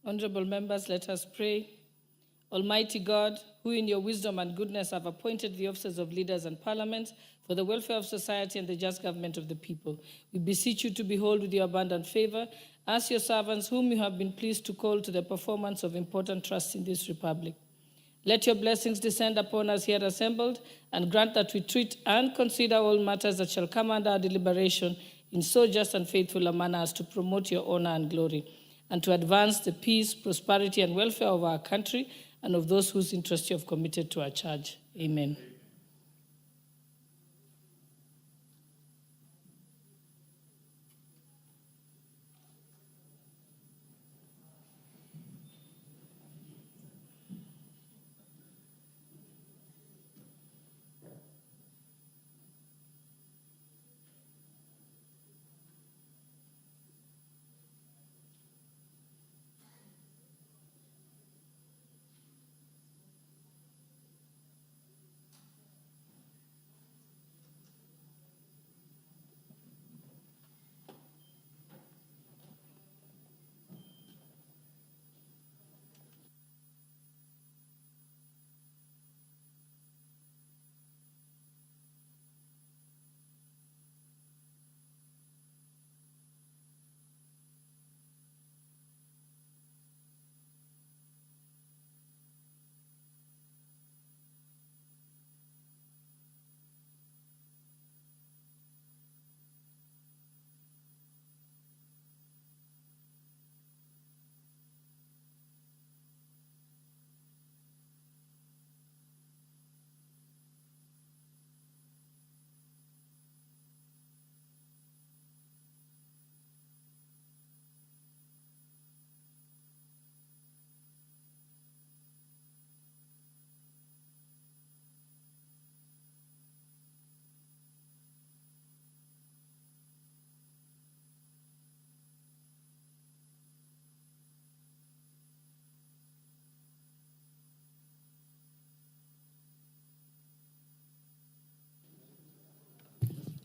Honorable members, let us pray. Almighty God, who in your wisdom and goodness have appointed the officers of leaders and parliaments for the welfare of society and the just government of the people, we beseech you to behold with your abundant favor as your servants whom you have been pleased to call to the performance of important trusts in this republic. Let your blessings descend upon us here assembled, and grant that we treat and consider all matters that shall come under our deliberation in so just and faithful a manner as to promote your honor and glory, and to advance the peace, prosperity, and welfare of our country and of those whose interests you have committed to our charge. Amen.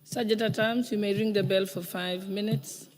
Sergeant at Arms, you may ring the bell for 5 minutes.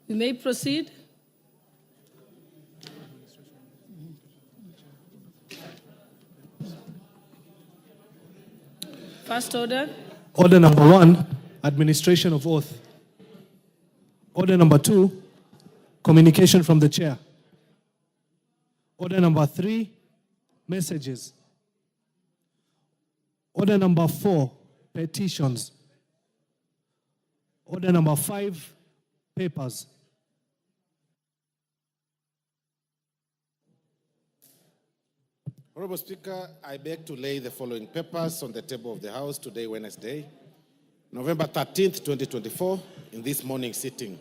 We may proceed. First order. Order number 1, administration of oath. Order number 2, communication from the chair. Order number 3, messages. Order number 4, petitions. Order number 5, papers. Honorable Speaker, I beg to lay the following papers on the table of the House today, Wednesday, November 13th, 2024, in this morning sitting.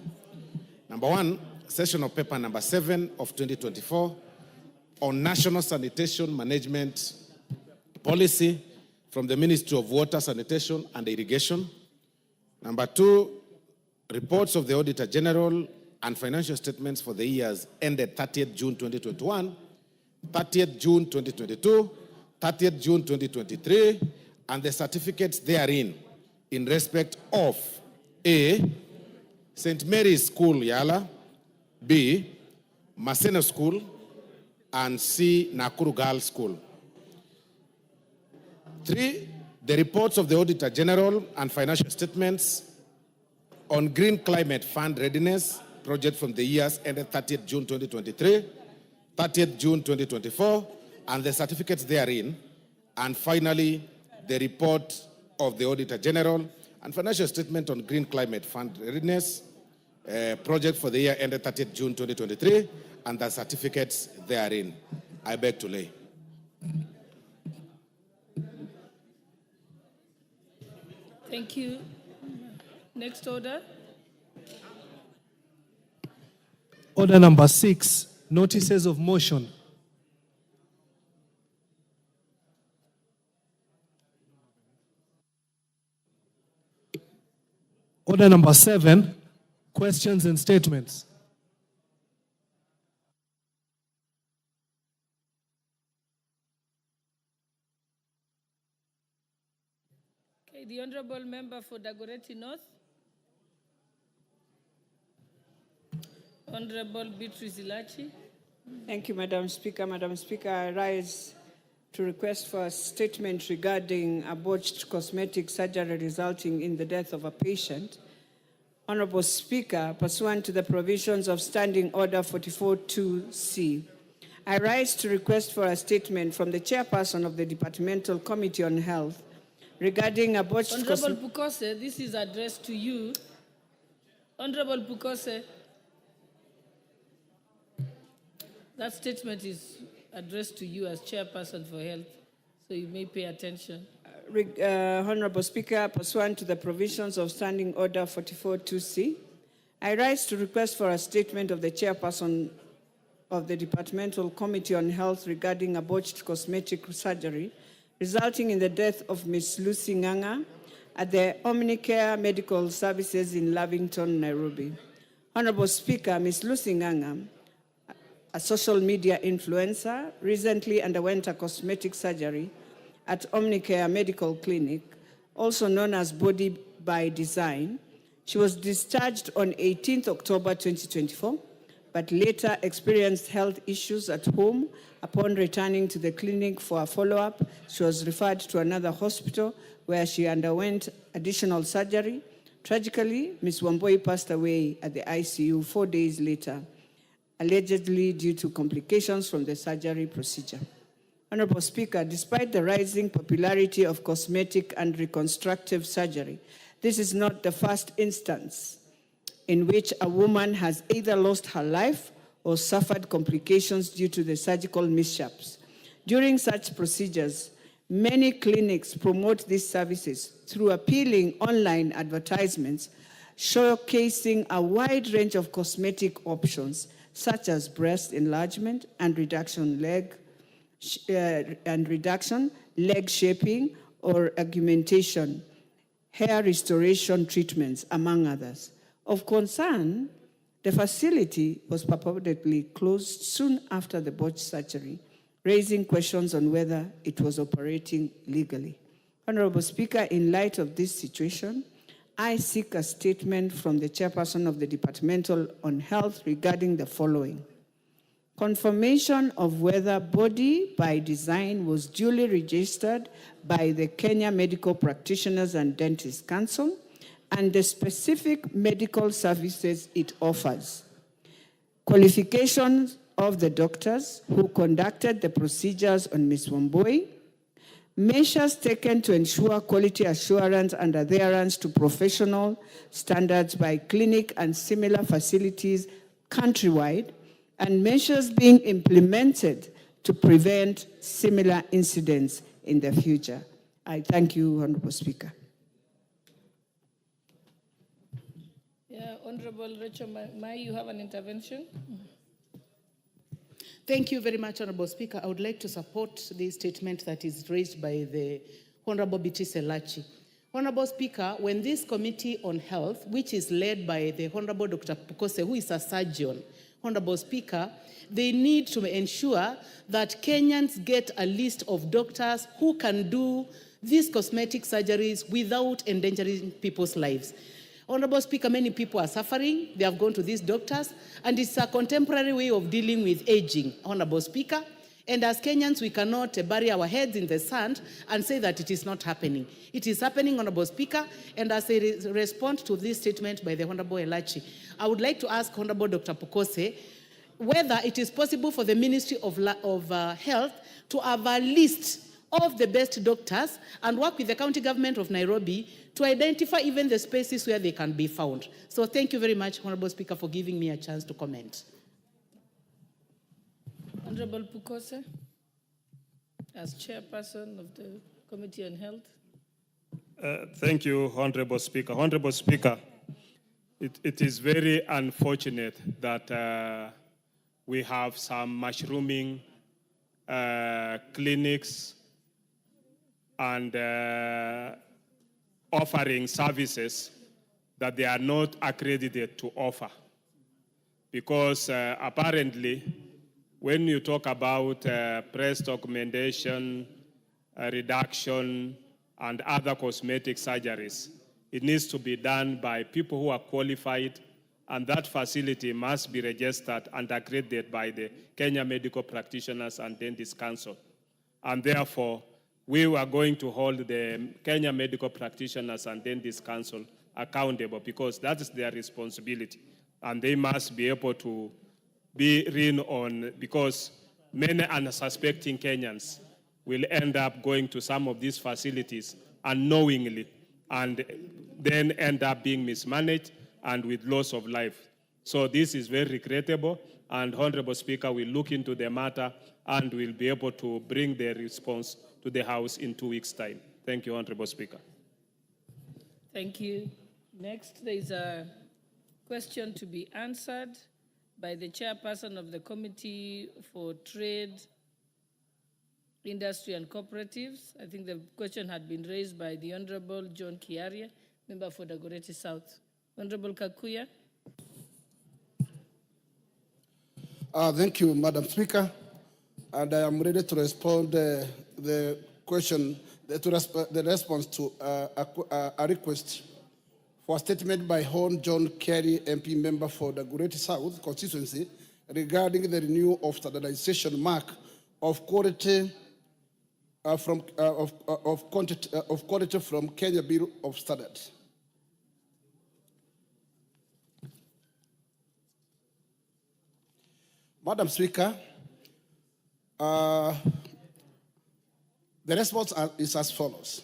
Number 1, session of paper number 7 of 2024 on National Sanitation Management Policy from the Ministry of Water, Sanitation and Irrigation. Number 2, reports of the Auditor General and financial statements for the years ended 30th June 2021, 30th June 2022, 30th June 2023, and the certificates therein in respect of A, St. Mary's School, Yala, B, Maseno School, and C, Nakuru Girls School. 3, the reports of the Auditor General and financial statements on Green Climate Fund Readiness project from the years ended 30th June 2023, 30th June 2024, and the certificates therein. And finally, the report of the Auditor General and financial statement on Green Climate Fund Readiness project for the year ended 30th June 2023, and the certificates therein. I beg to lay. Thank you. Next order. Order number 6, notices of motion. Order number 7, questions and statements. Okay, the Honorable Member for Dagoretti North. Honorable Beatrice Ilachi. Thank you, Madam Speaker. Madam Speaker, I rise to request for a statement regarding a botched cosmetic surgery resulting in the death of a patient. Honorable Speaker, pursuant to the provisions of Standing Order 44.2c, I rise to request for a statement from the chairperson of the Departmental Committee on Health regarding a botched Honorable Pukose, this is addressed to you. Honorable Pukose, that statement is addressed to you as chairperson for health, so you may pay attention. Honorable Speaker, pursuant to the provisions of Standing Order 44.2c, I rise to request for a statement of the chairperson of the Departmental Committee on Health regarding a botched cosmetic surgery resulting in the death of Ms. Lucy Nganga at the Omnicare Medical Services in Lavington, Nairobi. Honorable Speaker, Ms. Lucy Nganga, a social media influencer, recently underwent a cosmetic surgery at Omnicare Medical Clinic, also known as Body by Design. She was discharged on 18th October 2024, but later experienced health issues at home. Upon returning to the clinic for a follow-up, she was referred to another hospital where she underwent additional surgery. Tragically, Ms. Wamboi passed away at the ICU 4 days later, allegedly due to complications from the surgery procedure. Honorable Speaker, despite the rising popularity of cosmetic and reconstructive surgery, this is not the first instance in which a woman has either lost her life or suffered complications due to the surgical mishaps. During such procedures, many clinics promote these services through appealing online advertisements showcasing a wide range of cosmetic options such as breast enlargement and reduction, leg shaping or augmentation, hair restoration treatments, among others. Of concern, The facility was purportedly closed soon after the botched surgery, raising questions on whether it was operating legally. Honorable Speaker, in light of this situation, I seek a statement from the chairperson of the Departmental on Health regarding the following. Confirmation of whether body by design was duly registered by the Kenya Medical Practitioners and Dentists Council and the specific medical services it offers. Qualifications of the doctors who conducted the procedures on Ms. Wambui. Measures taken to ensure quality assurance and adherence to professional standards by clinic and similar facilities countrywide, and measures being implemented to prevent similar incidents in the future. I thank you, Honorable Speaker. Yeah, Honorable Rachel Mai, you have an intervention? Thank you very much, Honorable Speaker. I would like to support this statement that is raised by the Honorable B.T. Selachi. Honorable Speaker, when this Committee on Health, which is led by the Honorable Dr. Pukose, who is a surgeon, Honorable Speaker, they need to ensure that Kenyans get a list of doctors who can do these cosmetic surgeries without endangering people's lives. Honorable Speaker, many people are suffering. They have gone to these doctors, and it's a contemporary way of dealing with aging, Honorable Speaker. And as Kenyans, we cannot bury our heads in the sand and say that it is not happening. It is happening, Honorable Speaker, and as a response to this statement by the Honorable Elachi, I would like to ask Honorable Dr. Pukose whether it is possible for the Ministry of Health to have a list of the best doctors and work with the county government of Nairobi to identify even the spaces where they can be found. So thank you very much, Honorable Speaker, for giving me a chance to comment. Honorable Pukose, as chairperson of the Committee on Health. Thank you, Honorable Speaker. Honorable Speaker, it is very unfortunate that we have some mushrooming clinics and offering services that they are not accredited to offer. Because apparently, when you talk about breast augmentation, reduction, and other cosmetic surgeries, it needs to be done by people who are qualified, and that facility must be registered and accredited by the Kenya Medical Practitioners and Dentists Council. And therefore, we are going to hold the Kenya Medical Practitioners and Dentists Council accountable because that is their responsibility. And they must be able to be renowned because many unsuspecting Kenyans will end up going to some of these facilities unknowingly and then end up being mismanaged and with loss of life. So this is very regrettable, and Honorable Speaker will look into the matter and will be able to bring the response to the House in 2 weeks' time. Thank you, Honorable Speaker. Thank you. Next, there is a question to be answered by the chairperson of the Committee for Trade, Industry and Cooperatives. I think the question had been raised by the Honorable John Kiaria, member for Dagoretti South. Honorable Kakuya. Thank you, Madam Speaker. And I am ready to respond the question, the response to a request for a statement by Hon John Kerry, MP member for the Dagoretti South constituency, regarding the renewal of standardization mark of quality quality from Kenya Bureau of Standards. Madam Speaker, the response is as follows.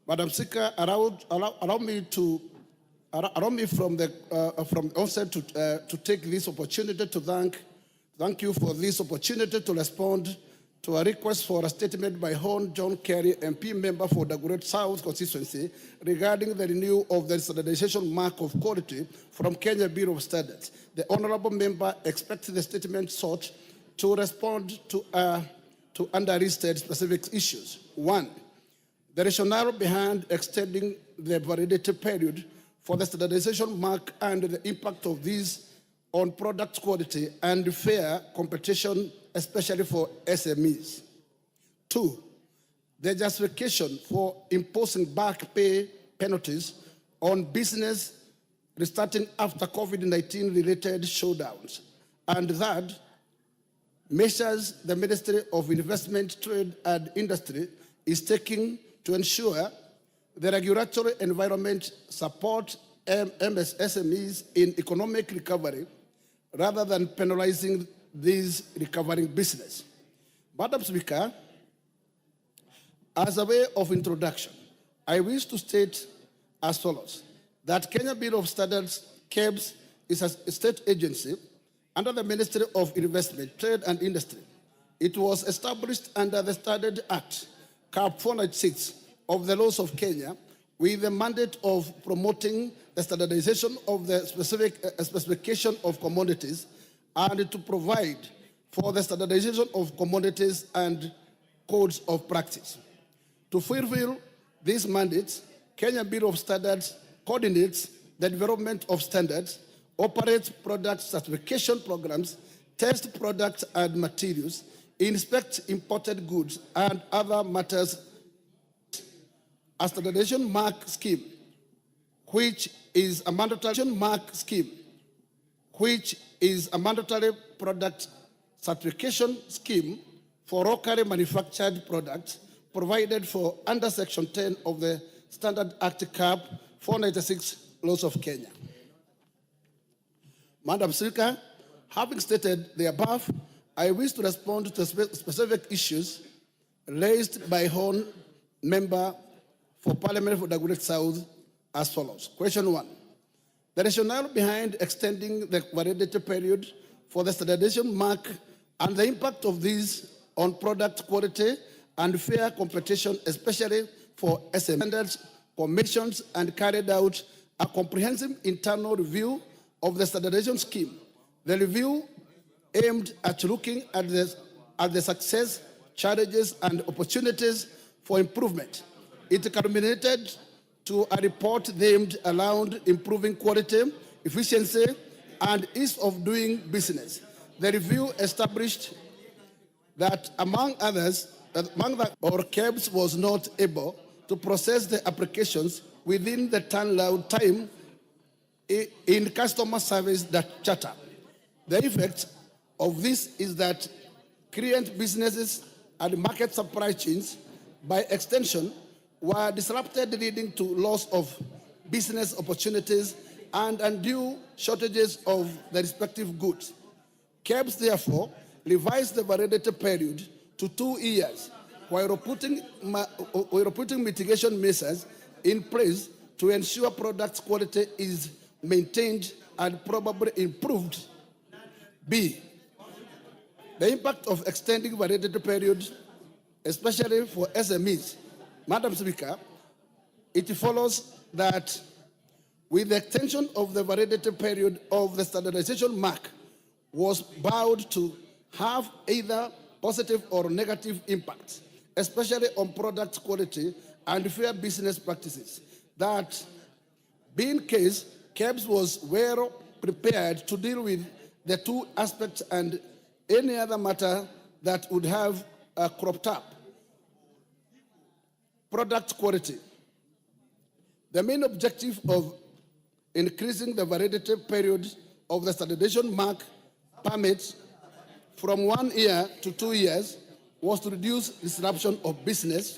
Madam Speaker, allow me from the onset to take this opportunity to thank you for this opportunity to respond to a request for a statement by Hon John Kerry, MP member for the Dagoretti South constituency, regarding the renewal of the standardization mark of quality from Kenya Bureau of Standards. The honourable member expects the statement sought to respond to underlisted specific issues. 1. The rationale behind extending the validity period for the standardization mark and the impact of these on product quality and fair competition, especially for SMEs. 2, the justification for imposing back pay penalties on business restarting after COVID-19 related shutdowns. And third, measures the Ministry of Investment, Trade and Industry is taking to ensure the regulatory environment support SMEs in economic recovery rather than penalizing these recovering business. Madam Speaker, as a way of introduction, I wish to state as follows, that Kenya Bureau of Standards, KEBS, is a state agency under the Ministry of Investment, Trade and Industry. It was established under the Standard Act, Cap 496 of the laws of Kenya, with the mandate of promoting the standardization of the specification of commodities and to provide for the standardization of commodities and codes of practice. To fulfill these mandates, Kenya Bureau of Standards coordinates the development of standards, operates product certification programs, tests products and materials, inspects imported goods and other matters. A standardization mark scheme, which is a mandatory product certification scheme for locally manufactured products provided for under Section 10 of the Standard Act Cap 496 laws of Kenya. Madam Speaker, having stated the above, I wish to respond to specific issues raised by Hon. Member for Parliament for Dagoretti South as follows. Question 1. The rationale behind extending the validity period for the standardization mark and the impact of these on product quality and fair competition, especially for SME standards, commissions, and carried out a comprehensive internal review of the standardization scheme. The review aimed at looking at the success, challenges, and opportunities for improvement. It culminated to a report named around improving quality, efficiency, and ease of doing business. The review established that, among others, KEBS was not able to process the applications within the turnaround time in customer service charter. The effect of this is that current businesses and market supply chains, by extension, were disrupted, leading to loss of business opportunities and undue shortages of the respective goods. KEBS therefore revised the validity period to 2 years, while putting mitigation measures in place to ensure product quality is maintained and probably improved. B, the impact of extending validity period, especially for SMEs. Madam Speaker, it follows that with the extension of the validity period of the standardization mark was bound to have either positive or negative impacts, especially on product quality and fair business practices. That being the case, KEBS was well prepared to deal with the two aspects and any other matter that would have cropped up. Product quality. The main objective of increasing the validity period of the standardization mark permits from 1 year to 2 years was to reduce disruption of business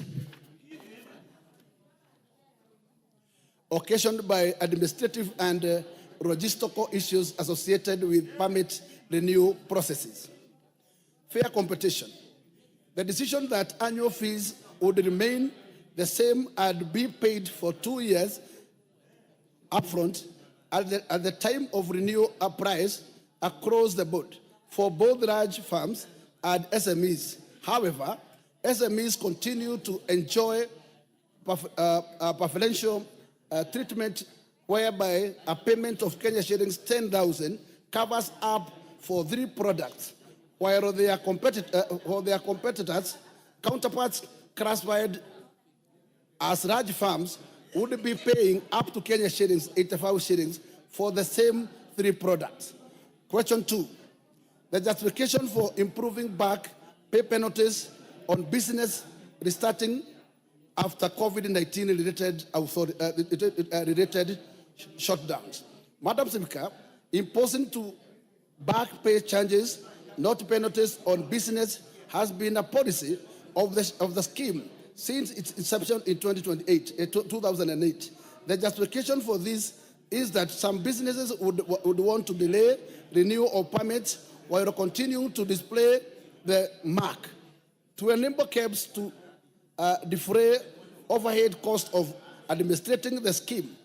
occasioned by administrative and logistical issues associated with permit renewal processes. Fair competition. The decision that annual fees would remain the same and be paid for 2 years upfront at the time of renewal price across the board for both large firms and SMEs. However, SMEs continue to enjoy preferential treatment whereby a payment of Kenya shillings 10,000 covers up for 3 products, while their counterparts classified as large firms would be paying up to Kenya shillings, 85 shillings, for the same 3 products. Question 2. The justification for improving back pay penalties on business restarting after COVID-19 related shutdowns. Madam Speaker, imposing to back pay charges, not penalties on business, has been a policy of the scheme since its inception in 2008. The justification for this is that some businesses would want to delay renewal of permits while continuing to display the mark. To enable KEBS to defray overhead cost of administrating the scheme,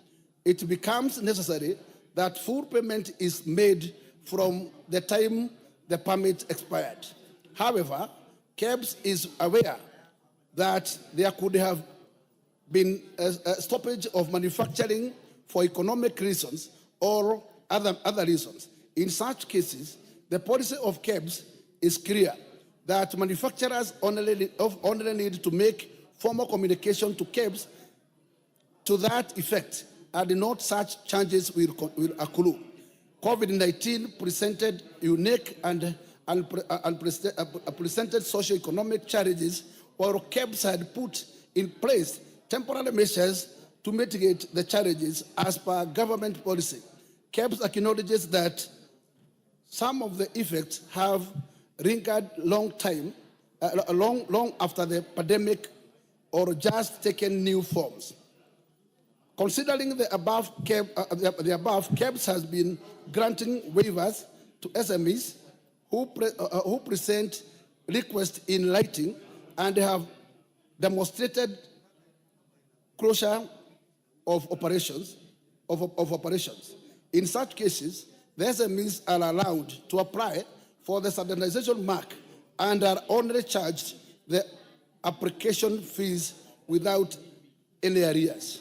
it becomes necessary that full payment is made from the time the permit expired. However, KEBS is aware that there could have been a stoppage of manufacturing for economic reasons or other reasons. In such cases, the policy of KEBS is clear that manufacturers only need to make formal communication to KEBS to that effect, and not such changes will accrue. COVID-19 presented unique and unprecedented socio-economic challenges, while KEBS had put in place temporary measures to mitigate the challenges as per government policy. KEBS acknowledges that some of the effects have lingered long after the pandemic or just taken new forms. Considering the above, KEBS has been granting waivers to SMEs who present requests in writing and have demonstrated closure of operations. In such cases, the SMEs are allowed to apply for the standardization mark and are only charged the application fees without any arrears.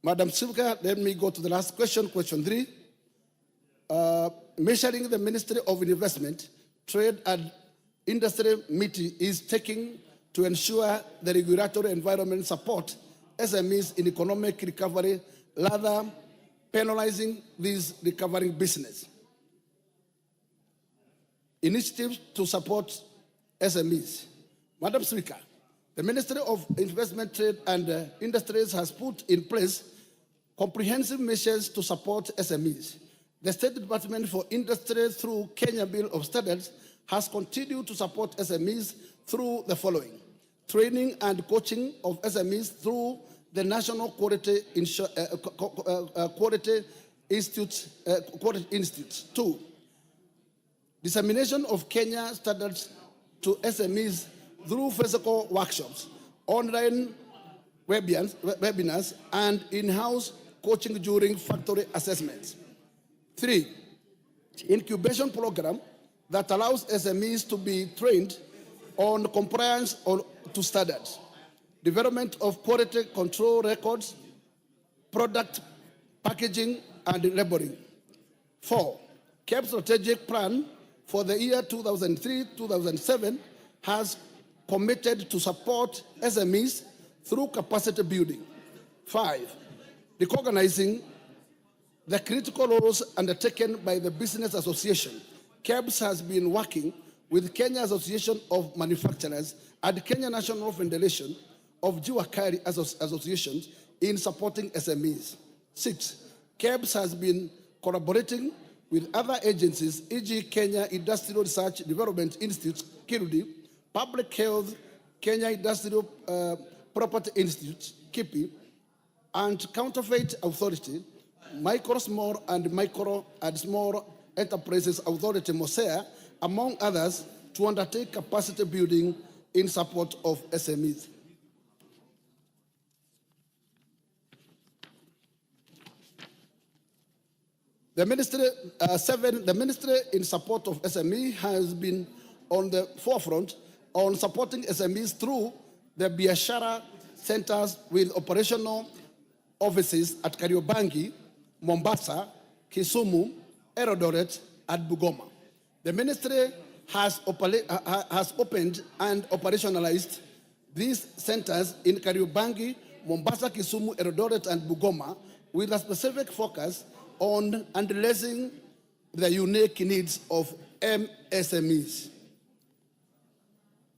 Madam Speaker, let me go to the last question, question 3. Measuring the Ministry of Investment, Trade and Industry meeting is taking to ensure the regulatory environment support SMEs in economic recovery, rather penalizing these recovering business. Initiatives to support SMEs. Madam Speaker, the Ministry of Investment, Trade and Industries has put in place comprehensive measures to support SMEs. The State Department for Industry, through Kenya Bill of Standards, has continued to support SMEs through the following: training and coaching of SMEs through the National Quality Institute. 2. Dissemination of Kenya standards to SMEs through physical workshops, online webinars, and in-house coaching during factory assessments. 3. Incubation program that allows SMEs to be trained on compliance to standards, development of quality control records, product packaging, and labeling. 4. KEBS strategic plan for the year 2003-2007 has committed to support SMEs through capacity building. 5. Recognizing the critical roles undertaken by the Business Association, KEBS has been working with Kenya Association of Manufacturers and Kenya National Federation of Jiwakari Associations in supporting SMEs. 6. KEBS has been collaborating with other agencies, e.g. Kenya Industrial Research Development Institute, KIRUDI, Public Health, Kenya Industrial Property Institute, KIPI, and Counterfeit Authority, Micro, Small, and Small Enterprises Authority, MOSEA, among others, to undertake capacity building in support of SMEs. The Ministry, 7, the Ministry in support of SME has been on the forefront on supporting SMEs through the Biashara centers with operational offices at Kariobangi, Mombasa, Kisumu, Eldoret, and Bungoma. The Ministry has opened and operationalized these centers in Kariobangi, Mombasa, Kisumu, Eldoret, and Bungoma, with a specific focus on addressing the unique needs of MSMEs.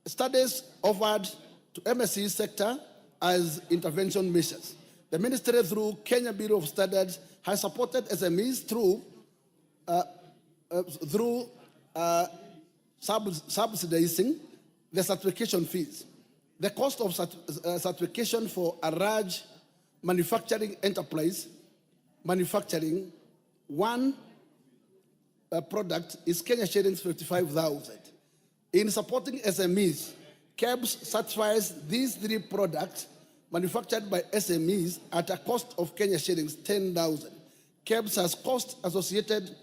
Studies offered to MSE sector as intervention measures. The ministry, through Kenya Bureau of Standards, has supported SMEs through subsidizing the certification fees. The cost of certification for a large manufacturing enterprise manufacturing one product is Kenya shillings 55,000. In supporting SMEs, KEBS certifies these 3 products manufactured by SMEs at a cost of Kenya shillings 10,000. KEBS has costs associated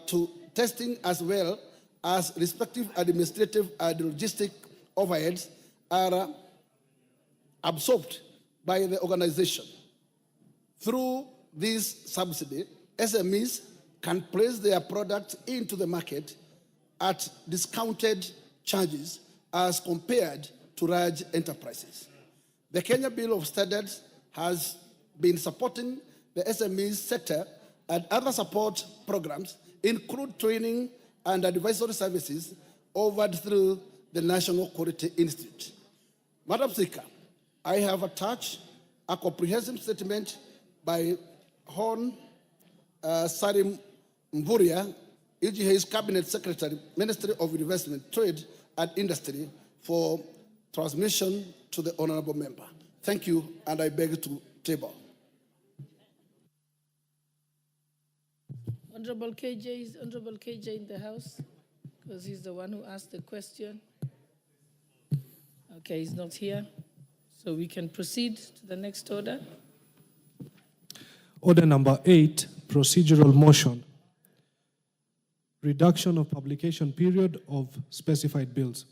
to testing as well as respective administrative and logistic overheads are absorbed by the organization. Through this subsidy, SMEs can place their products into the market at discounted charges as compared to large enterprises. The Kenya Bill of Standards has been supporting the SME sector, and other support programs include training and advisory services offered through the National Quality Institute. Madam Speaker, I have attached a comprehensive statement by Hon Sarim Mvurya, EGH's Cabinet Secretary, Ministry of Investment, Trade and Industry, for transmission to the honorable member. Thank you, and I beg to table. Honorable KJ, is Honorable KJ in the house? Because he's the one who asked the question. Okay, he's not here. So we can proceed to the next order. Order number 8, procedural motion. Reduction of publication period of specified bills.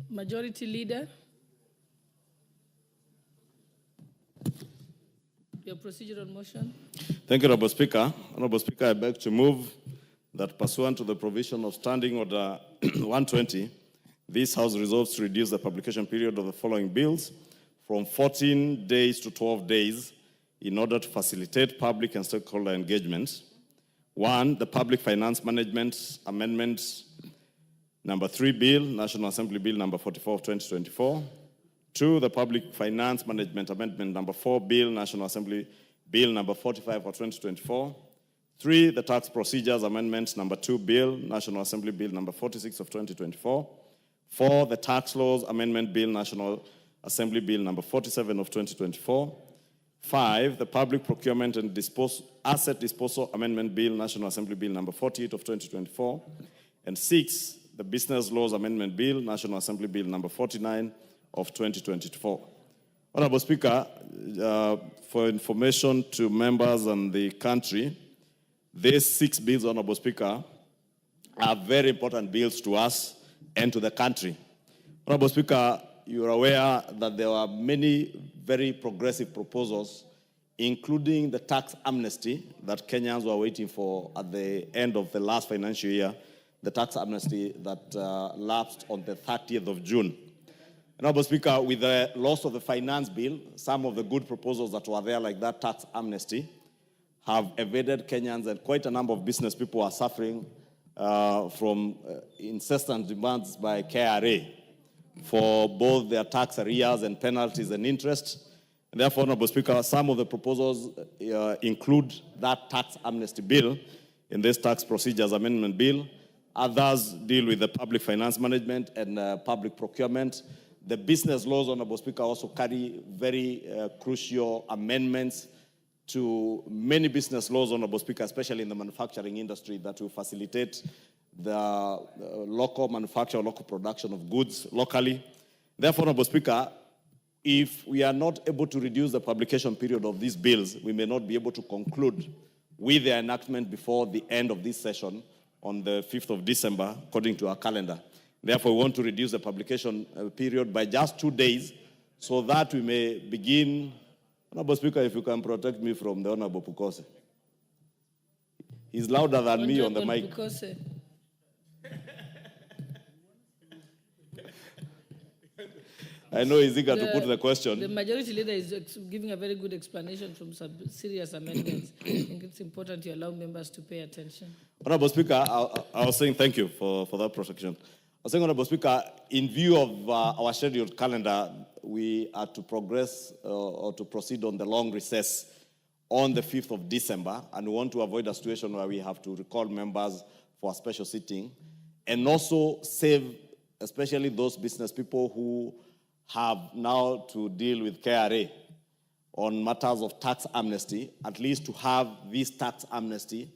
Majority Leader. Your procedural motion. Thank you, Honorable Speaker. Honorable Speaker, I beg to move that pursuant to the provision of Standing Order 120, this House resolves to reduce the publication period of the following bills from 14 days to 12 days in order to facilitate public and stakeholder engagement. 1, the Public Finance Management Amendment Number 3 Bill, National Assembly Bill Number 44 of 2024. 2, the Public Finance Management Amendment Number 4 Bill, National Assembly Bill Number 45 of 2024. 3, the Tax Procedures Amendment Number 2 Bill, National Assembly Bill Number 46 of 2024. 4, the Tax Laws Amendment Bill, National Assembly Bill Number 47 of 2024. 5, the Public Procurement and Asset Disposal Amendment Bill, National Assembly Bill Number 48 of 2024. And 6, the Business Laws Amendment Bill, National Assembly Bill Number 49 of 2024. Honorable Speaker, for information to members and the country, these 6 bills, Honorable Speaker, are very important bills to us and to the country. Honorable Speaker, you are aware that there are many very progressive proposals, including the tax amnesty that Kenyans were waiting for at the end of the last financial year, the tax amnesty that lapsed on the 30th of June. Honorable Speaker, with the loss of the finance bill, some of the good proposals that were there, like that tax amnesty, have evaded Kenyans, and quite a number of business people are suffering from incessant demands by KRA for both their tax arrears and penalties and interest. And therefore, Honorable Speaker, some of the proposals include that tax amnesty bill in this tax procedures amendment bill. Others deal with the public finance management and public procurement. The business laws, Honorable Speaker, also carry very crucial amendments to many business laws, Honorable Speaker, especially in the manufacturing industry, that will facilitate the local manufacture, local production of goods locally. Therefore, Honorable Speaker, if we are not able to reduce the publication period of these bills, we may not be able to conclude with their enactment before the end of this session on the 5th of December, according to our calendar. Therefore, we want to reduce the publication period by just 2 days so that we may begin Honorable Speaker, if you can protect me from the Honorable Pukose. He's louder than me on the mic. Bukose. I know he's eager to put the question. The majority leader is giving a very good explanation from some serious amendments. I think it's important you allow members to pay attention. Honorable Speaker, I was saying thank you for that protection. I was saying, Honorable Speaker, in view of our scheduled calendar, we are to progress or to proceed on the long recess on the 5th of December, and we want to avoid a situation where we have to recall members for a special sitting, and also save especially those business people who have now to deal with KRA on matters of tax amnesty, at least to have this tax amnesty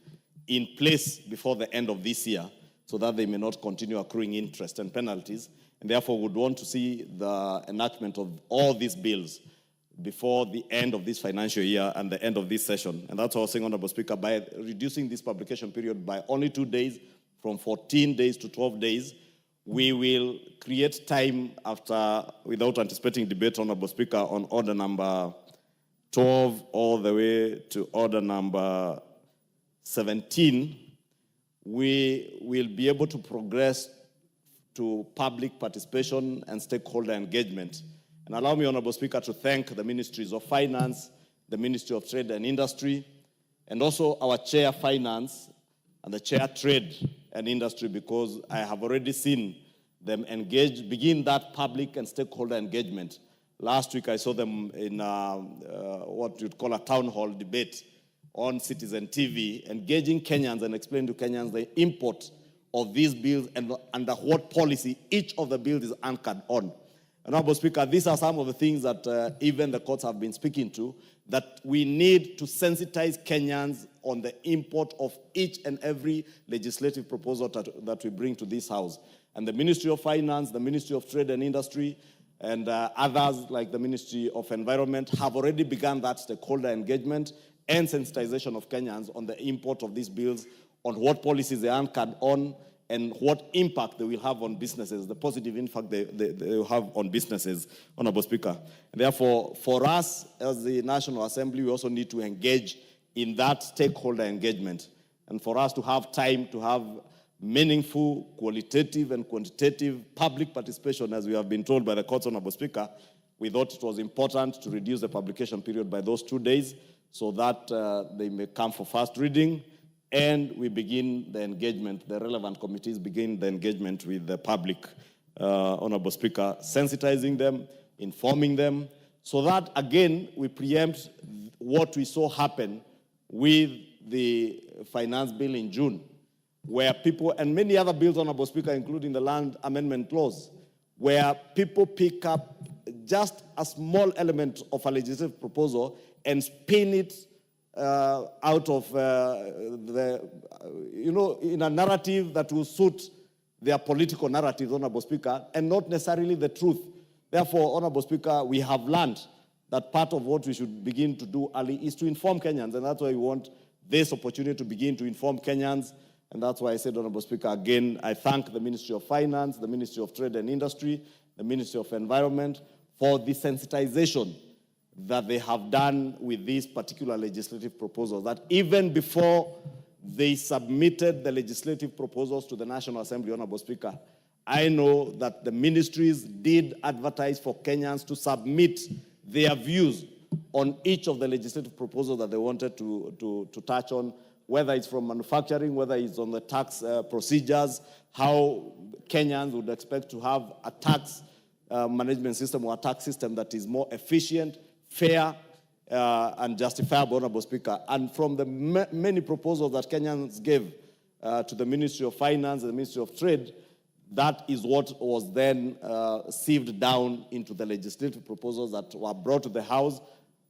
in place before the end of this year so that they may not continue accruing interest and penalties. And therefore, would want to see the enactment of all these bills before the end of this financial year and the end of this session. And that's what I was saying, Honorable Speaker, by reducing this publication period by only 2 days, from 14 days to 12 days, we will create time after, without anticipating debate, Honorable Speaker, on order number 12 all the way to order number 17, we will be able to progress to public participation and stakeholder engagement. And allow me, Honorable Speaker, to thank the Ministries of Finance, the Ministry of Trade and Industry, and also our Chair Finance and the Chair Trade and Industry, because I have already seen them begin that public and stakeholder engagement. Last week, I saw them in what you'd call a town hall debate on Citizen TV, engaging Kenyans and explaining to Kenyans the import of these bills and under what policy each of the bills is anchored on. Honorable Speaker, these are some of the things that even the courts have been speaking to, that we need to sensitize Kenyans on the import of each and every legislative proposal that we bring to this House. And the Ministry of Finance, the Ministry of Trade and Industry, and others like the Ministry of Environment have already begun that stakeholder engagement and sensitization of Kenyans on the import of these bills, on what policies they are anchored on, and what impact they will have on businesses, the positive impact they will have on businesses, Honorable Speaker. And therefore, for us as the National Assembly, we also need to engage in that stakeholder engagement. And for us to have time to have meaningful, qualitative and quantitative public participation, as we have been told by the courts, Honorable Speaker, we thought it was important to reduce the publication period by those 2 days so that they may come for first reading, and we begin the engagement, the relevant committees begin the engagement with the public, Honorable Speaker, sensitizing them, informing them, so that, again, we preempt what we saw happen with the finance bill in June, where people, and many other bills, Honorable Speaker, including the land amendment clause, where people pick up just a small element of a legislative proposal and spin it out of in a narrative that will suit their political narrative, Honorable Speaker, and not necessarily the truth. Therefore, Honorable Speaker, we have learned that part of what we should begin to do early is to inform Kenyans, and that's why we want this opportunity to begin to inform Kenyans. And that's why I said, Honorable Speaker, again, I thank the Ministry of Finance, the Ministry of Trade and Industry, the Ministry of Environment for the sensitization that they have done with these particular legislative proposals, that even before they submitted the legislative proposals to the National Assembly, Honorable Speaker, I know that the ministries did advertise for Kenyans to submit their views on each of the legislative proposals that they wanted to touch on, whether it's from manufacturing, whether it's on the tax procedures, how Kenyans would expect to have a tax management system or a tax system that is more efficient, fair, and justifiable, Honorable Speaker. And from the many proposals that Kenyans gave to the Ministry of Finance and the Ministry of Trade, that is what was then sieved down into the legislative proposals that were brought to the House.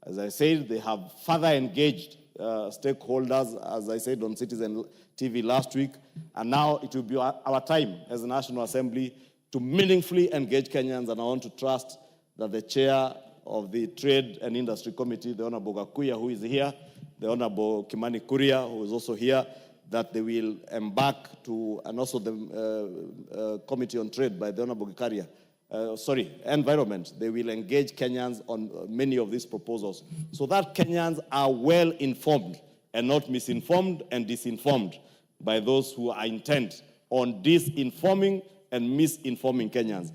As I said, they have further engaged stakeholders, as I said on Citizen TV last week, and now it will be our time as a National Assembly to meaningfully engage Kenyans, and I want to trust that the chair of the Trade and Industry Committee, the Honorable Gakuya, who is here, the Honorable Kimani Kuria, who is also here, that they will embark to, and also the Committee on Trade by the Honorable Gikaria, environment, they will engage Kenyans on many of these proposals so that Kenyans are well informed and not misinformed and disinformed by those who are intent on disinforming and misinforming Kenyans.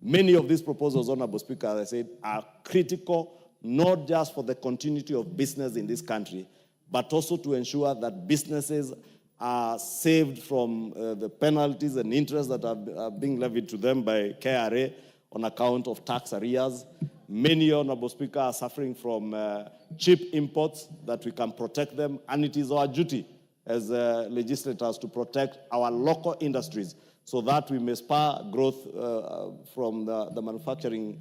Many of these proposals, Honorable Speaker, as I said, are critical, not just for the continuity of business in this country, but also to ensure that businesses are saved from the penalties and interest that are being levied to them by KRA on account of tax arrears. Many, Honorable Speaker, are suffering from cheap imports, that we can protect them, and it is our duty as legislators to protect our local industries so that we may spur growth from the manufacturing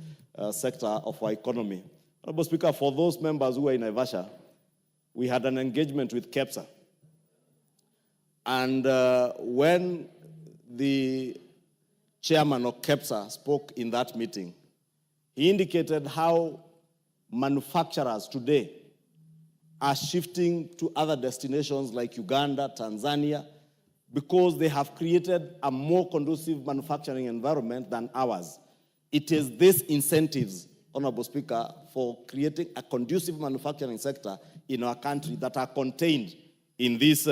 sector of our economy. Honorable Speaker, for those members who are in Naivasha, we had an engagement with KEPSA. And when the chairman of KEPSA spoke in that meeting, he indicated how manufacturers today are shifting to other destinations like Uganda, Tanzania, because they have created a more conducive manufacturing environment than ours. It is these incentives, Honorable Speaker, for creating a conducive manufacturing sector in our country that are contained in this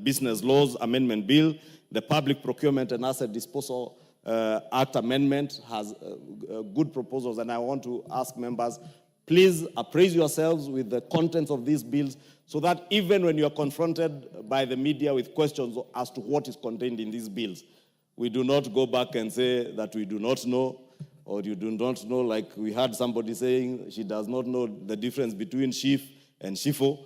Business Laws Amendment Bill. The Public Procurement and Asset Disposal Act Amendment has good proposals, and I want to ask members, please appraise yourselves with the contents of these bills so that even when you're confronted by the media with questions as to what is contained in these bills, we do not go back and say that we do not know, or you do not know, like we had somebody saying she does not know the difference between sheaf and shifo.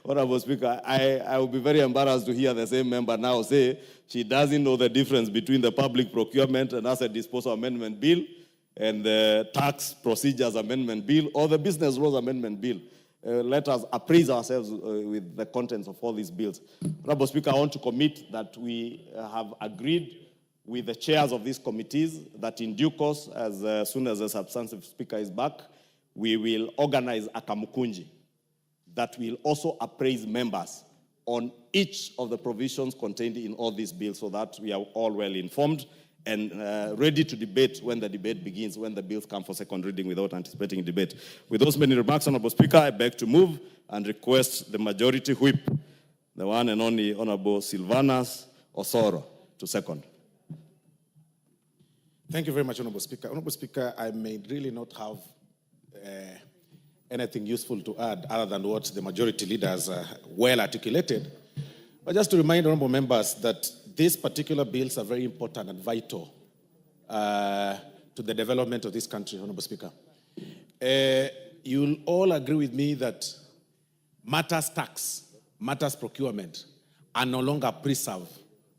Honorable Speaker, I will be very embarrassed to hear the same member now say she doesn't know the difference between the Public Procurement and Asset Disposal Amendment Bill and the Tax Procedures Amendment Bill or the Business Laws Amendment Bill. Let us appraise ourselves with the contents of all these bills. Honorable Speaker, I want to commit that we have agreed with the chairs of these committees that in due course, as soon as the substantive speaker is back, we will organize a kamukunji that will also appraise members on each of the provisions contained in all these bills so that we are all well informed and ready to debate when the debate begins, when the bills come for second reading without anticipating debate. With those many remarks, Honorable Speaker, I beg to move and request the majority whip, the one and only Honorable Silvanus Osoro, to second. Thank you very much, Honorable Speaker. Honorable Speaker, I may really not have anything useful to add other than what the majority leaders well articulated. But just to remind honorable members that these particular bills are very important and vital to the development of this country, Honorable Speaker. You'll all agree with me that matters tax, matters procurement are no longer preserve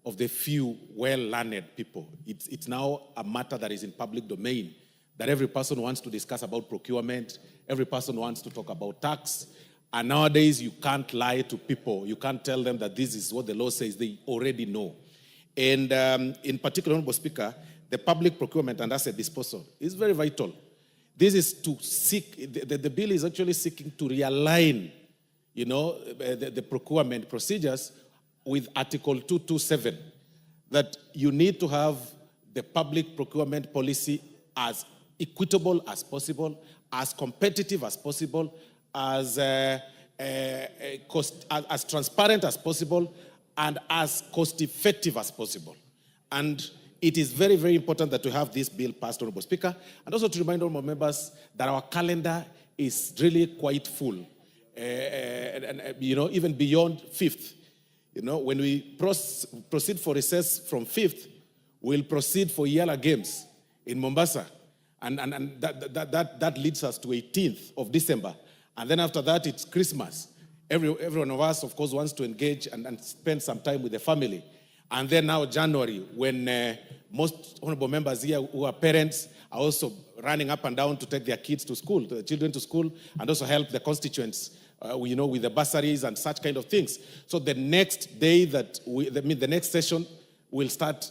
of the few well-learned people. It's now a matter that is in public domain, that every person wants to discuss about procurement, every person wants to talk about tax, and nowadays you can't lie to people. You can't tell them that this is what the law says. They already know. And in particular, Honorable Speaker, the public procurement and asset disposal is very vital. This is to seek, the bill is actually seeking to realign, the procurement procedures with Article 227, that you need to have the public procurement policy as equitable as possible, as competitive as possible, as transparent as possible, and as cost-effective as possible. And it is very, very important that we have this bill passed, Honorable Speaker, and also to remind all members that our calendar is really quite full, even beyond 5th. When we proceed for recess from 5th, we'll proceed for Yala Games in Mombasa. And that leads us to 18th of December. And then after that, it's Christmas. Every one of us, of course, wants to engage and spend some time with the family. And then now January, when most honorable members here who are parents are also running up and down to take their kids to school, the children to school, and also help the constituents, with the bursaries and such kind of things. So the next day the next session will start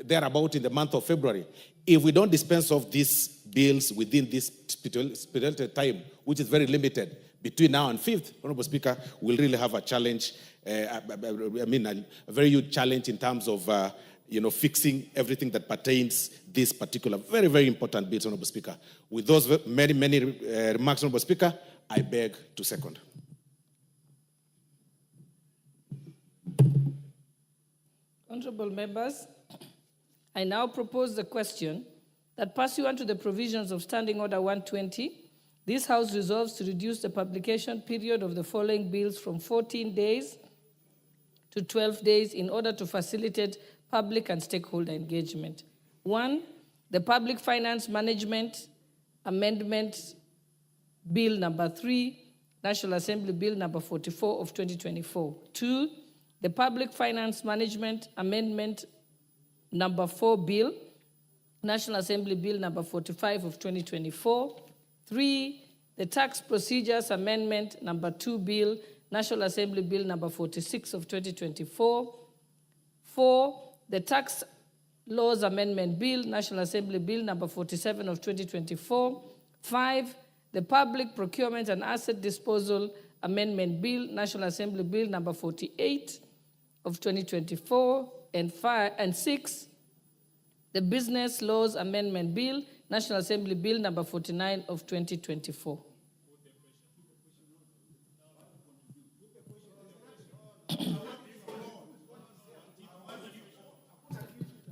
thereabout in the month of February. If we don't dispense of these bills within this stipulated time, which is very limited, between now and 5th, Honorable Speaker, we'll really have a challenge, a very huge challenge in terms of fixing everything that pertains this particular very, very important bit, Honorable Speaker. With those many, many remarks, Honorable Speaker, I beg to second. Honorable members, I now propose the question that pursuant to the provisions of Standing Order 120, this House resolves to reduce the publication period of the following bills from 14 days to 12 days in order to facilitate public and stakeholder engagement. 1, the Public Finance Management Amendment Bill number 3, National Assembly Bill number 44 of 2024. 2, the Public Finance Management Amendment number 4 Bill, National Assembly Bill number 45 of 2024. 3, the Tax Procedures Amendment number 2 Bill, National Assembly Bill number 46 of 2024. 4, the Tax Laws Amendment Bill, National Assembly Bill number 47 of 2024. 5, the Public Procurement and Asset Disposal Amendment Bill, National Assembly Bill number 48 of 2024. And 6, the Business Laws Amendment Bill, National Assembly Bill number 49 of 2024.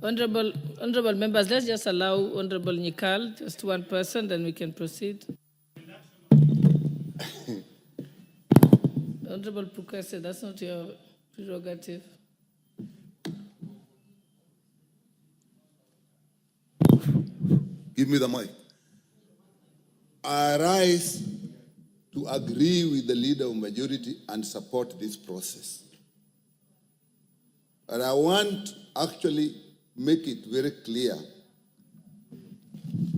Honorable members, let's just allow Honorable Nyikal, just one person, then we can proceed. Honorable Pukase, that's not your prerogative. Give me the mic. I rise to agree with the leader of majority and support this process. And I want actually make it very clear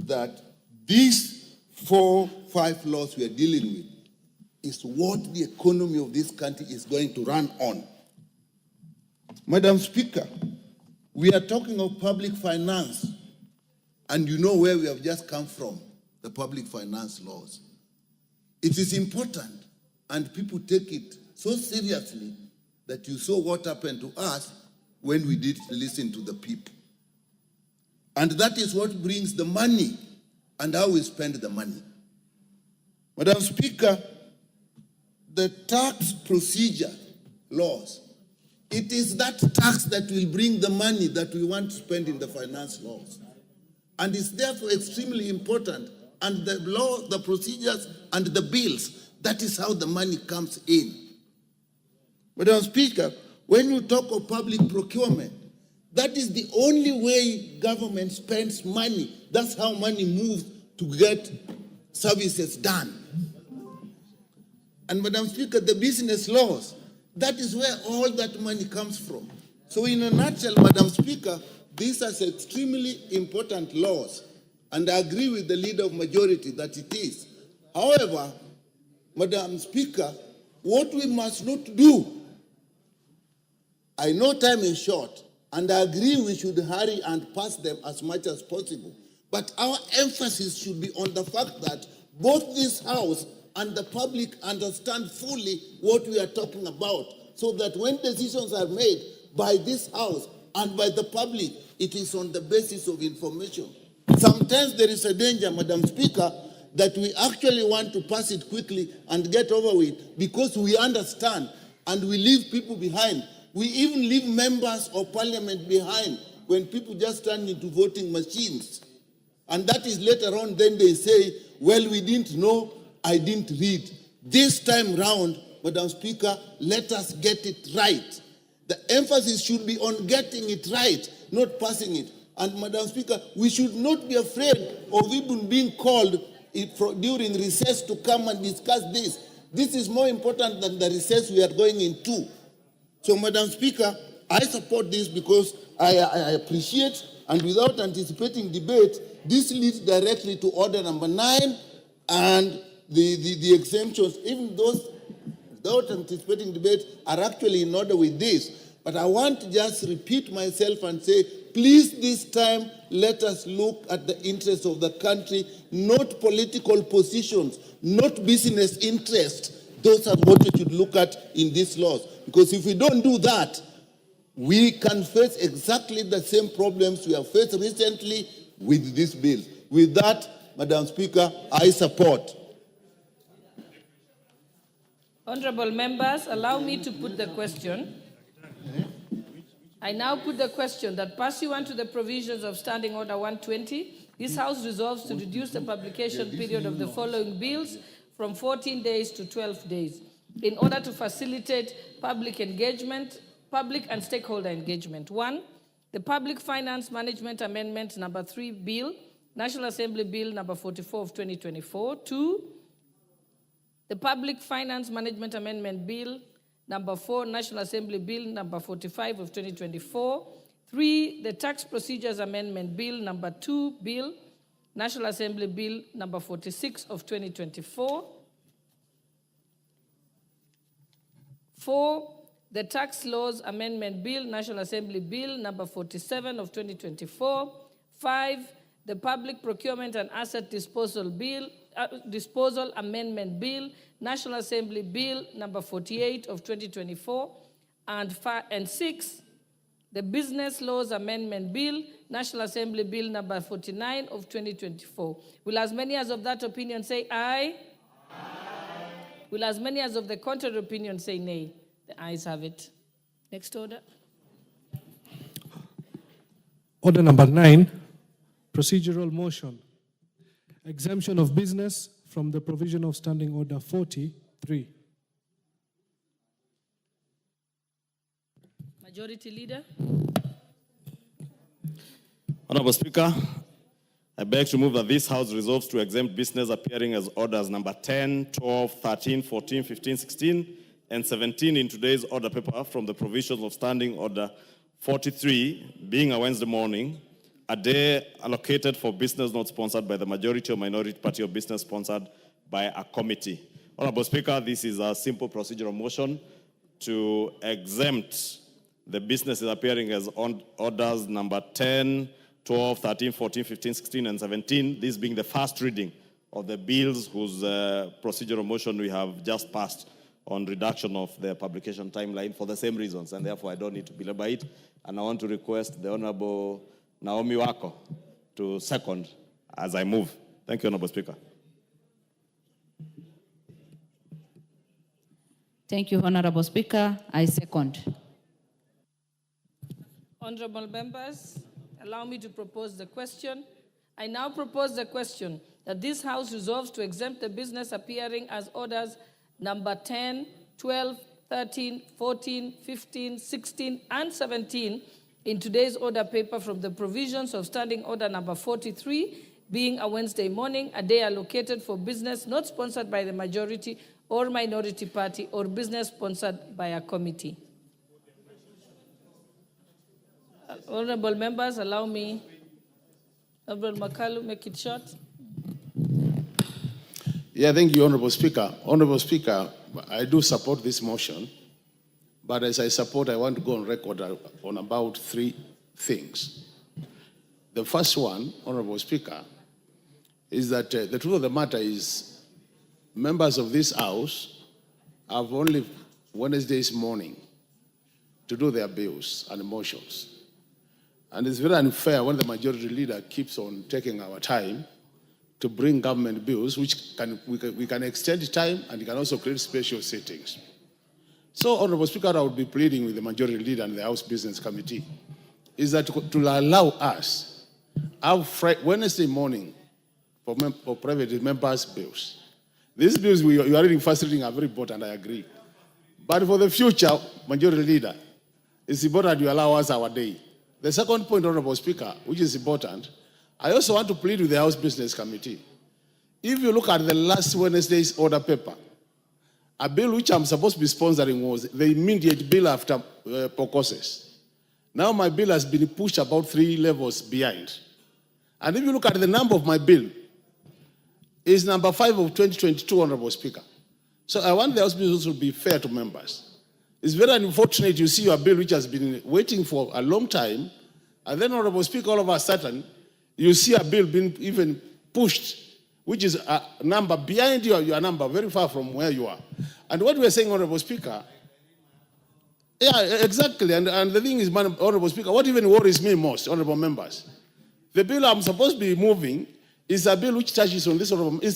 that these 4-5 laws we are dealing with is what the economy of this country is going to run on. Madam Speaker, we are talking of public finance, and you know where we have just come from, the public finance laws. It is important, and people take it so seriously that you saw what happened to us when we did listen to the people. And that is what brings the money and how we spend the money. Madam Speaker, the tax procedure laws, it is that tax that will bring the money that we want to spend in the finance laws. And it's therefore extremely important. And the law, the procedures, and the bills, that is how the money comes in. Madam Speaker, when you talk of public procurement, that is the only way government spends money. That's how money moves to get services done. And Madam Speaker, the business laws, that is where all that money comes from. So in a nutshell, Madam Speaker, these are extremely important laws. And I agree with the leader of majority that it is. However, Madam Speaker, what we must not do, I know time is short, and I agree we should hurry and pass them as much as possible. But our emphasis should be on the fact that both this House and the public understand fully what we are talking about, so that when decisions are made by this House and by the public, it is on the basis of information. Sometimes there is a danger, Madam Speaker, that we actually want to pass it quickly and get over with because we understand and we leave people behind. We even leave members of parliament behind when people just turn into voting machines. And that is later on, then they say, well, we didn't know, I didn't read. This time round, Madam Speaker, let us get it right. The emphasis should be on getting it right, not passing it. And Madam Speaker, we should not be afraid of even being called during recess to come and discuss this. This is more important than the recess we are going into. So, Madam Speaker, I support this because I appreciate, and without anticipating debate, this leads directly to order number 9 and the exemptions, even those without anticipating debate are actually in order with this. But I want to just repeat myself and say, please this time, let us look at the interests of the country, not political positions, not business interests. Those are what we should look at in these laws. Because if we don't do that, we can face exactly the same problems we have faced recently with this bill. With that, Madam Speaker, I support. Honorable members, allow me to put the question. I now put the question that pursuant to the provisions of Standing Order 120, this House resolves to reduce the publication period of the following bills from 14 days to 12 days in order to facilitate public engagement, public and stakeholder engagement. 1, the Public Finance Management Amendment number 3 Bill, National Assembly Bill number 44 of 2024. 2, the Public Finance Management Amendment Bill number 4, National Assembly Bill number 45 of 2024. 3, the Tax Procedures Amendment Bill number 2 Bill, National Assembly Bill number 46 of 2024. 4, the Tax Laws Amendment Bill, National Assembly Bill number 47 of 2024. 5, the Public Procurement and Asset Disposal Bill, Disposal Amendment Bill, National Assembly Bill number 48 of 2024. And 6, the Business Laws Amendment Bill, National Assembly Bill number 49 of 2024. Will as many as of that opinion say aye? Aye. Will as many as of the contrary opinion say nay? The ayes have it. Next order. Order number 9, procedural motion. Exemption of business from the provision of Standing Order 43. Majority Leader. Honorable Speaker, I beg to move that this House resolves to exempt business appearing as orders number 10, 12, 13, 14, 15, 16, and 17 in today's order paper from the provisions of Standing Order 43, being a Wednesday morning, a day allocated for business not sponsored by the majority or minority party or business sponsored by a committee. Honorable Speaker, this is a simple procedural motion to exempt the businesses appearing as orders number 10, 12, 13, 14, 15, 16, and 17, this being the first reading of the bills whose procedural motion we have just passed on reduction of the publication timeline for the same reasons, and therefore I don't need to belabor it. And I want to request the Honorable Naomi Wako to second as I move. Thank you, Honorable Speaker. Thank you, Honorable Speaker. I second. Honorable members, allow me to propose the question. I now propose the question that this House resolves to exempt the business appearing as orders number 10, 12, 13, 14, 15, 16, and 17 in today's order paper from the provisions of Standing Order number 43, being a Wednesday morning, a day allocated for business not sponsored by the majority or minority party or business sponsored by a committee. Honorable members, allow me. Honorable Makalu, make it short. Yeah, thank you, Honorable Speaker. Honorable Speaker, I do support this motion, but as I support, I want to go on record on about 3 things. The first one, Honorable Speaker, is that the truth of the matter is members of this House have only Wednesdays morning to do their bills and motions. And it's very unfair when the majority leader keeps on taking our time to bring government bills, which we can extend time and can also create special settings. So, Honorable Speaker, I would be pleading with the majority leader and the House Business Committee is that to allow us have Wednesday morning for private members' bills. These bills you are reading first reading are very important, I agree. But for the future, majority leader, it's important you allow us our day. The second point, Honorable Speaker, which is important, I also want to plead with the House Business Committee. If you look at the last Wednesday's order paper, a bill which I'm supposed to be sponsoring was the immediate bill after POCOSES. Now my bill has been pushed about 3 levels behind. And if you look at the number of my bill, it's number 5 of 2022, Honorable Speaker. So I want the House Business to be fair to members. It's very unfortunate you see your bill which has been waiting for a long time, and then, Honorable Speaker, all of a sudden, you see a bill being even pushed, which is a number behind your number, very far from where you are. And what we're saying, Honorable Speaker, Yeah, exactly. And the thing is, Honorable Speaker, what even worries me most, Honorable Members, the bill I'm supposed to be moving is a bill which touches on this,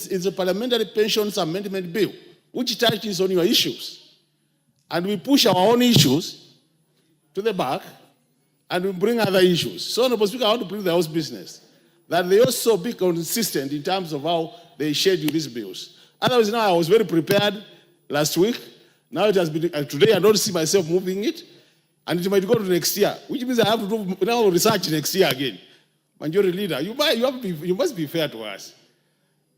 is a parliamentary pensions amendment bill, which touches on your issues. And we push our own issues to the back, and we bring other issues. So, Honorable Speaker, I want to bring the House business, that they also be consistent in terms of how they schedule these bills. Otherwise, now I was very prepared last week. Now it has been, today I don't see myself moving it, and it might go to next year, which means I have to do now research next year again. Majority Leader, you must be fair to us.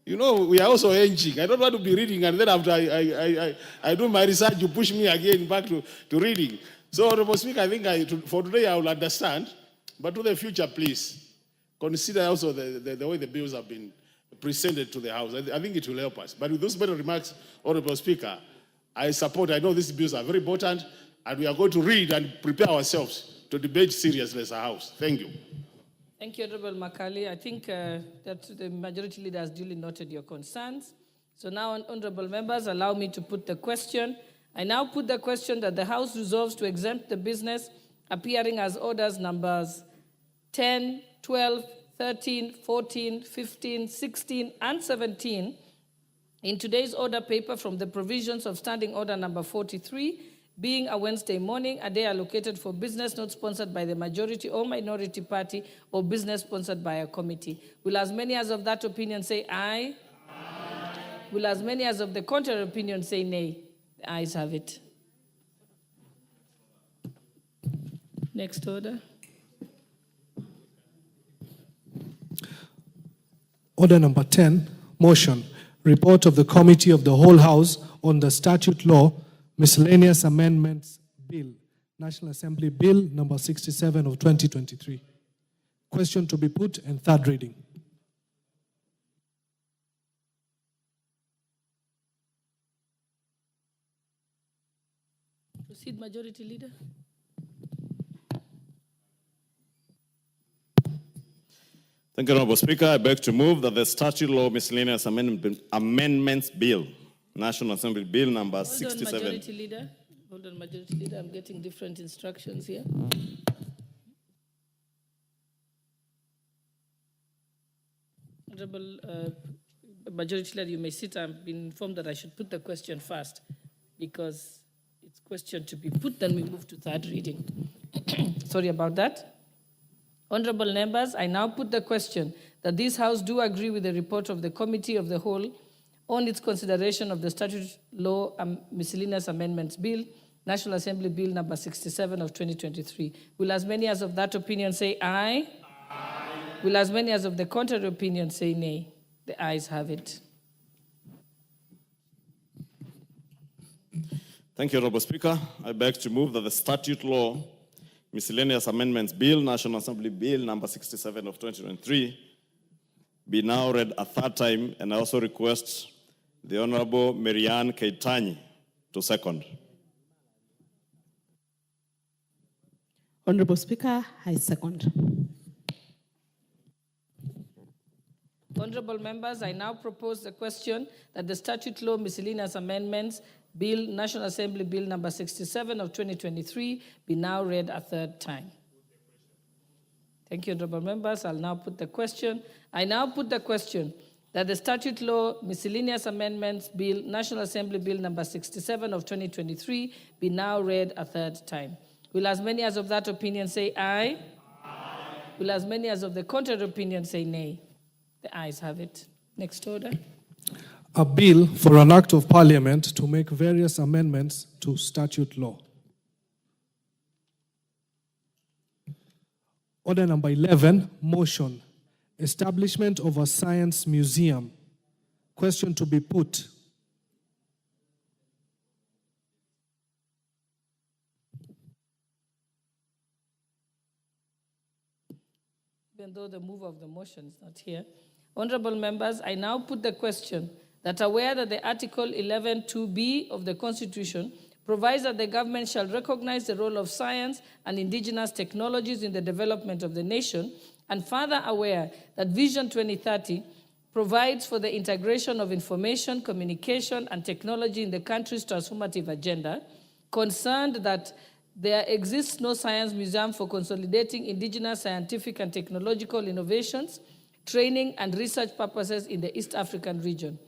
You know, we are also aging. I don't want to be reading, and then after I do my research, you push me again back to reading. So, Honorable Speaker, I think for today I will understand, but to the future, please, consider also the way the bills have been presented to the House. I think it will help us. But with those better remarks, Honorable Speaker, I know these bills are very important, and we are going to read and prepare ourselves to debate seriously as a House. Thank you. Thank you, Honorable Makali. I think that the Majority Leader has duly noted your concerns. So now, Honorable Members, allow me to put the question. I now put the question that the House resolves to exempt the business appearing as orders numbers 10, 12, 13, 14, 15, 16, and 17 in today's order paper from the provisions of Standing Order number 43, being a Wednesday morning, a day allocated for business not sponsored by the majority or minority party or business sponsored by a committee. Will as many as of that opinion say aye? Aye. Will as many as of the contrary opinion say nay? The ayes have it. Next order. Order number 10, motion. Report of the Committee of the Whole House on the Statute Law, Miscellaneous Amendments Bill, National Assembly Bill number 67 of 2023. Question to be put and third reading. Proceed, Majority Leader. Thank you, Honorable Speaker. I beg to move that the Statute Law Miscellaneous Amendments Bill, National Assembly Bill number 67. Hold on, Majority Leader. Hold on, Majority Leader. I'm getting different instructions here. Honorable Majority Leader, you may sit. I've been informed that I should put the question first because it's question to be put, then we move to third reading. Sorry about that. Honorable members, I now put the question that this House do agree with the report of the Committee of the Whole on its consideration of the Statute Law Miscellaneous Amendments Bill, National Assembly Bill number 67 of 2023. Will as many as of that opinion say aye? Aye. Will as many as of the contrary opinion say nay? The ayes have it. Thank you, Honorable Speaker. I beg to move that the Statute Law Miscellaneous Amendments Bill, National Assembly Bill number 67 of 2023, be now read a third time, and I also request the Honorable Marianne Keitany to second. Honorable Speaker, I second. Honorable members, I now propose the question that the Statute Law Miscellaneous Amendments Bill, National Assembly Bill number 67 of 2023 be now read a third time. Thank you, honorable members. I'll now put the question. I now put the question that the Statute Law Miscellaneous Amendments Bill, National Assembly Bill number 67 of 2023 be now read a third time. Will as many as of that opinion say aye? Aye. Will as many as of the contrary opinion say nay? The ayes have it. Next order. A bill for an act of parliament to make various amendments to statute law. Order number 11, motion. Establishment of a science museum. Question to be put. Even though the mover of the motion is not here. Honorable members, I now put the question that aware that the Article 11(2)(b) of the Constitution provides that the government shall recognize the role of science and indigenous technologies in the development of the nation, and further aware that Vision 2030 provides for the integration of information, communication, and technology in the country's transformative agenda, concerned that there exists no science museum for consolidating indigenous scientific and technological innovations, training, and research purposes in the East African region.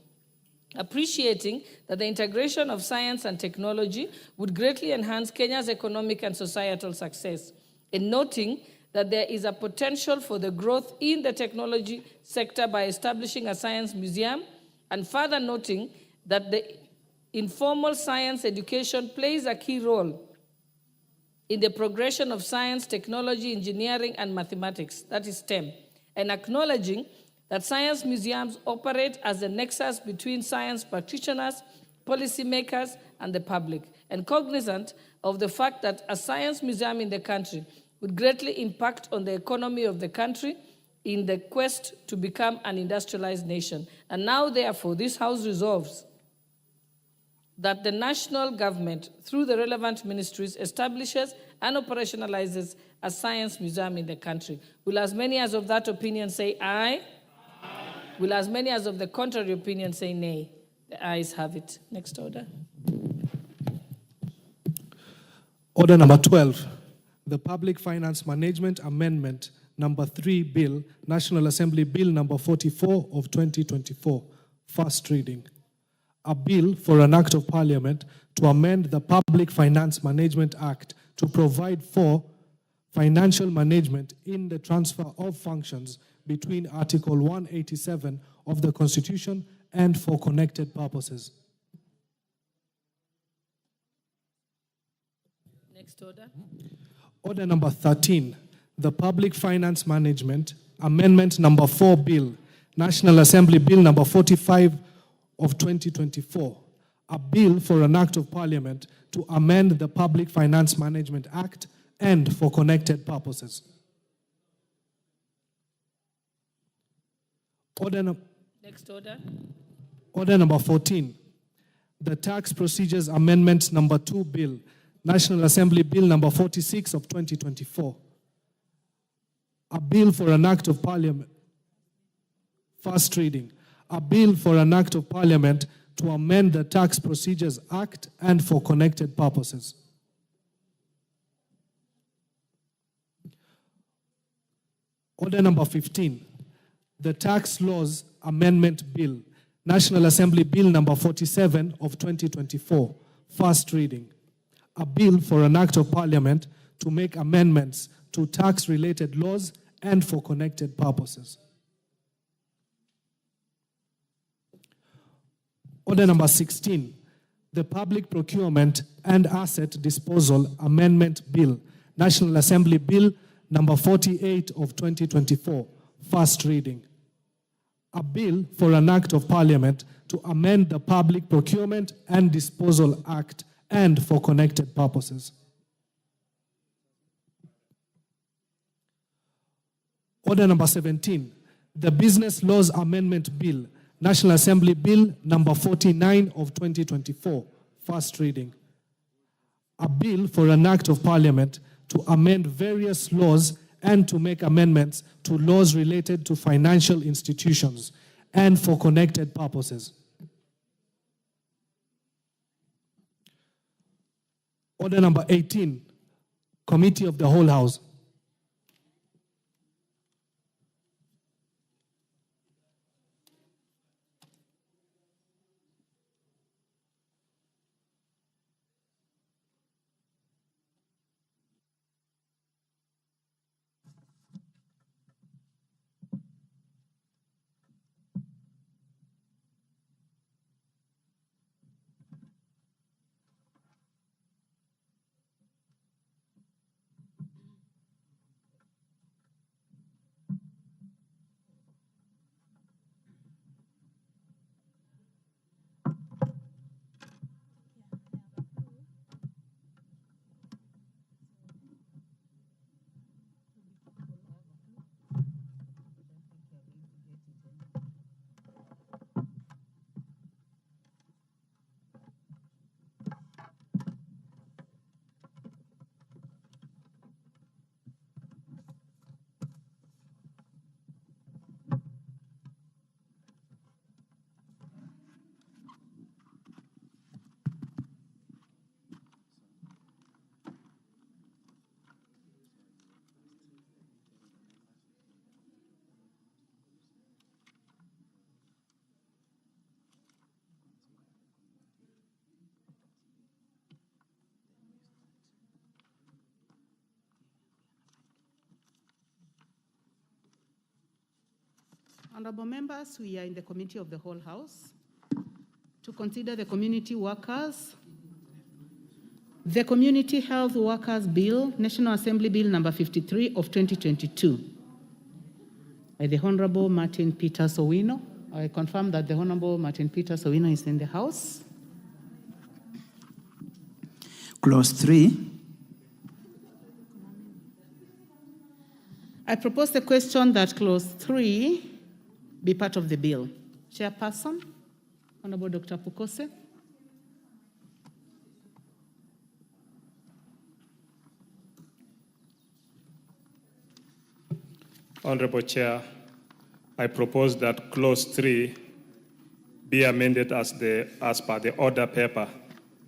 Appreciating that the integration of science and technology would greatly enhance Kenya's economic and societal success, and noting that there is a potential for the growth in the technology sector by establishing a science museum, and further noting that the informal science education plays a key role in the progression of science, technology, engineering, and mathematics, that is STEM, and acknowledging that science museums operate as a nexus between science practitioners, policymakers, and the public, and cognizant of the fact that a science museum in the country would greatly impact on the economy of the country in the quest to become an industrialized nation. And now, therefore, this House resolves that the national government, through the relevant ministries, establishes and operationalizes a science museum in the country. Will as many as of that opinion say aye? Aye. Will as many as of the contrary opinion say nay? The ayes have it. Next order. Order number 12, the Public Finance Management Amendment number 3 Bill, National Assembly Bill number 44 of 2024, first reading. A bill for an act of parliament to amend the Public Finance Management Act to provide for financial management in the transfer of functions between Article 187 of the Constitution and for connected purposes. Next order. Order number 13, the Public Finance Management Amendment number 4 Bill, National Assembly Bill number 45 of 2024, a bill for an act of parliament to amend the Public Finance Management Act and for connected purposes. Next order. Order number 14, the Tax Procedures Amendment number 2 Bill, National Assembly Bill number 46 of 2024, a bill for an act of parliament, first reading, a bill for an act of parliament to amend the Tax Procedures Act and for connected purposes. Order number 15, the Tax Laws Amendment Bill, National Assembly Bill number 47 of 2024, first reading, a bill for an act of parliament to make amendments to tax-related laws and for connected purposes. Order number 16, the Public Procurement and Asset Disposal Amendment Bill, National Assembly Bill number 48 of 2024, first reading. A bill for an act of parliament to amend the Public Procurement and Disposal Act and for connected purposes. Order number 17, the Business Laws Amendment Bill, National Assembly Bill number 49 of 2024, first reading. A bill for an act of parliament to amend various laws and to make amendments to laws related to financial institutions and for connected purposes. Order number 18, Committee of the Whole House. Honorable members, we are in the Committee of the Whole House to consider the community workers, the Community Health Workers Bill, National Assembly Bill number 53 of 2022 by the Honorable Martin Peter Sowino. I confirm that the Honorable Martin Peter Sowino is in the House. Clause 3. I propose the question that Clause 3 be part of the bill. Chairperson, Honorable Dr. Pukose. Honorable Chair, I propose that Clause 3 be amended as per the order paper.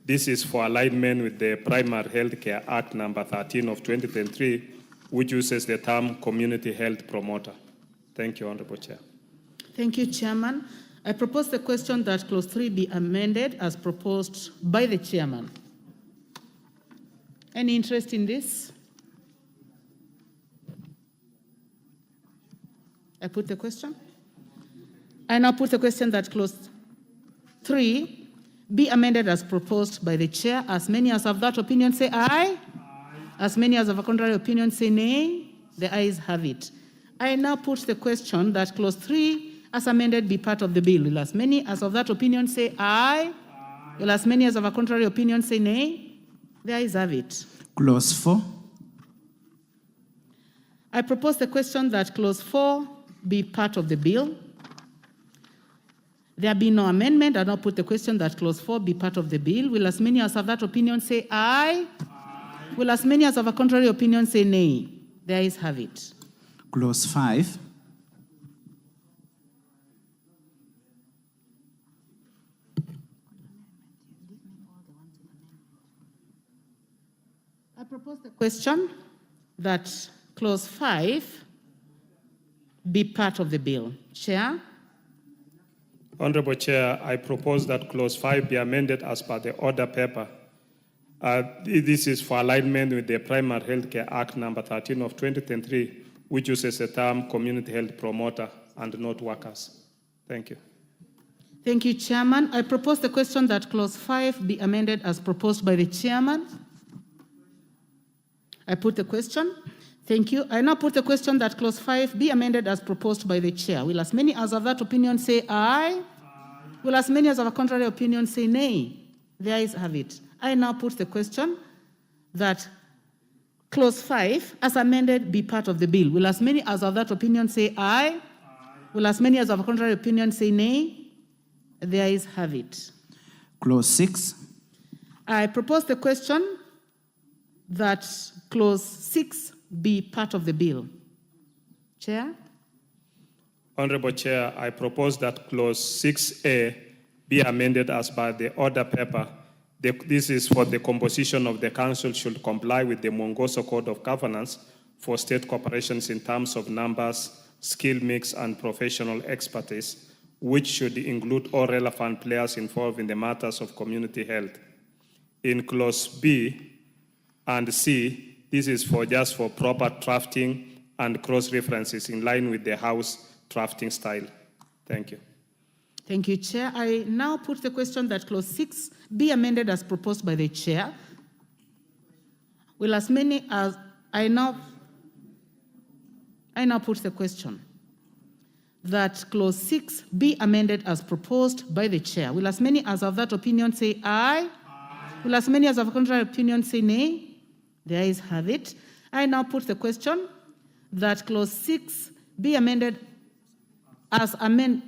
This is for alignment with the Primary Health Care Act number 13 of 2023, which uses the term community health promoter. Thank you, Honorable Chair. Thank you, Chairman. I propose the question that Clause 3 be amended as proposed by the Chairman. Any interest in this? I put the question. I now put the question that Clause 3 be amended as proposed by the Chair. As many as have that opinion say aye. As many as have a contrary opinion say nay. The ayes have it. I now put the question that Clause 3 as amended be part of the bill. Will as many as of that opinion say aye? Will as many as have a contrary opinion say nay? The ayes have it. Clause 4. I propose the question that Clause 4 be part of the bill. There be no amendment. I now put the question that Clause 4 be part of the bill. Will as many as have that opinion say aye? Will as many as have a contrary opinion say nay? The ayes have it. Clause 5. I propose the question that Clause 5 be part of the bill. Chair? Honorable Chair, I propose that Clause 5 be amended as per the order paper. This is for alignment with the Primary Health Care Act number 13 of 2023, which uses the term community health promoter and not workers. Thank you. Thank you, Chairman. I propose the question that Clause 5 be amended as proposed by the Chairman. I put the question. Thank you. I now put the question that Clause 5 be amended as proposed by the Chair. Will as many as have that opinion say aye? Will as many as have a contrary opinion say nay? The ayes have it. I now put the question that Clause 5 as amended be part of the bill. Will as many as have that opinion say aye? Will as many as have a contrary opinion say nay? The ayes have it. Clause 6. I propose the question that Clause 6 be part of the bill. Chair? Honorable Chair, I propose that Clause 6A be amended as per the order paper. This is for the composition of the council should comply with the Mongoso Code of Governance for state corporations in terms of numbers, skill mix, and professional expertise, which should include all relevant players involved in the matters of community health. In Clause B and C, this is just for proper drafting and cross-references in line with the House drafting style. Thank you. Thank you, Chair. I now put the question that Clause 6 be amended as proposed by the Chair. Will as many as I now put the question that Clause 6 be amended as proposed by the Chair. Will as many as have that opinion say aye? Will as many as have a contrary opinion say nay? The ayes have it. I now put the question that Clause 6 be amended as amended.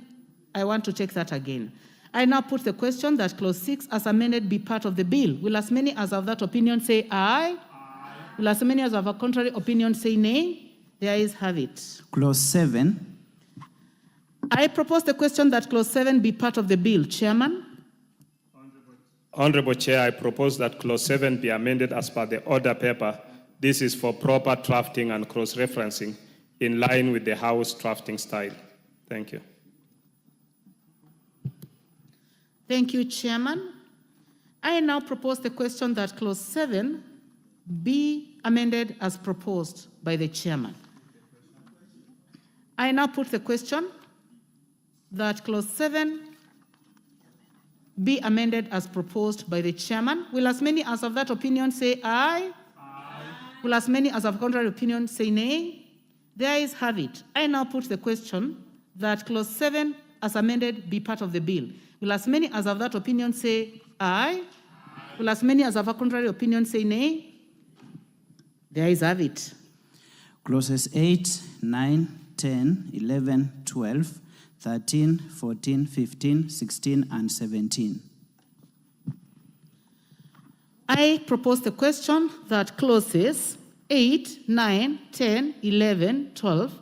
I want to take that again. I now put the question that Clause 6 as amended be part of the bill. Will as many as have that opinion say aye? Will as many as have a contrary opinion say nay? The ayes have it. Clause 7. I propose the question that Clause 7 be part of the bill. Chairman? Honorable Chair, I propose that Clause 7 be amended as per the order paper. This is for proper drafting and cross-referencing in line with the House drafting style. Thank you. Thank you, Chairman. I now propose the question that Clause 7 be amended as proposed by the Chairman. I now put the question that Clause 7 be amended as proposed by the chairman. Will as many as of that opinion say aye? Aye. Will as many as of contrary opinion say nay? The ayes have it. I now put the question that Clause 7 as amended be part of the bill. Will as many as of that opinion say aye? Aye. Will as many as of a contrary opinion say nay? The ayes have it. Clauses 8, 9, 10, 11, 12, 13, 14, 15, 16, and 17. I propose the question that clauses 8, 9, 10, 11, 12,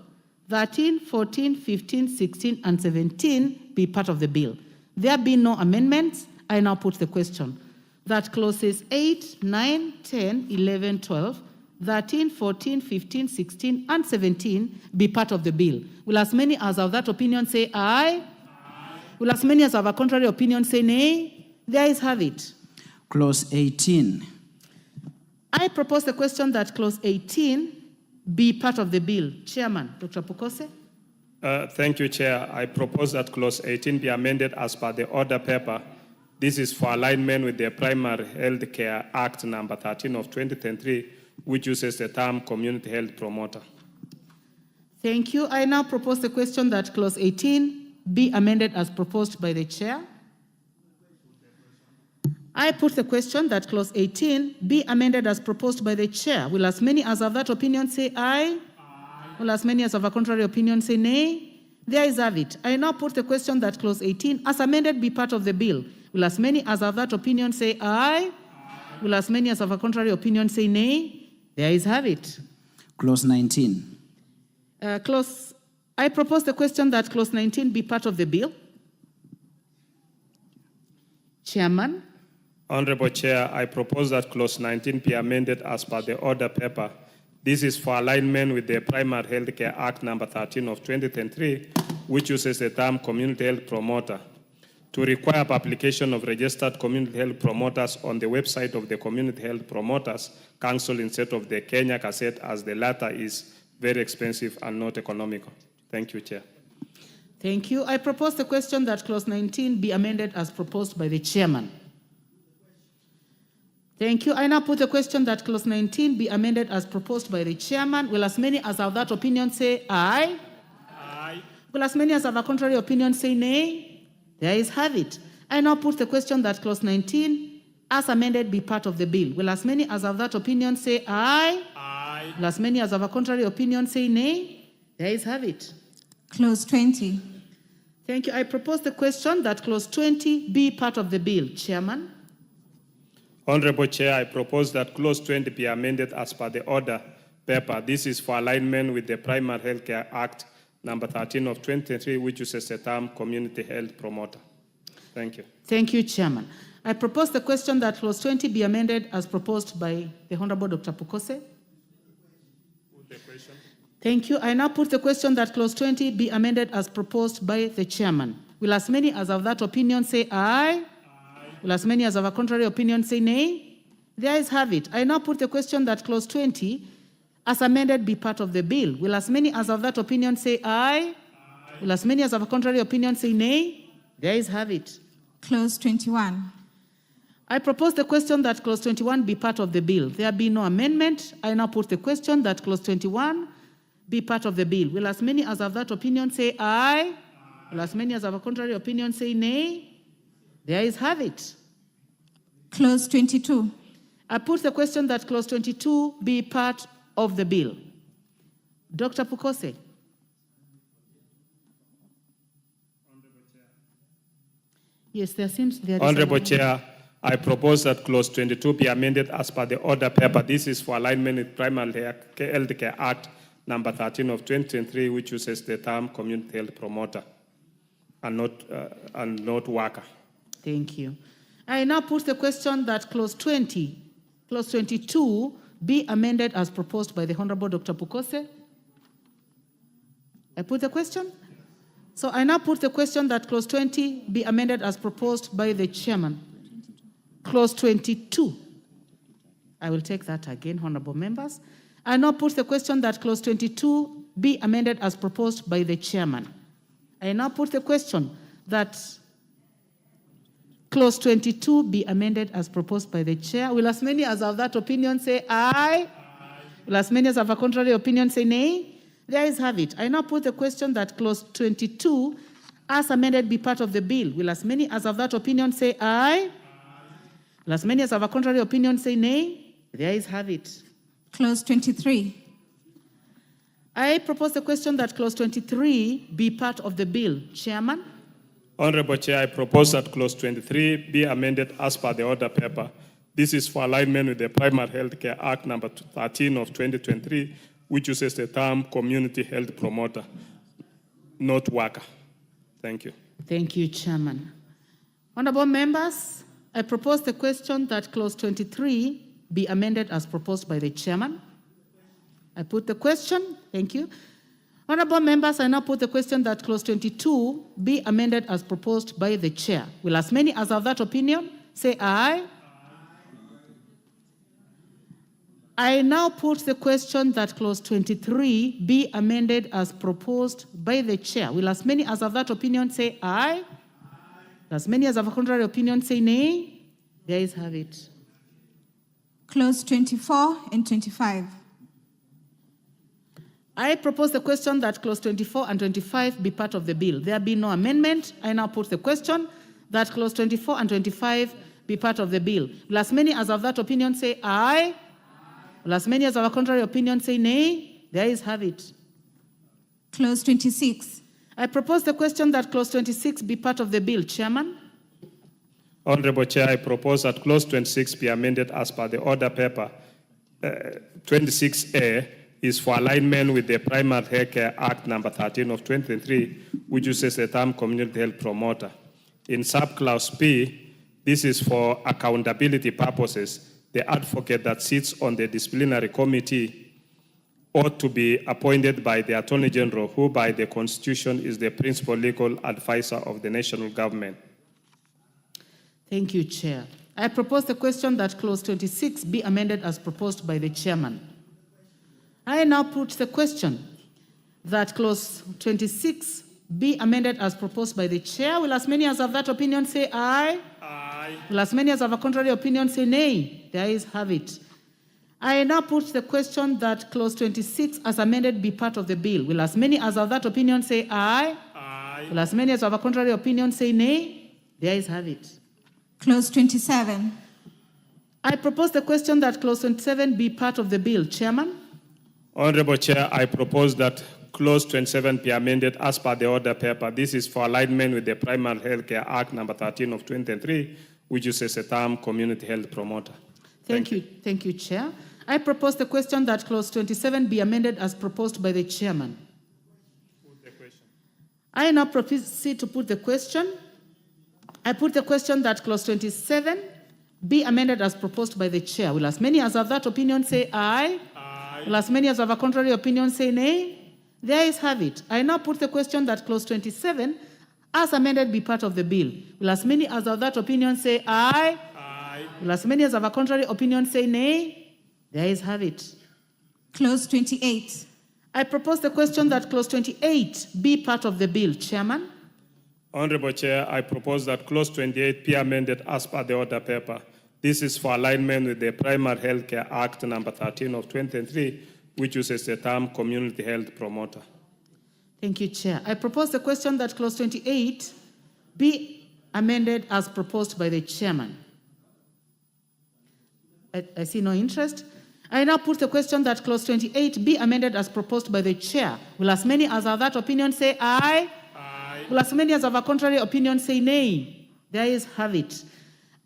13, 14, 15, 16, and 17 be part of the bill. There being no amendments, I now put the question that clauses 8, 9, 10, 11, 12, 13, 14, 15, 16, and 17 be part of the bill. Will as many as of that opinion say aye? Aye. Will as many as of a contrary opinion say nay? The ayes have it. Clause 18. I propose the question that Clause 18 be part of the bill. Chairman, Dr. Pukose. Thank you, Chair. I propose that Clause 18 be amended as per the order paper. This is for alignment with the Primary Health Care Act number 13 of 2023, which uses the term community health promoter. Thank you. I now propose the question that Clause 18 be amended as proposed by the Chair. I put the question that Clause 18 be amended as proposed by the Chair. Will as many as of that opinion say aye? Aye. Will as many as of a contrary opinion say nay? The ayes have it. I now put the question that Clause 18 as amended be part of the bill. Will as many as of that opinion say aye? Aye. Will as many as of a contrary opinion say nay? The ayes have it. Clause 19. I propose the question that Clause 19 be part of the bill. Chairman. Honorable Chair, I propose that Clause 19 be amended as per the order paper. This is for alignment with the Primary Health Care Act number 13 of 2023, which uses the term community health promoter, to require publication of registered community health promoters on the website of the Community Health Promoters Council instead of the Kenya Gazette, as the latter is very expensive and not economical. Thank you, Chair. Thank you. I propose the question that Clause 19 be amended as proposed by the Chairman. Thank you. I now put the question that Clause 19 be amended as proposed by the Chairman. Will as many as of that opinion say aye? Aye. Will as many as of a contrary opinion say nay? The ayes have it. I now put the question that Clause 19 as amended be part of the bill. Will as many as of that opinion say aye? Aye. Will as many as of a contrary opinion say nay? The ayes have it. Clause 20. Thank you. I propose the question that Clause 20 be part of the bill. Chairman. Honorable Chair, I propose that Clause 20 be amended as per the order paper. This is for alignment with the Primary Health Care Act number 13 of 2023, which uses the term community health promoter. Thank you. Thank you, Chairman. I propose the question that Clause 20 be amended as proposed by the Honorable Dr. Pukose. Put the question. Thank you. I now put the question that Clause 20 be amended as proposed by the Chairman. Will as many as of that opinion say aye? Aye. Will as many as of a contrary opinion say nay? The ayes have it. I now put the question that Clause 20 as amended be part of the bill. Will as many as of that opinion say aye? Aye. Will as many as of a contrary opinion say nay? The ayes have it. Clause 21. I propose the question that Clause 21 be part of the bill. There be no amendment. I now put the question that Clause 21 be part of the bill. Will as many as of that opinion say aye? Aye. Will as many as of a contrary opinion say nay? The ayes have it. Clause 22. I put the question that Clause 22 be part of the bill. Dr. Pukose. Yes, there seems there is Honorable Chair, I propose that Clause 22 be amended as per the order paper. This is for alignment with Primary Health Care Act number 13 of 2023, which uses the term community health promoter and not worker. Thank you. I now put the question that Clause 22 be amended as proposed by the Honorable Dr. Pukose. I put the question. So I now put the question that Clause 20 be amended as proposed by the Chairman. Clause 22. I will take that again, honorable members. I now put the question that Clause 22 be amended as proposed by the Chairman. I now put the question that Clause 22 be amended as proposed by the chair. Will as many as of that opinion say aye? Will as many as have a contrary opinion say nay? The ayes have it. I now put the question that Clause 22 as amended be part of the bill. Will as many as of that opinion say aye? Will as many as have a contrary opinion say nay? The ayes have it. Clause 23. I propose the question that Clause 23 be part of the bill. Chairman? Honorable Chair, I propose that Clause 23 be amended as per the order paper. This is for alignment with the Primary Health Care Act number 13 of 2023, which uses the term community health promoter, not worker. Thank you. Thank you, Chairman. Honorable members, I propose the question that Clause 23 be amended as proposed by the Chairman. I put the question. Thank you. Honorable members, I now put the question that Clause 22 be amended as proposed by the Chair. Will as many as have that opinion say aye? I now put the question that Clause 23 be amended as proposed by the Chair. Will as many as have that opinion say aye? As many as have a contrary opinion say nay? The ayes have it. Clause 24 and 25. I propose the question that Clause 24 and 25 be part of the bill. There be no amendment. I now put the question that Clause 24 and 25 be part of the bill. Will as many as have that opinion say aye? Will as many as have a contrary opinion say nay? The ayes have it. Clause 26. I propose the question that Clause 26 be part of the bill. Chairman? Honorable Chair, I propose that Clause 26 be amended as per the order paper. 26A is for alignment with the Primary Health Care Act number 13 of 2023, which uses the term community health promoter. In subclause P, this is for accountability purposes. The advocate that sits on the disciplinary committee ought to be appointed by the Attorney General, who by the Constitution is the principal legal advisor of the national government. Thank you, Chair. I propose the question that Clause 26 be amended as proposed by the Chairman. I now put the question that Clause 26 be amended as proposed by the Chair. Will as many as have that opinion say aye? Aye. Will as many as have a contrary opinion say nay? The ayes have it. I now put the question that Clause 26 as amended be part of the bill. Will as many as have that opinion say aye? Aye. Will as many as have a contrary opinion say nay? The ayes have it. Clause 27. I propose the question that Clause 27 be part of the bill. Chairman? Honorable Chair, I propose that Clause 27 be amended as per the order paper. This is for alignment with the Primary Health Care Act number 13 of 2023, which uses the term community health promoter. Thank you. Thank you, Chair. I propose the question that Clause 27 be amended as proposed by the Chairman. Put the question. I now proceed to put the question. I put the question that Clause 27 be amended as proposed by the Chair. Will as many as have that opinion say aye? Aye. Will as many as have a contrary opinion say nay? The ayes have it. I now put the question that Clause 27 as amended be part of the bill. Will as many as have that opinion say aye? Aye. Will as many as have a contrary opinion say nay? The ayes have it. Clause 28. I propose the question that Clause 28 be part of the bill. Chairman? Honorable Chair, I propose that Clause 28 be amended as per the order paper. This is for alignment with the Primary Health Care Act number 13 of 2023, which uses the term community health promoter. Thank you, Chair. I propose the question that Clause 28 be amended as proposed by the Chairman. I see no interest. I now put the question that Clause 28 be amended as proposed by the Chair. Will as many as have that opinion say aye? Aye. Will as many as have a contrary opinion say nay? The ayes have it.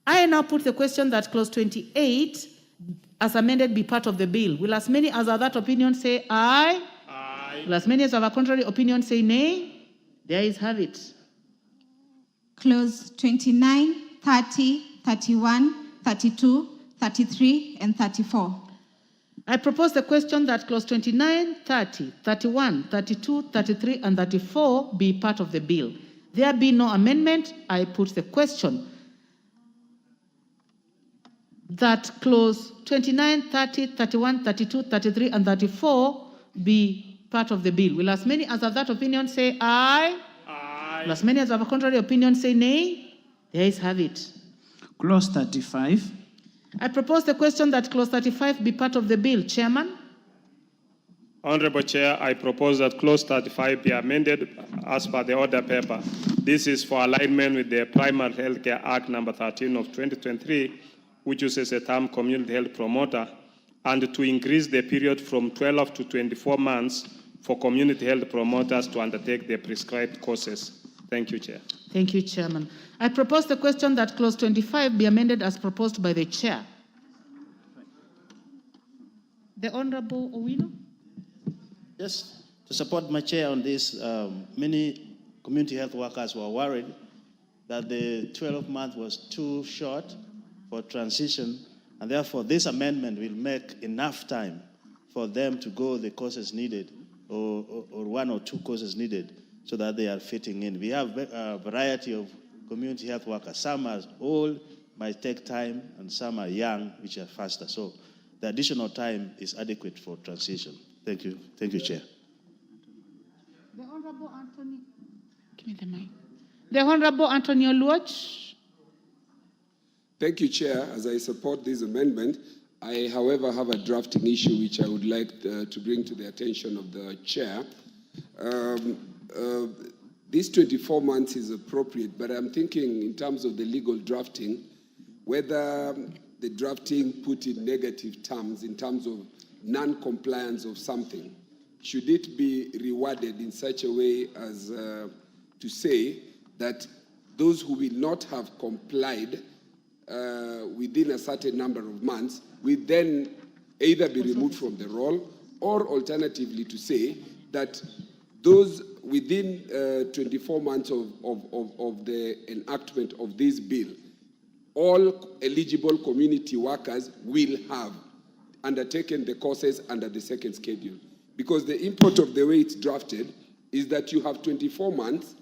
I now put the question that Clause 28 as amended be part of the bill. Will as many as have that opinion say aye? Aye. Will as many as have a contrary opinion say nay? The ayes have it. Clause 29, 30, 31, 32, 33, and 34. I propose the question that Clause 29, 30, 31, 32, 33, and 34 be part of the bill. There be no amendment. I put the question that Clause 29, 30, 31, 32, 33, and 34 be part of the bill. Will as many as have that opinion say aye? Aye. As many as have a contrary opinion say nay. The ayes have it. Clause 35. I propose the question that clause 35 be part of the bill. Chairman? Honorable Chair, I propose that clause 35 be amended as per the order paper. This is for alignment with the Primary Healthcare Act number 13 of 2023, which uses the term community health promoter, and to increase the period from 12 to 24 months for community health promoters to undertake the prescribed courses. Thank you, Chair. Thank you, Chairman. I propose the question that clause 25 be amended as proposed by the Chair. The Honorable Owino? Yes, to support my chair on this, many community health workers were worried that the 12 months was too short for transition, and therefore this amendment will make enough time for them to go the courses needed, or one or two courses needed, so that they are fitting in. We have a variety of community health workers. Some are old, might take time, and some are young, which are faster. So the additional time is adequate for transition. Thank you. Thank you, Chair. The Honorable Anthony. Give me the mic. The Honorable Anthony Oluoch. Thank you, Chair. As I support this amendment, I, however, have a drafting issue which I would like to bring to the attention of the Chair. This 24 months is appropriate, but I'm thinking in terms of the legal drafting, whether the drafting put in negative terms in terms of non-compliance of something, should it be rewarded in such a way as to say that those who will not have complied within a certain number of months will then either be removed from the role, or alternatively to say that those within 24 months of the enactment of this bill, all eligible community workers will have undertaken the courses under the second schedule. Because the import of the way it's drafted is that you have 24 months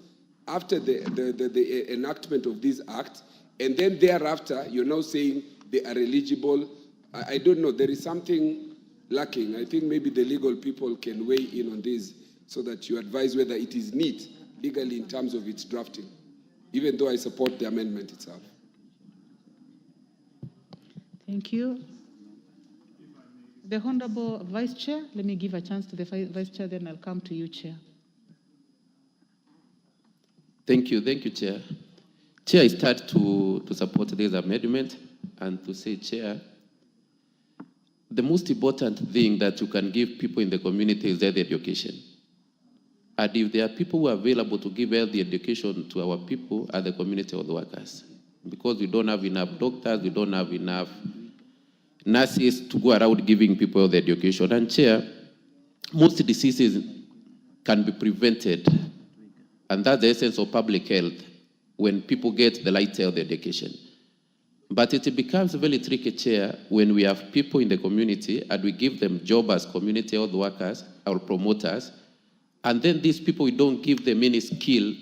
after the enactment of this act, and then thereafter, you're now saying they are eligible. I don't know, there is something lacking. I think maybe the legal people can weigh in on this so that you advise whether it is neat legally in terms of its drafting, even though I support the amendment itself. Thank you. The Honorable Vice Chair, let me give a chance to the Vice Chair, then I'll come to you, Chair. Thank you, Chair. Chair, I start to support this amendment and to say, Chair, the most important thing that you can give people in the community is health education. And if there are people who are available to give health education to our people, are the community health workers. Because we don't have enough doctors, we don't have enough nurses to go around giving people the education. And Chair, most diseases can be prevented, and that's the essence of public health, when people get the right health education. But it becomes very tricky, Chair, when we have people in the community and we give them job as community health workers or promoters, and then these people, we don't give them any skill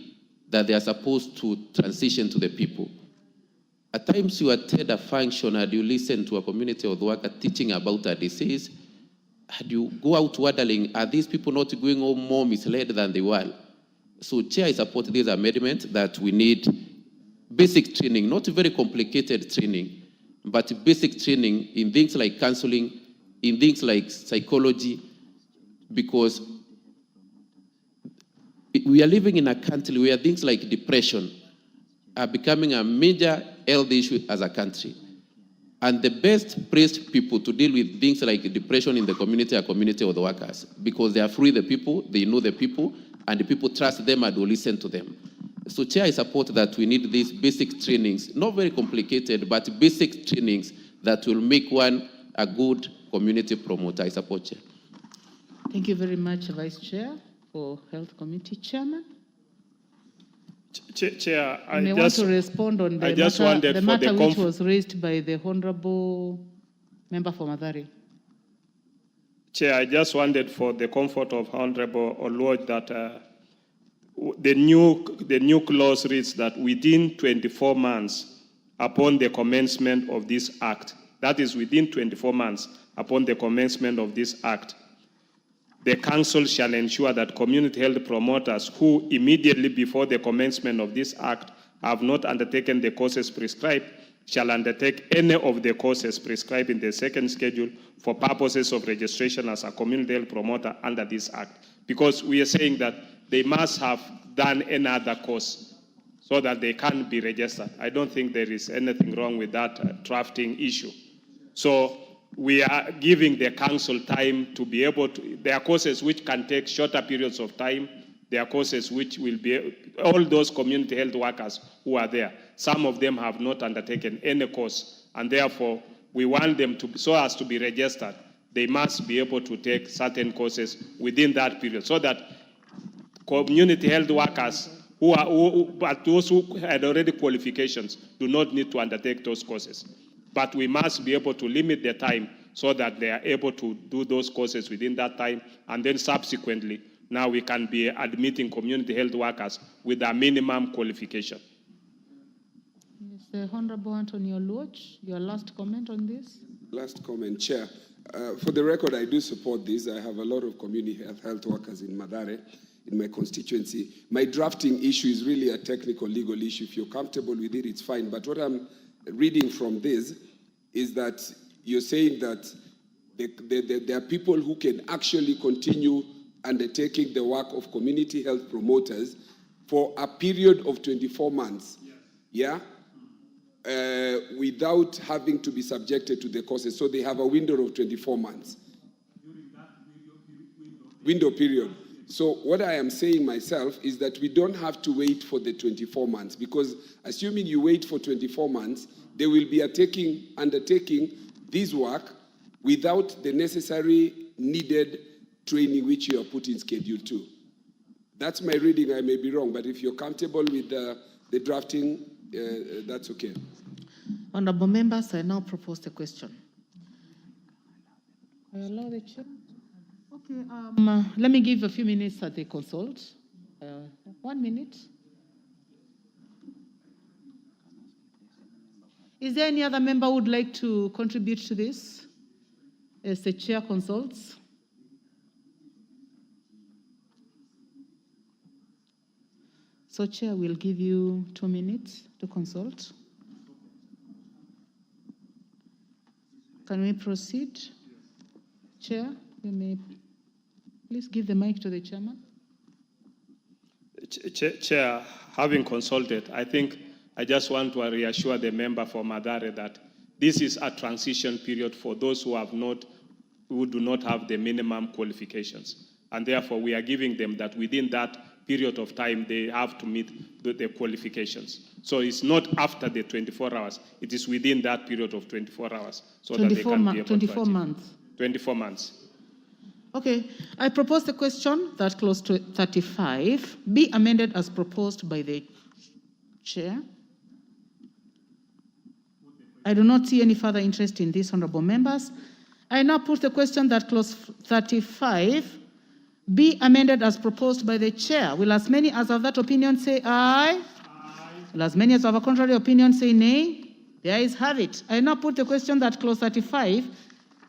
that they are supposed to transition to the people. At times you attend a function and you listen to a community health worker teaching about a disease, and you go out wondering, are these people not going home more misled than they were? So, Chair, I support this amendment that we need basic training, not very complicated training, but basic training in things like counseling, in things like psychology, because we are living in a country where things like depression are becoming a major health issue as a country. And the best placed people to deal with things like depression in the community are community health workers, because they are free the people, they know the people, and the people trust them and will listen to them. So, Chair, I support that we need these basic trainings, not very complicated, but basic trainings that will make one a good community promoter. I support, Chair. Thank you very much, Vice Chair, for Health Committee. Chairman? Chair, I want to respond on the matter which was raised by the Honorable Member for Mathare. Chair, I just wanted for the comfort of Honorable Oluoch that the new clause reads that within 24 months upon the commencement of this act, that is within 24 months upon the commencement of this act, the council shall ensure that community health promoters who immediately before the commencement of this act have not undertaken the courses prescribed shall undertake any of the courses prescribed in the second schedule for purposes of registration as a community health promoter under this act. Because we are saying that they must have done another course so that they can be registered. I don't think there is anything wrong with that drafting issue. So we are giving the council time to be able to, there are courses which can take shorter periods of time. There are courses which will be, all those community health workers who are there, some of them have not undertaken any course, and therefore we want them to, so as to be registered, they must be able to take certain courses within that period, so that community health workers but those who had already qualifications do not need to undertake those courses. But we must be able to limit the time so that they are able to do those courses within that time, and then subsequently, now we can be admitting community health workers with a minimum qualification. Yes, the Honorable Anthony Oluoch, your last comment on this? Last comment, Chair. For the record, I do support this. I have a lot of community health workers in Mathare, in my constituency. My drafting issue is really a technical legal issue. If you're comfortable with it, it's fine. But what I'm reading from this is that you're saying that there are people who can actually continue undertaking the work of community health promoters for a period of 24 months, without having to be subjected to the courses. So they have a window of 24 months. During that window period. So what I am saying myself is that we don't have to wait for the 24 months, because assuming you wait for 24 months, they will be undertaking this work without the necessary needed training which you are put in Schedule 2. That's my reading. I may be wrong, but if you're comfortable with the drafting, that's okay. Honorable members, I now propose the question. I allow the chair. Okay. Let me give a few minutes that they consult. 1 minute. Is there any other member who would like to contribute to this as the chair consults? So, Chair, we'll give you 2 minutes to consult. Can we proceed? Chair, you may please give the mic to the chairman. Chair, having consulted, I think I just want to reassure the member for Mathare that this is a transition period for those who do not have the minimum qualifications. And therefore, we are giving them that within that period of time, they have to meet the qualifications. So it's not after the 24 hours. It is within that period of 24 hours. So that they can be able 24 months. 24 months. Okay. I propose the question that clause 35 be amended as proposed by the chair. I do not see any further interest in this, honorable members. I now put the question that clause 35 be amended as proposed by the chair. Will as many as of that opinion say aye? Aye. Will as many as of a contrary opinion say nay? The ayes have it. I now put the question that clause 35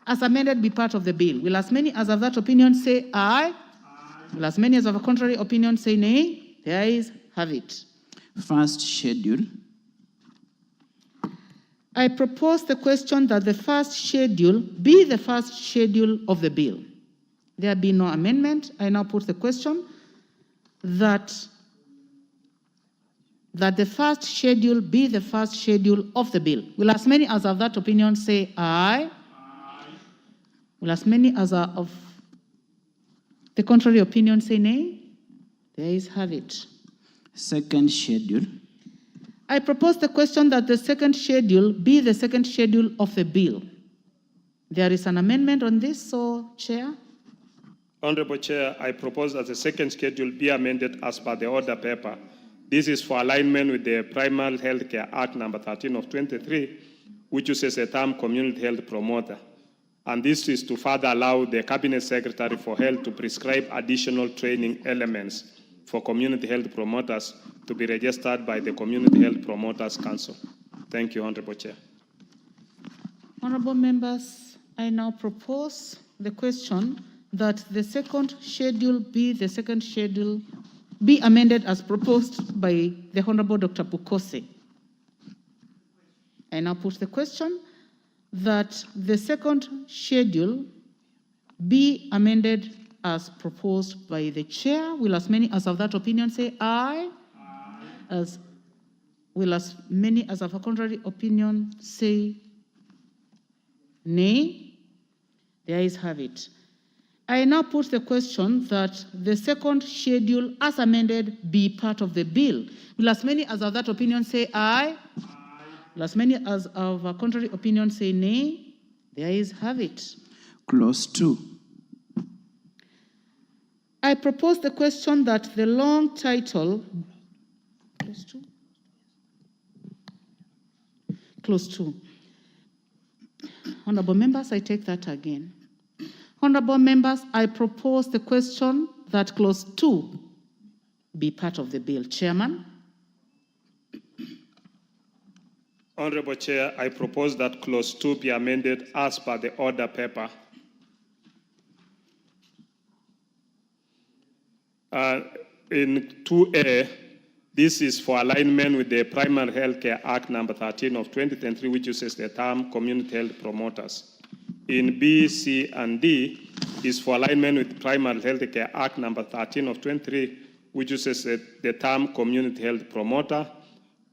as amended be part of the bill. Will as many as of that opinion say aye? Aye. Will as many as of a contrary opinion say nay? The ayes have it. First schedule. I propose the question that the first schedule be the first schedule of the bill. There be no amendment. I now put the question that the first schedule be the first schedule of the bill. Will as many as of that opinion say aye? Aye. Will as many as are of the contrary opinion say nay? The ayes have it. Second schedule. I propose the question that the second schedule be the second schedule of the bill. There is an amendment on this, so Chair. Honorable Chair, I propose that the second schedule be amended as per the order paper. This is for alignment with the Primary Healthcare Act number 13 of 23, which uses the term community health promoter. And this is to further allow the Cabinet Secretary for Health to prescribe additional training elements for community health promoters to be registered by the Community Health Promoters Council. Thank you, Honorable Chair. Honorable members, I now propose the question that the second schedule be amended as proposed by the Honorable Dr. Bukose. I now put the question that the second schedule be amended as proposed by the chair. Will as many as of that opinion say aye? Aye. Will as many as of a contrary opinion say nay? The ayes have it. I now put the question that the second schedule as amended be part of the bill. Will as many as of that opinion say aye? Aye. Will as many as of a contrary opinion say nay? The ayes have it. Clause 2. I propose the question that the long title, Clause 2. Honorable members, I take that again. Honorable members, I propose the question that Clause 2 be part of the bill. Chairman. Honorable Chair, I propose that Clause 2 be amended as per the order paper. In 2A, this is for alignment with the Primary Healthcare Act number 13 of 2023, which uses the term community health promoters. In B, C, and D is for alignment with Primary Healthcare Act number 13 of 23, which uses the term community health promoter.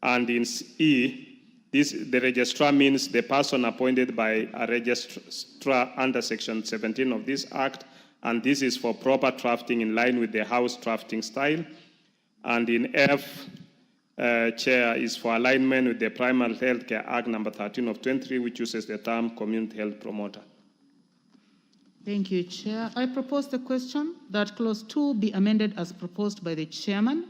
And in E, the registrar means the person appointed by a registrar under Section 17 of this Act, and this is for proper drafting in line with the House drafting style. And in F, Chair, is for alignment with the Primary Healthcare Act number 13 of 23, which uses the term community health promoter. Thank you, Chair. I propose the question that Clause 2 be amended as proposed by the Chairman.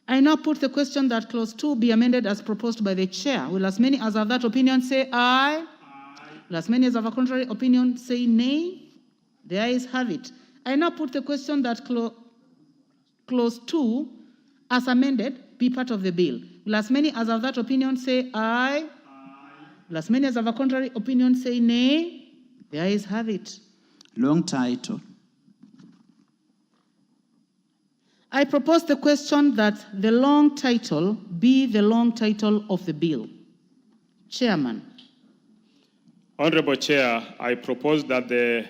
I now put the question that Clause 2 be amended as proposed by the Chair. Will as many as of that opinion say aye? Aye. Will as many as of a contrary opinion say nay? The ayes have it. I now put the question that Clause 2, as amended, be part of the bill. Will as many as of that opinion say aye? Aye. Will as many as of a contrary opinion say nay? The ayes have it. Long title. I propose the question that the long title be the long title of the bill. Chairman. Honorable Chair, I propose that the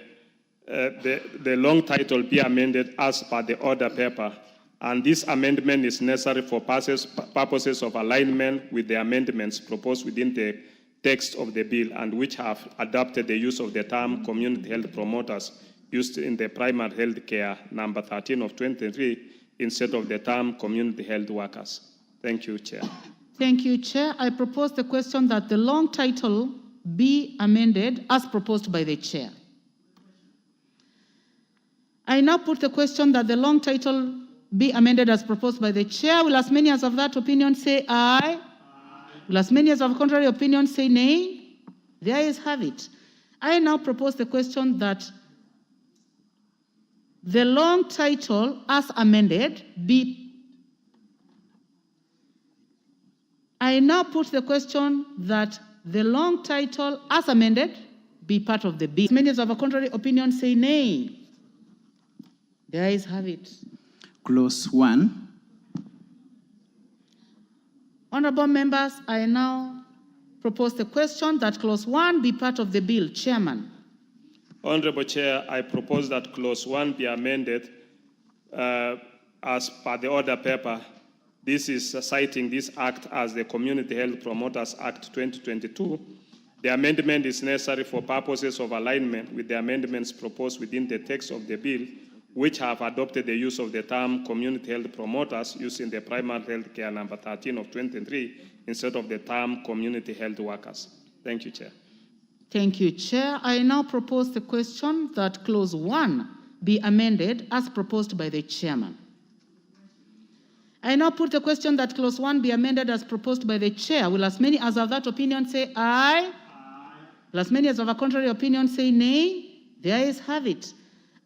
long title be amended as per the order paper, and this amendment is necessary for purposes of alignment with the amendments proposed within the text of the bill and which have adopted the use of the term community health promoters used in the Primary Health Care number 13 of 23 instead of the term community health workers. Thank you, Chair. Thank you, Chair. I propose the question that the long title be amended as proposed by the Chair. I now put the question that the long title be amended as proposed by the Chair. Will as many as of that opinion say aye? Aye. Will as many as of contrary opinion say nay? The ayes have it. I now propose the question that the long title as amended be. I now put the question that the long title as amended be part of the bill. As many as of a contrary opinion say nay. The ayes have it. Clause 1. Honorable members, I now propose the question that Clause 1 be part of the bill. Chairman. Honorable Chair, I propose that Clause 1 be amended as per the order paper. This is citing this Act as the Community Health Promoters Act 2022. The amendment is necessary for purposes of alignment with the amendments proposed within the text of the bill, which have adopted the use of the term community health promoters used in the Primary Health Care number 13 of 2023 instead of the term community health workers. Thank you, Chair. Thank you, Chair. I now propose the question that Clause 1 be amended as proposed by the Chairman. I now put the question that Clause 1 be amended as proposed by the Chair. Will as many as of that opinion say aye? Aye. Will as many as of a contrary opinion say nay? The ayes have it.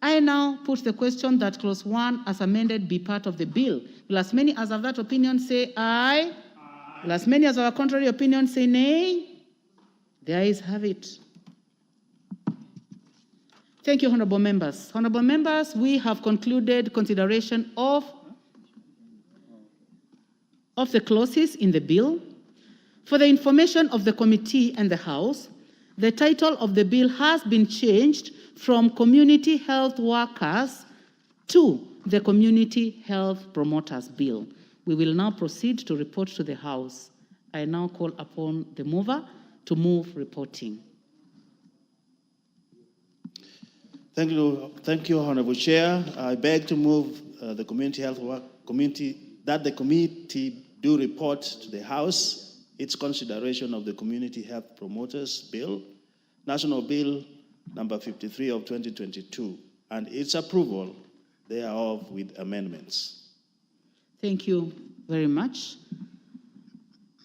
I now put the question that Clause 1 as amended be part of the bill. Will as many as of that opinion say aye? Aye. Will as many as of a contrary opinion say nay? The ayes have it. Thank you, honorable members. Honorable members, we have concluded consideration of the clauses in the bill. For the information of the committee and the House, the title of the bill has been changed from Community Health Workers to the Community Health Promoters Bill. We will now proceed to report to the House. I now call upon the mover to move reporting. Thank you, Honorable Chair. I beg to move the that the committee do report to the House its consideration of the Community Health Promoters Bill, National Bill number 53 of 2022, and its approval thereof with amendments. Thank you very much.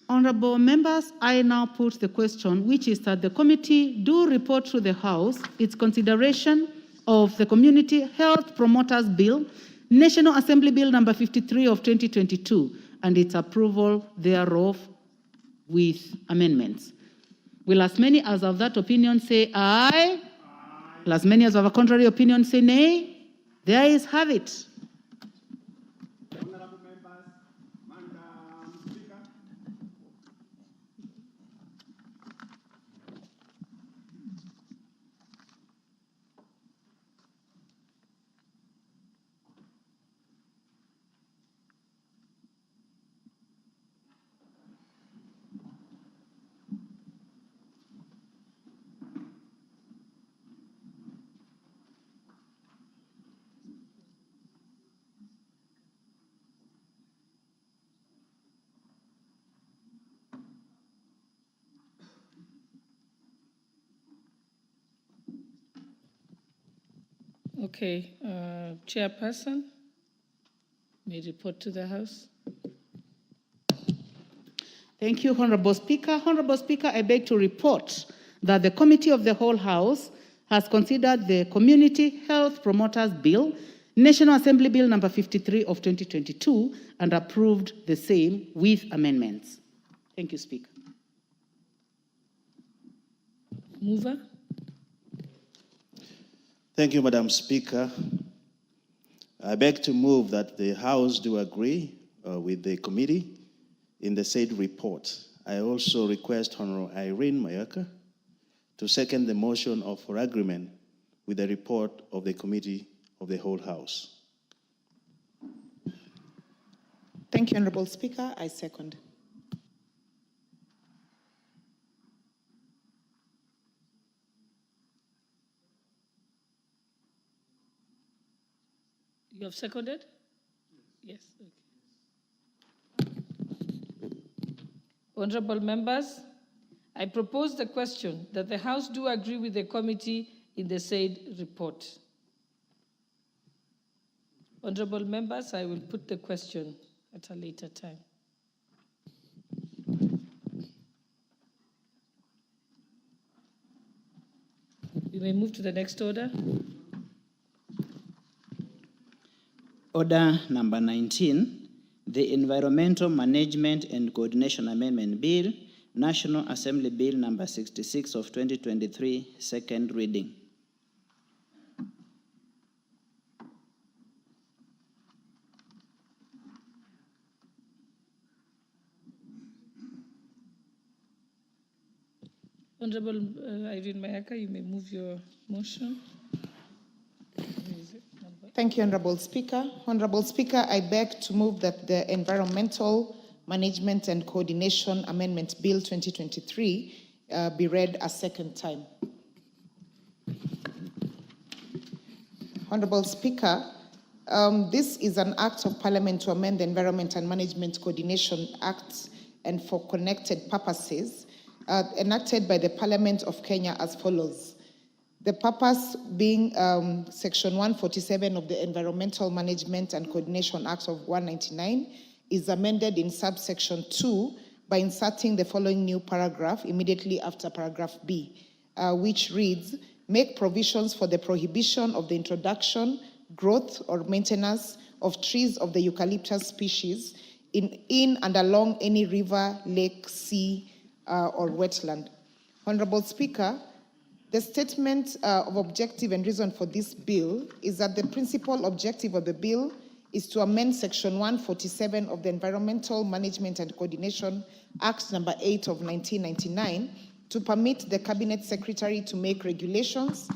Honorable members, I now put the question, which is that the committee do report to the House its consideration of the Community Health Promoters Bill, National Assembly Bill number 53 of 2022, and its approval thereof with amendments. Will as many as of that opinion say aye? Will as many as of a contrary opinion say nay? The ayes have it. Okay, Chairperson, may report to the House. Thank you, Honorable Speaker. Honorable Speaker, I beg to report that the Committee of the Whole House has considered the Community Health Promoters Bill, National Assembly Bill number 53 of 2022, and approved the same with amendments. Thank you, Speaker. Mover. Thank you, Madam Speaker. I beg to move that the House do agree with the committee in the said report. I also request Honorable Irene Mayaka to second the motion for agreement with the report of the Committee of the Whole House. Thank you, Honorable Speaker. I second. You have seconded? Yes. Okay. Honorable members, I propose the question that the House do agree with the committee in the said report. Honorable members, I will put the question at a later time. We may move to the next order. Order number 19, the Environmental Management and Coordination Amendment Bill, National Assembly Bill number 66 of 2023, second reading. Honorable Irene Mayaka, you may move your motion. Thank you, Honorable Speaker. Honorable Speaker, I beg to move that the Environmental Management and Coordination Amendment Bill 2023 be read a second time. Honorable Speaker, this is an act of Parliament to amend the Environment and Management Coordination Act and for connected purposes enacted by the Parliament of Kenya as follows. The purpose being Section 147 of the Environmental Management and Coordination Act of 199 is amended in subsection 2 by inserting the following new paragraph immediately after paragraph B, which reads, make provisions for the prohibition of the introduction, growth, or maintenance of trees of the eucalyptus species in and along any river, lake, sea, or wetland. Honorable Speaker, The statement of objective and reason for this bill is that the principal objective of the bill is to amend Section 147 of the Environmental Management and Coordination Act number 8 of 1999 to permit the Cabinet Secretary to make regulations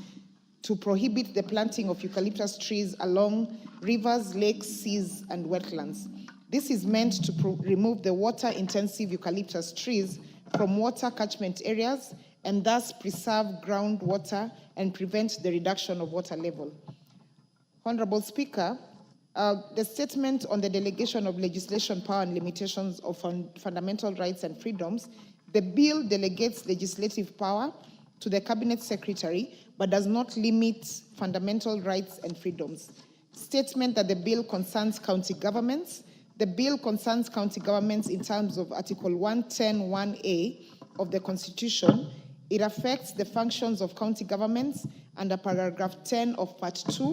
to prohibit the planting of eucalyptus trees along rivers, lakes, seas, and wetlands. This is meant to remove the water-intensive eucalyptus trees from water catchment areas and thus preserve groundwater and prevent the reduction of water level. Honorable Speaker, the statement on the delegation of legislation power and limitations of fundamental rights and freedoms, the bill delegates legislative power to the Cabinet Secretary, but does not limit fundamental rights and freedoms. Statement that the bill concerns county governments. The bill concerns county governments in terms of Article 110(1)(a) of the Constitution. It affects the functions of county governments under paragraph 10 of Part 2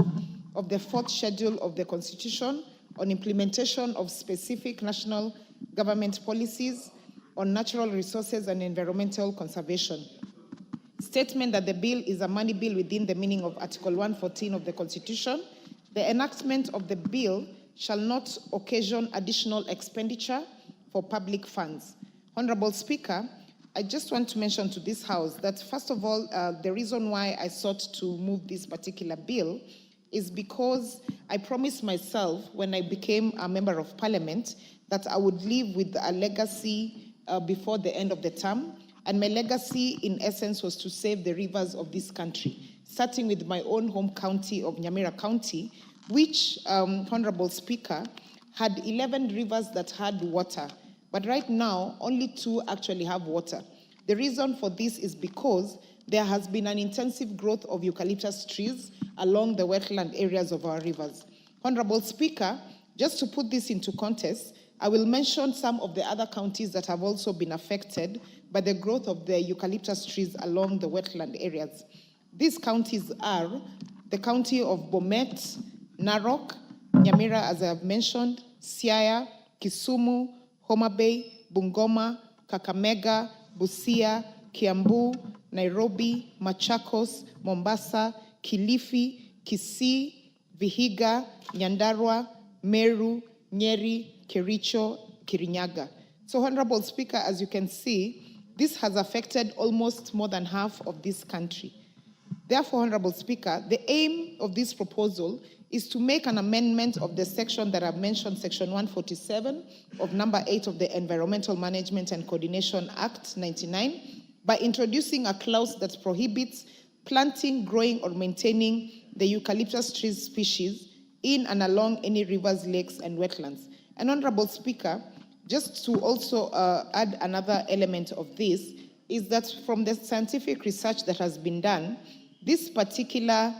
of the 4th schedule of the Constitution on implementation of specific national government policies on natural resources and environmental conservation. Statement that the bill is a money bill within the meaning of Article 114 of the Constitution. The enactment of the bill shall not occasion additional expenditure for public funds. Honorable Speaker, I just want to mention to this House that, first of all, the reason why I sought to move this particular bill is because I promised myself when I became a member of Parliament that I would leave with a legacy before the end of the term. And my legacy, in essence, was to save the rivers of this country, starting with my own home county of Nyamira County, which, Honorable Speaker, had 11 rivers that had water. But right now, only 2 actually have water. The reason for this is because there has been an intensive growth of eucalyptus trees along the wetland areas of our rivers. Honorable Speaker, just to put this into context, I will mention some of the other counties that have also been affected by the growth of the eucalyptus trees along the wetland areas. These counties are the county of Bomet, Narok, Nyamira, as I have mentioned, Siaya, Kisumu, Homa Bay, Bungoma, Kakamega, Busia, Kiambu, Nairobi, Machakos, Mombasa, Kilifi, Kisii, Vihiga, Nyandarua, Meru, Nyeri, Kericho, Kirinyaga. So, Honorable Speaker, as you can see, this has affected almost more than half of this country. Therefore, Honorable Speaker, the aim of this proposal is to make an amendment of the section that I've mentioned, Section 147 of number 8 of the Environmental Management and Coordination Act 99, by introducing a clause that prohibits planting, growing, or maintaining the eucalyptus tree species in and along any rivers, lakes, and wetlands. And Honorable Speaker, just to also add another element of this, is that from the scientific research that has been done, this particular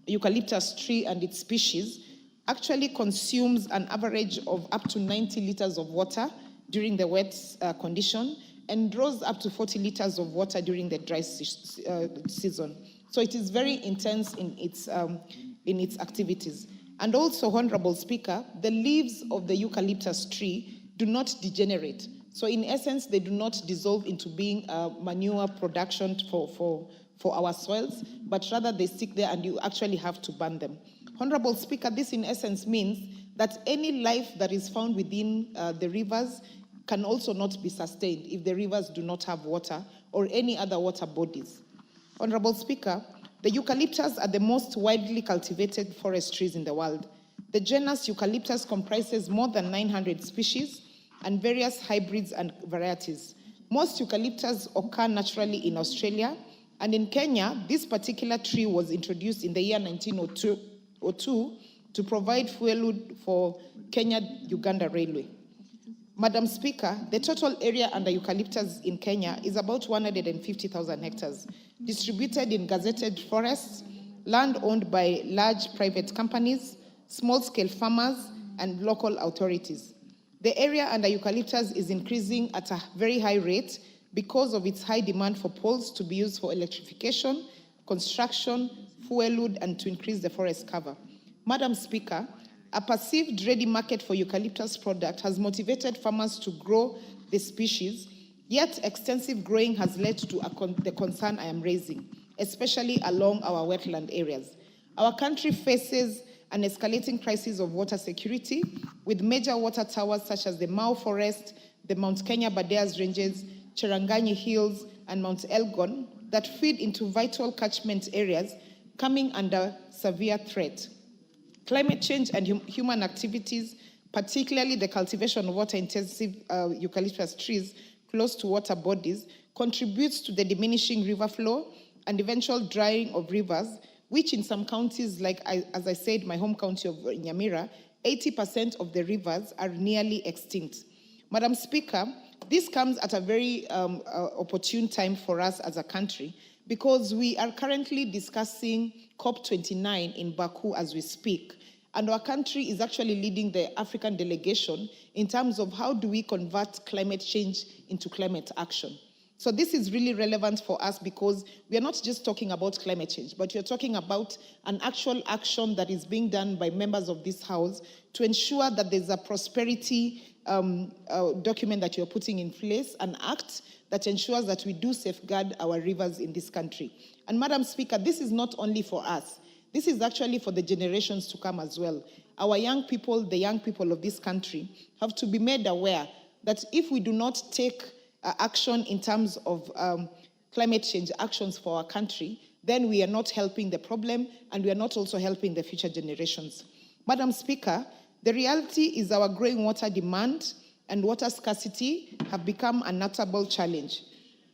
eucalyptus tree and its species actually consumes an average of up to 90 liters of water during the wet condition and draws up to 40 liters of water during the dry season. So it is very intense in its activities. And also, Honorable Speaker, the leaves of the eucalyptus tree do not degenerate. So in essence, they do not dissolve into being manure production for our soils, but rather they stick there and you actually have to burn them. Honorable Speaker, this in essence means that any life that is found within the rivers can also not be sustained if the rivers do not have water or any other water bodies. Honorable Speaker, the eucalyptus are the most widely cultivated forest trees in the world. The genus Eucalyptus comprises more than 900 species and various hybrids and varieties. Most eucalyptus occur naturally in Australia, and in Kenya, this particular tree was introduced in the year 1902 to provide fuel wood for Kenya-Uganda Railway. Madam Speaker, the total area under eucalyptus in Kenya is about 150,000 hectares, distributed in gazetted forests, land owned by large private companies, small-scale farmers, and local authorities. The area under eucalyptus is increasing at a very high rate because of its high demand for poles to be used for electrification, construction, fuel wood, and to increase the forest cover. Madam Speaker, a perceived ready market for eucalyptus product has motivated farmers to grow the species, Yet extensive growing has led to the concern I am raising, especially along our wetland areas. Our country faces an escalating crisis of water security, with major water towers such as the Mau Forest, the Mount Kenya Badeas Ranges, Cherangani Hills, and Mount Elgon that feed into vital catchment areas coming under severe threat. Climate change and human activities, particularly the cultivation of water-intensive eucalyptus trees close to water bodies, contributes to the diminishing river flow and eventual drying of rivers, which in some counties, like as I said, my home county of Nyamira, 80% of the rivers are nearly extinct. Madam Speaker, this comes at a very opportune time for us as a country, because we are currently discussing COP29 in Baku as we speak. And our country is actually leading the African delegation in terms of how do we convert climate change into climate action. So this is really relevant for us because we are not just talking about climate change, but you're talking about an actual action that is being done by members of this House to ensure that there's a prosperity document that you're putting in place, an act that ensures that we do safeguard our rivers in this country. And Madam Speaker, this is not only for us. This is actually for the generations to come as well. Our young people, the young people of this country, have to be made aware that if we do not take action in terms of climate change actions for our country, then we are not helping the problem and we are not also helping the future generations. Madam Speaker, the reality is our growing water demand and water scarcity have become a notable challenge.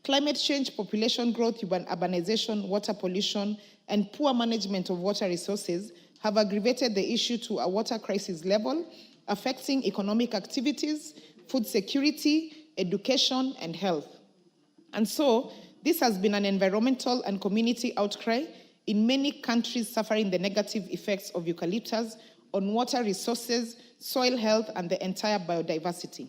Climate change, population growth, urbanization, water pollution, and poor management of water resources have aggravated the issue to a water crisis level, affecting economic activities, food security, education, and health. And so, this has been an environmental and community outcry in many countries suffering the negative effects of eucalyptus on water resources, soil health, and the entire biodiversity.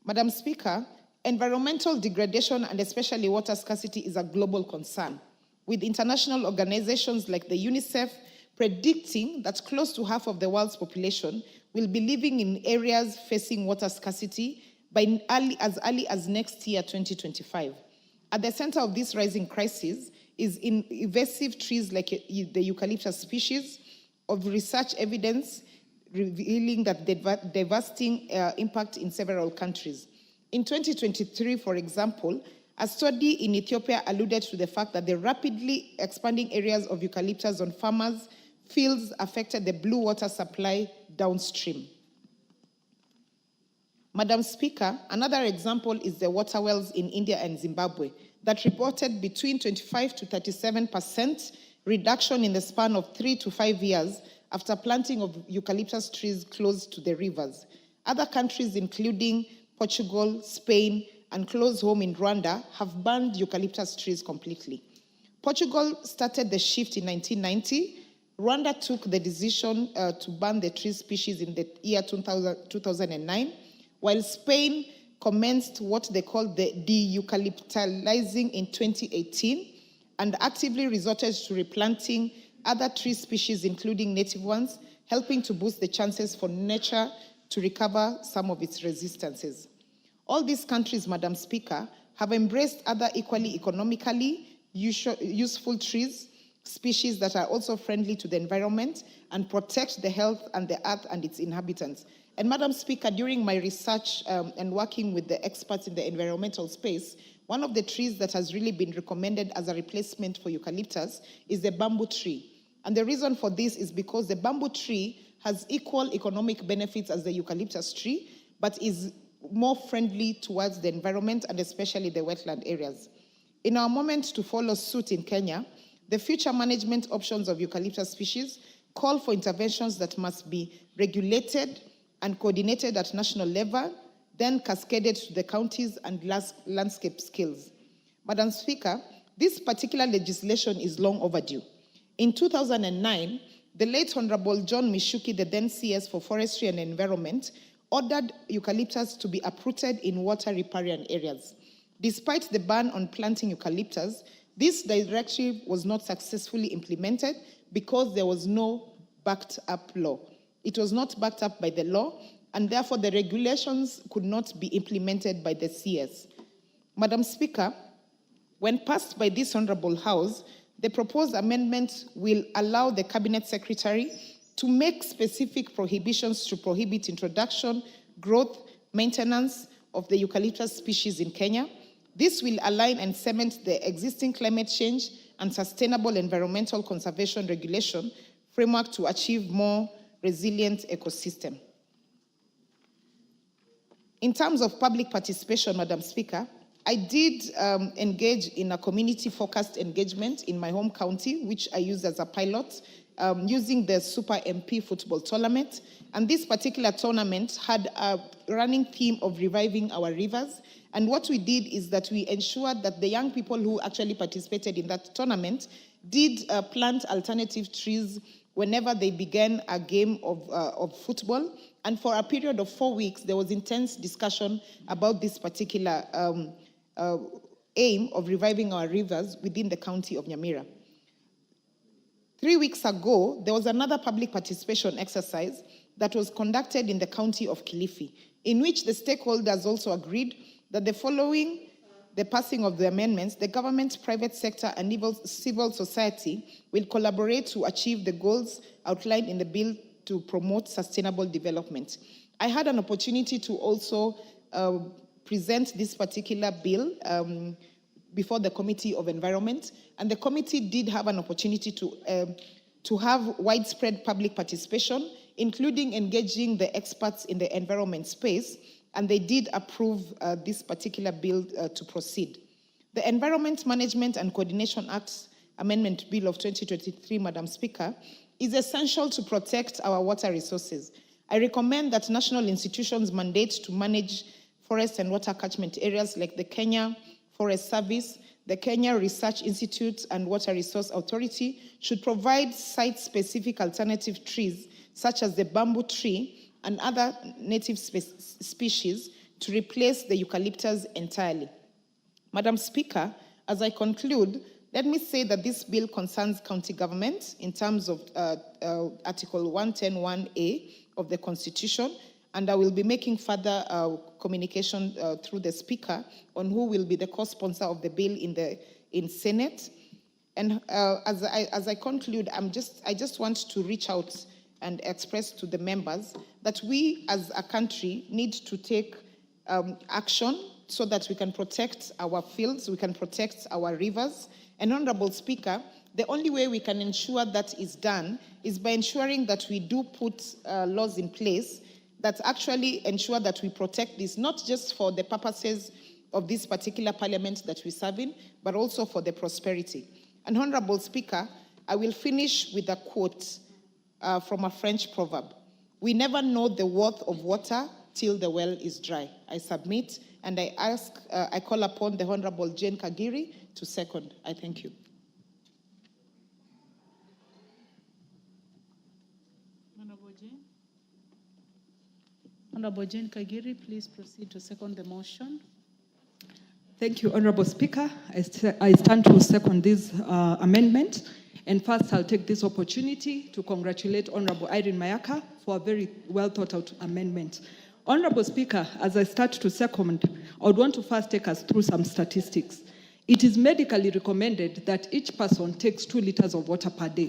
Madam Speaker, environmental degradation and especially water scarcity is a global concern, with international organizations like the UNICEF predicting that close to half of the world's population will be living in areas facing water scarcity by as early as next year, 2025. At the center of this rising crisis is invasive trees like the eucalyptus species, of research evidence revealing that devastating impact in several countries. In 2023, for example, a study in Ethiopia alluded to the fact that the rapidly expanding areas of eucalyptus on farmers' fields affected the blue water supply downstream. Madam Speaker, another example is the water wells in India and Zimbabwe that reported between 25 to 37% reduction in the span of 3 to 5 years after planting of eucalyptus trees close to the rivers. Other countries, including Portugal, Spain, and close home in Rwanda, have banned eucalyptus trees completely. Portugal started the shift in 1990. Rwanda took the decision to ban the tree species in the year 2009, while Spain commenced what they called the de-eucalyptalizing in 2018 and actively resorted to replanting other tree species, including native ones, helping to boost the chances for nature to recover some of its resistances. All these countries, Madam Speaker, have embraced other equally economically useful trees, species that are also friendly to the environment and protect the health and the earth and its inhabitants. And Madam Speaker, during my research and working with the experts in the environmental space, one of the trees that has really been recommended as a replacement for eucalyptus is the bamboo tree. And the reason for this is because the bamboo tree has equal economic benefits as the eucalyptus tree, but is more friendly towards the environment and especially the wetland areas. In our moment to follow suit in Kenya, the future management options of eucalyptus species call for interventions that must be regulated and coordinated at national level, then cascaded to the counties and landscape skills. Madam Speaker, this particular legislation is long overdue. In 2009, the late Honorable John Mishuki, the then CS for Forestry and Environment, ordered eucalyptus to be uprooted in water riparian areas. Despite the ban on planting eucalyptus, this directive was not successfully implemented because there was no backed up law. It was not backed up by the law, and therefore the regulations could not be implemented by the CS. Madam Speaker, when passed by this Honorable House, the proposed amendment will allow the Cabinet Secretary to make specific prohibitions to prohibit introduction, growth, maintenance of the eucalyptus species in Kenya. This will align and cement the existing climate change and sustainable environmental conservation regulation framework to achieve more resilient ecosystem. In terms of public participation, Madam Speaker, I did engage in a community-focused engagement in my home county, which I used as a pilot, using the Super MP football tournament. And this particular tournament had a running theme of reviving our rivers. And what we did is that we ensured that the young people who actually participated in that tournament did plant alternative trees whenever they began a game of football. And for a period of 4 weeks, there was intense discussion about this particular aim of reviving our rivers within the county of Nyamira. 3 weeks ago, there was another public participation exercise that was conducted in the county of Kilifi, in which the stakeholders also agreed that following the passing of the amendments, the government, private sector, and civil society will collaborate to achieve the goals outlined in the bill to promote sustainable development. I had an opportunity to also present this particular bill before the Committee of Environment, and the committee did have an opportunity to have widespread public participation, including engaging the experts in the environment space, and they did approve this particular bill to proceed. The Environment Management and Coordination Act Amendment Bill of 2023, Madam Speaker, is essential to protect our water resources. I recommend that national institutions mandate to manage forest and water catchment areas like the Kenya Forest Service, the Kenya Research Institute, and Water Resource Authority should provide site-specific alternative trees, such as the bamboo tree and other native species, to replace the eucalyptus entirely. Madam Speaker, as I conclude, let me say that this bill concerns county government in terms of Article 110(1)(a) of the Constitution, and I will be making further communication through the Speaker on who will be the co-sponsor of the bill in Senate. And as I conclude, I just want to reach out and express to the members that we as a country need to take action so that we can protect our fields, we can protect our rivers. And Honorable Speaker, the only way we can ensure that is done is by ensuring that we do put laws in place that actually ensure that we protect this, not just for the purposes of this particular parliament that we serve in, but also for the prosperity. And Honorable Speaker, I will finish with a quote from a French proverb. We never know the worth of water till the well is dry. I submit, and I call upon the Honorable Jane Kagiri to second. I thank you. Honorable Jane Kagiri, please proceed to second the motion. Thank you, Honorable Speaker. I stand to second this amendment. And first, I'll take this opportunity to congratulate Honorable Irene Mayaka for a very well-thought-out amendment. Honorable Speaker, as I start to second, I would want to first take us through some statistics. It is medically recommended that each person takes 2 liters of water per day.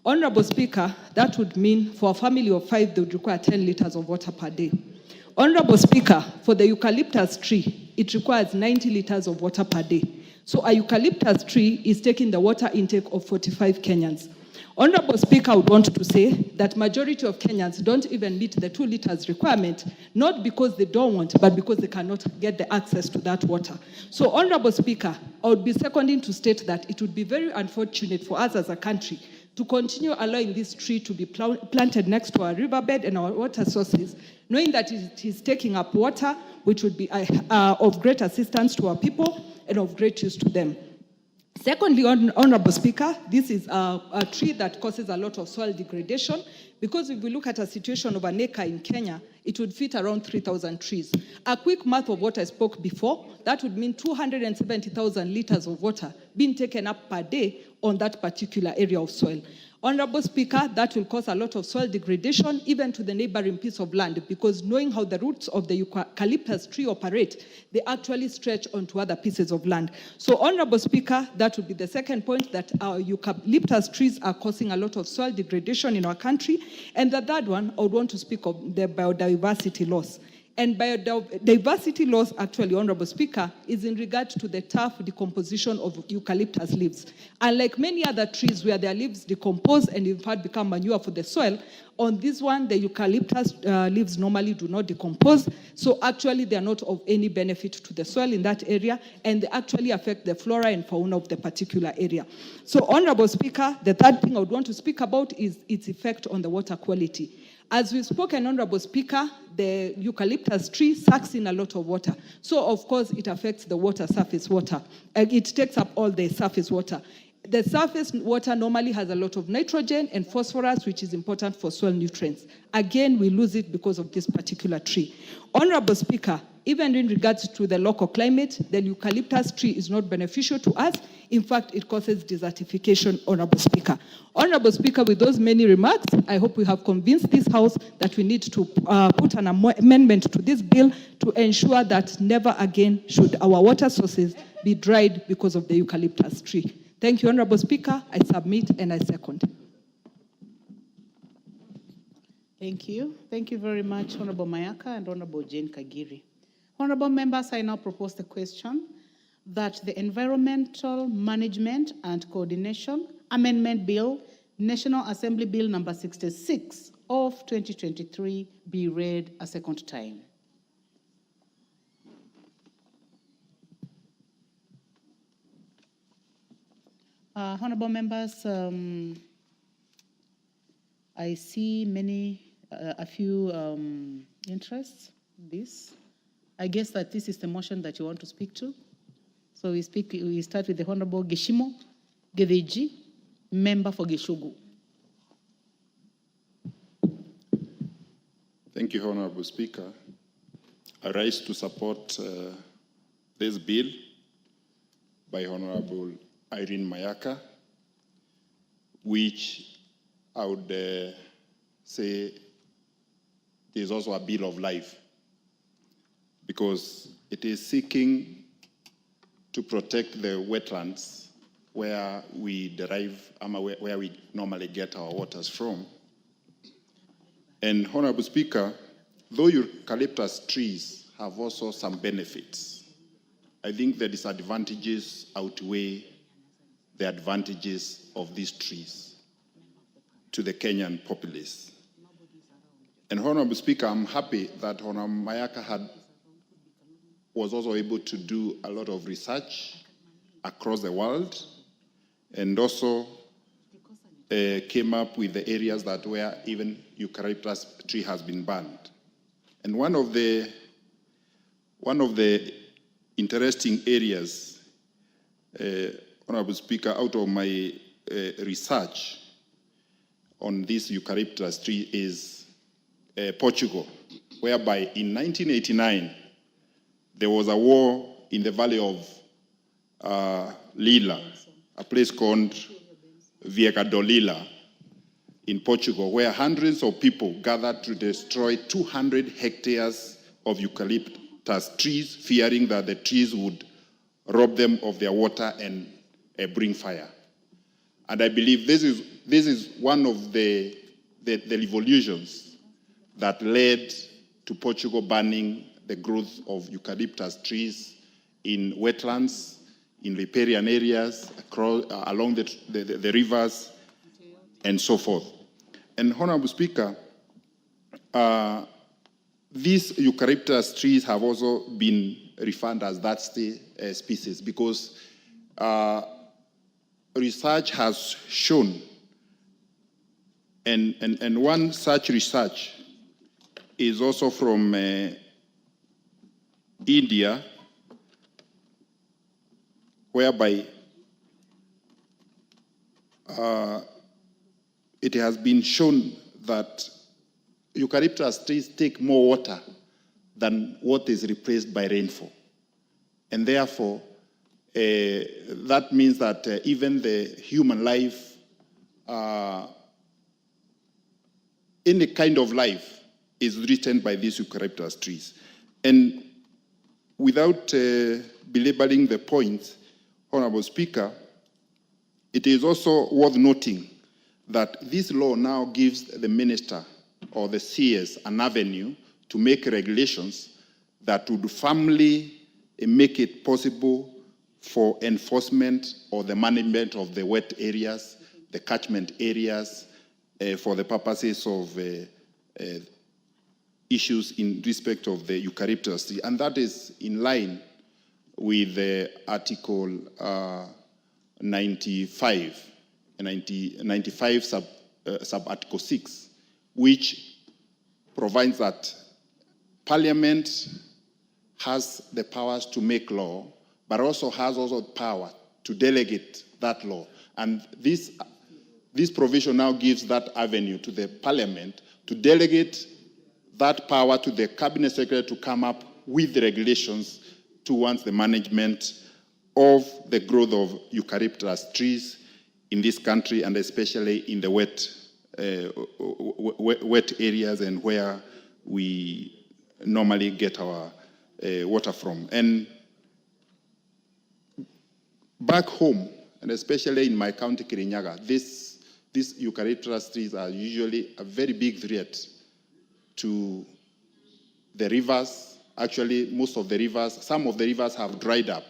Honorable Speaker, that would mean for a family of 5, they would require 10 liters of water per day. Honorable Speaker, for the eucalyptus tree, it requires 90 liters of water per day. So a eucalyptus tree is taking the water intake of 45 Kenyans. Honorable Speaker, I would want to say that majority of Kenyans don't even meet the 2 liters requirement, not because they don't want, but because they cannot get the access to that water. So, Honorable Speaker, I would be seconding to state that it would be very unfortunate for us as a country to continue allowing this tree to be planted next to our riverbed and our water sources, knowing that it is taking up water, which would be of great assistance to our people and of great use to them. Secondly, Honorable Speaker, this is a tree that causes a lot of soil degradation, because if we look at a situation of an acre in Kenya, it would fit around 3,000 trees. A quick math of what I spoke before, that would mean 270,000 liters of water being taken up per day on that particular area of soil. Honorable Speaker, that will cause a lot of soil degradation, even to the neighboring piece of land, because knowing how the roots of the eucalyptus tree operate, they actually stretch onto other pieces of land. So, Honorable Speaker, that would be the second point, that our eucalyptus trees are causing a lot of soil degradation in our country. And the third one, I would want to speak of the biodiversity loss. And biodiversity loss, actually, Honorable Speaker, is in regard to the tough decomposition of eucalyptus leaves. Unlike many other trees where their leaves decompose and in fact become manure for the soil, on this one, the eucalyptus leaves normally do not decompose. So actually, they are not of any benefit to the soil in that area, and they actually affect the flora and fauna of the particular area. So, Honorable Speaker, the third thing I would want to speak about is its effect on the water quality. As we've spoken, Honorable Speaker, the eucalyptus tree sucks in a lot of water. So, of course, it affects the water, surface water. It takes up all the surface water. The surface water normally has a lot of nitrogen and phosphorus, which is important for soil nutrients. Again, we lose it because of this particular tree. Honorable Speaker, even in regards to the local climate, the eucalyptus tree is not beneficial to us. In fact, it causes desertification, Honorable Speaker. Honorable Speaker, with those many remarks, I hope we have convinced this House that we need to put an amendment to this bill to ensure that never again should our water sources be dried because of the eucalyptus tree. Thank you, Honorable Speaker. I submit and I second. Thank you. Thank you very much, Honorable Mayaka and Honorable Jane Kagiri. Honorable members, I now propose the question that the Environmental Management and Coordination Amendment Bill, National Assembly Bill number 66 of 2023, be read a second time. Honorable members, I see a few interests in this. I guess that this is the motion that you want to speak to. So we start with the Honorable Geshimo Gedeji, member for Geshugu. Thank you, Honorable Speaker. I rise to support this bill by Honorable Irene Mayaka, which I would say is also a bill of life, because it is seeking to protect the wetlands where we derive, where we normally get our waters from. And Honorable Speaker, though eucalyptus trees have also some benefits, I think the disadvantages outweigh the advantages of these trees to the Kenyan populace. And Honorable Speaker, I'm happy that Honorable Mayaka was also able to do a lot of research across the world, and also came up with the areas that where even eucalyptus tree has been banned. And one of the interesting areas, Honorable Speaker, out of my research on this eucalyptus tree is Portugal, whereby in 1989, there was a war in the valley of Lila, a place called Vieira do Lila in Portugal, where hundreds of people gathered to destroy 200 hectares of eucalyptus trees, fearing that the trees would rob them of their water and bring fire. And I believe this is one of the revolutions that led to Portugal banning the growth of eucalyptus trees in wetlands, in riparian areas, along the rivers, and so forth. And Honorable Speaker, these eucalyptus trees have also been referred as that species because research has shown, and one such research is also from India, whereby it has been shown that eucalyptus trees take more water than what is replaced by rainfall. And therefore, that means that even the human life, any kind of life, is written by these eucalyptus trees. And without belaboring the point, Honorable Speaker, it is also worth noting that this law now gives the minister or the CS an avenue to make regulations that would firmly make it possible for enforcement or the management of the wet areas, the catchment areas, for the purposes of issues in respect of the eucalyptus tree. And that is in line with Article 95 sub-Article 6, which provides that Parliament has the powers to make law, but also has power to delegate that law. And this provision now gives that avenue to the Parliament to delegate that power to the Cabinet Secretary to come up with the regulations towards the management of the growth of eucalyptus trees in this country, and especially in the wet areas and where we normally get our water from. And back home, and especially in my county, Kirinyaga, these eucalyptus trees are usually a very big threat to the rivers. Actually, most of the rivers, some of the rivers have dried up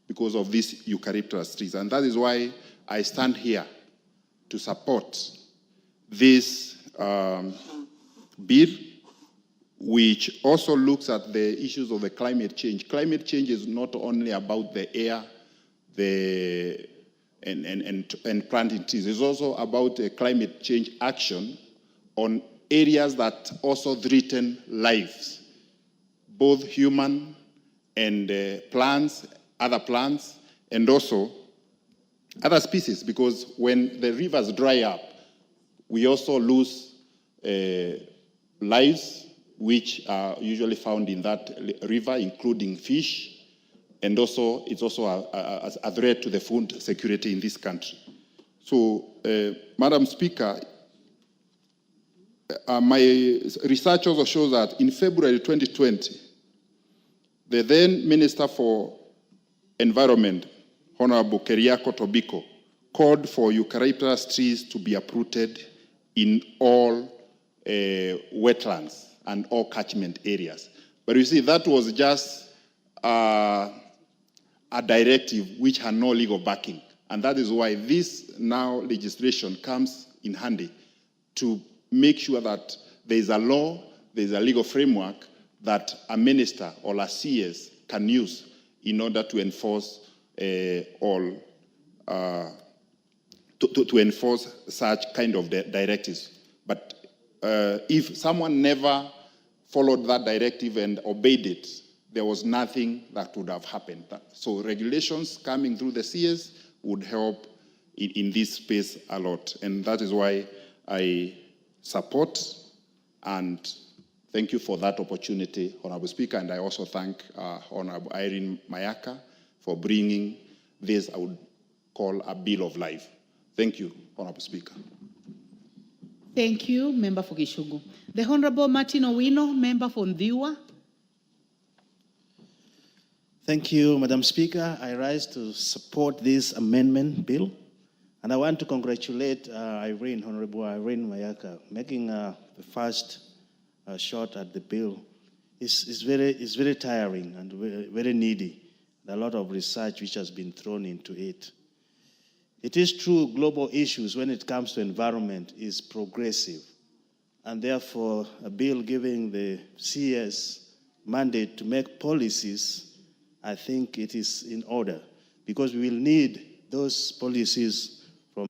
because of these eucalyptus trees. And that is why I stand here to support this bill, which also looks at the issues of the climate change. Climate change is not only about the air and planting trees. It's also about climate change action on areas that also threaten lives, both human and plants, other plants, and also other species, because when the rivers dry up, we also lose lives which are usually found in that river, including fish, and also it's also a threat to the food security in this country. So, Madam Speaker, my research also shows that in February 2020, the then Minister for Environment, Honorable Keriako Tobiko, called for eucalyptus trees to be uprooted in all wetlands and all catchment areas. But you see, that was just a directive which had no legal backing. And that is why this now legislation comes in handy to make sure that there is a law, there is a legal framework that a minister or a CS can use in order to enforce to enforce such kind of directives. But if someone never followed that directive and obeyed it, there was nothing that would have happened. So regulations coming through the CS would help in this space a lot. And that is why I support and thank you for that opportunity, Honorable Speaker. And I also thank Honorable Irene Mayaka for bringing this, I would call a bill of life. Thank you, Honorable Speaker. Thank you, Member for Gishugu. The Honorable Martin Owino, Member for Ndiwa. Thank you, Madam Speaker. I rise to support this amendment bill. And I want to congratulate Honorable Irene Mayaka, making the first shot at the bill. It's very tiring and very needy. A lot of research which has been thrown into it. It is true global issues when it comes to environment is progressive. And therefore, a bill giving the CS mandate to make policies, I think it is in order, because we will need those policies from.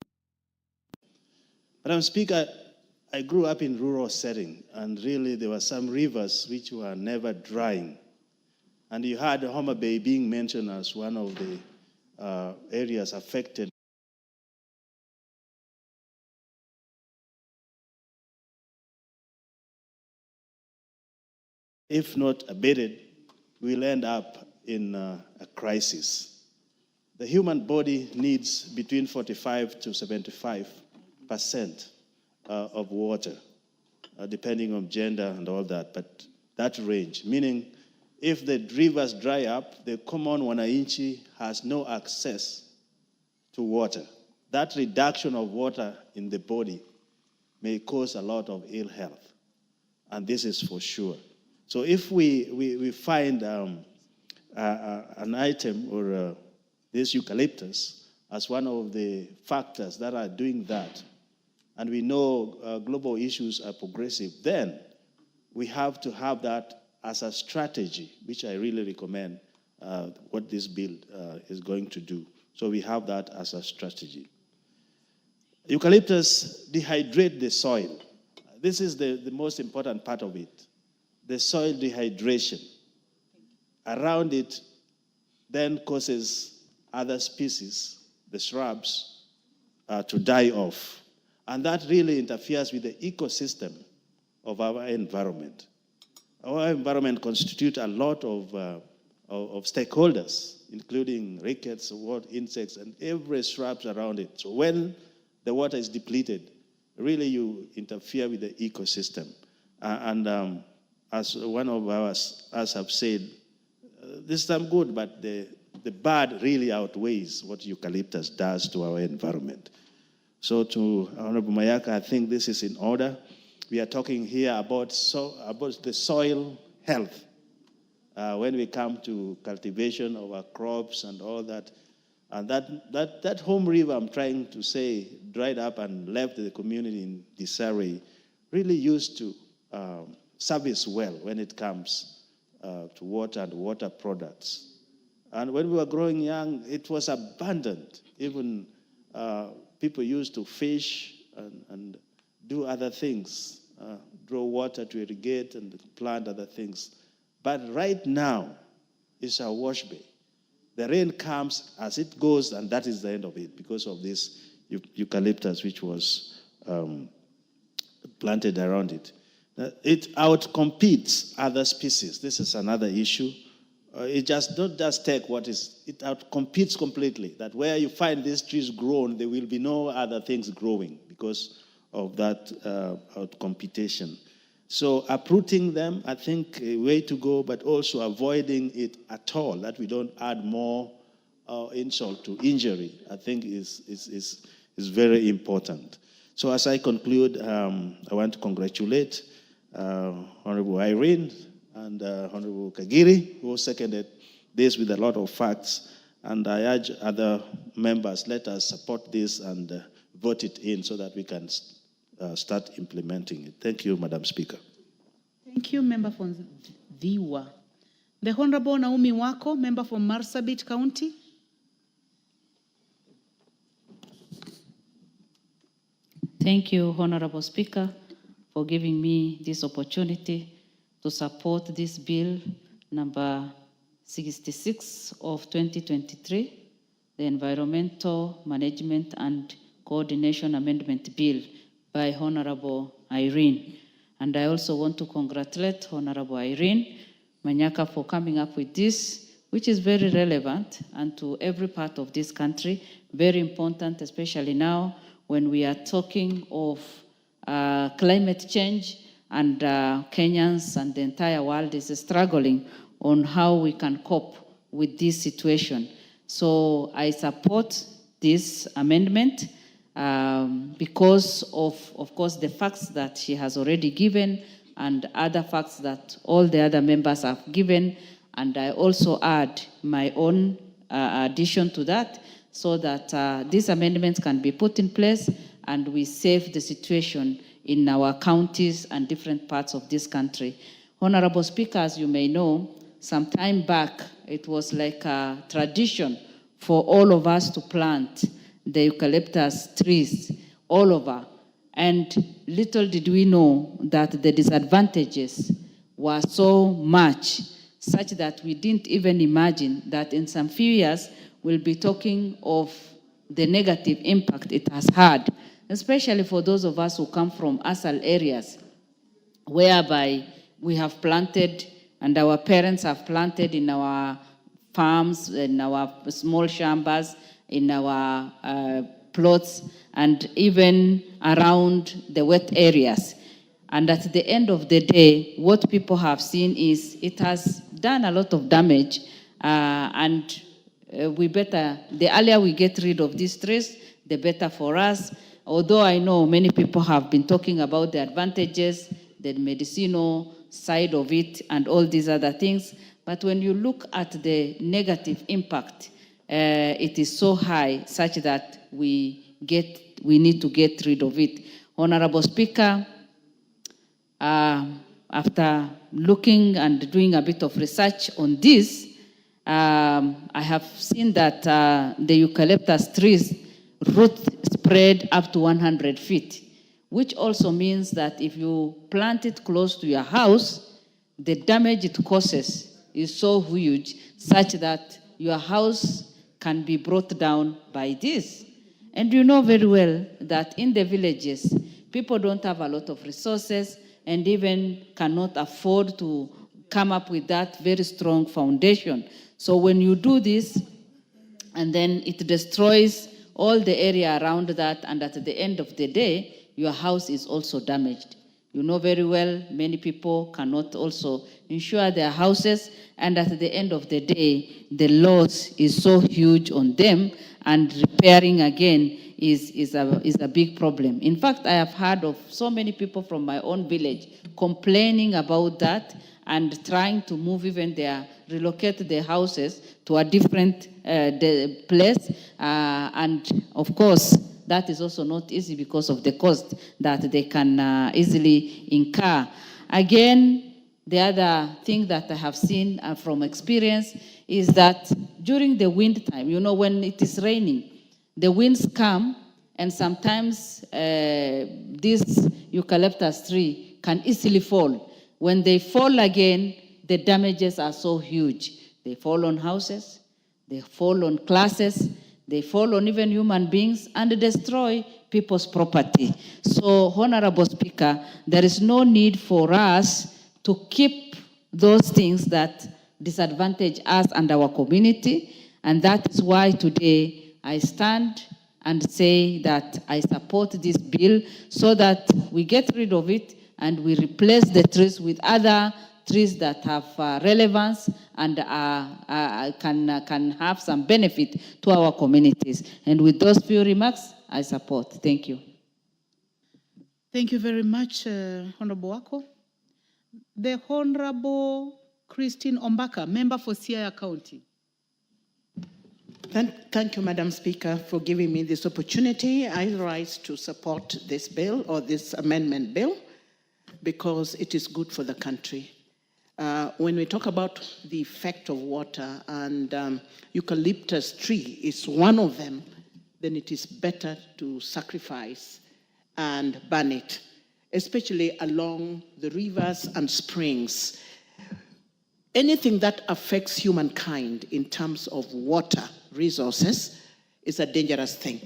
Madam Speaker, I grew up in rural setting, and really there were some rivers which were never drying. And you had Homa Bay being mentioned as one of the areas affected. if not abated, we'll end up in a crisis. The human body needs between 45 to 75% of water, depending on gender and all that, but that range, meaning if the rivers dry up, the common wananchi has no access to water. That reduction of water in the body may cause a lot of ill health, and this is for sure. So if we find an item or this eucalyptus as one of the factors that are doing that, and we know global issues are progressive, then we have to have that as a strategy, which I really recommend what this bill is going to do. So we have that as a strategy. Eucalyptus dehydrate the soil. This is the most important part of it. The soil dehydration around it then causes other species, the shrubs, to die off. And that really interferes with the ecosystem of our environment. Our environment constitutes a lot of stakeholders, including rickets, insects, and every shrubs around it. So when the water is depleted, really you interfere with the ecosystem. As one of us have said, this is some good, but the bad really outweighs what eucalyptus does to our environment. So to Honorable Mayaka, I think this is in order. We are talking here about the soil health when we come to cultivation of our crops and all that. And that home river, I'm trying to say, dried up and left the community in disarray, really used to service well when it comes to water and water products. And when we were growing young, it was abundant. Even people used to fish and do other things, draw water to irrigate and plant other things. But right now, it's a wash bay. The rain comes as it goes, and that is the end of it because of this eucalyptus which was planted around it. It outcompetes other species. This is another issue. It just not just take what is, it outcompetes completely. That where you find these trees grown, there will be no other things growing because of that outcompetition. So uprooting them, I think, a way to go, but also avoiding it at all, that we don't add more insult to injury, I think is very important. So as I conclude, I want to congratulate Honorable Irene and Honorable Kagiri, who seconded this with a lot of facts. And I urge other members, let us support this and vote it in so that we can start implementing it. Thank you, Madam Speaker. Thank you, Member from Viwa. The Honorable Naomi Wako, Member from Marsabit County. Thank you, Honorable Speaker, for giving me this opportunity to support this bill, number 66 of 2023, the Environmental Management and Coordination Amendment Bill by Honorable Irene. And I also want to congratulate Honorable Irene Manyaka for coming up with this, which is very relevant and to every part of this country, very important, especially now when we are talking of climate change and Kenyans and the entire world is struggling on how we can cope with this situation. So I support this amendment because of course, the facts that she has already given and other facts that all the other members have given. And I also add my own addition to that so that these amendments can be put in place and we save the situation in our counties and different parts of this country. Honorable Speaker, as you may know, some time back, it was like a tradition for all of us to plant the eucalyptus trees all over. And little did we know that the disadvantages were so much, such that we didn't even imagine that in some few years, we'll be talking of the negative impact it has had, especially for those of us who come from ASAL areas, whereby we have planted and our parents have planted in our farms, in our small chambers, in our plots, and even around the wet areas. And at the end of the day, what people have seen is it has done a lot of damage, and the earlier we get rid of these trees, the better for us. Although I know many people have been talking about the advantages, the medicinal side of it, and all these other things, but when you look at the negative impact, it is so high such that we need to get rid of it. Honorable Speaker, after looking and doing a bit of research on this, I have seen that the eucalyptus trees root spread up to 100 feet, which also means that if you plant it close to your house, the damage it causes is so huge such that your house can be brought down by this. And you know very well that in the villages, people don't have a lot of resources and even cannot afford to come up with that very strong foundation. So when you do this, and then it destroys all the area around that, and at the end of the day, your house is also damaged. You know very well, many people cannot also insure their houses, and at the end of the day, the loss is so huge on them, and repairing again is a big problem. In fact, I have heard of so many people from my own village complaining about that and trying to relocate their houses to a different place. And of course, that is also not easy because of the cost that they can easily incur. Again, the other thing that I have seen from experience is that during the wind time, you know, when it is raining, the winds come, and sometimes this eucalyptus tree can easily fall. When they fall again, the damages are so huge. They fall on houses, they fall on classes, they fall on even human beings, and destroy people's property. So, Honorable Speaker, there is no need for us to keep those things that disadvantage us and our community, and that is why today I stand and say that I support this bill so that we get rid of it and we replace the trees with other trees that have relevance and can have some benefit to our communities. And with those few remarks, I support. Thank you. Thank you very much, Honorable Wako. The Honorable Christine Ombaka, member for Siaya County. Thank you, Madam Speaker, for giving me this opportunity. I rise to support this bill, or this amendment bill, because it is good for the country. When we talk about the effect of water, and eucalyptus tree is one of them, then it is better to sacrifice and burn it, especially along the rivers and springs. Anything that affects humankind in terms of water resources is a dangerous thing.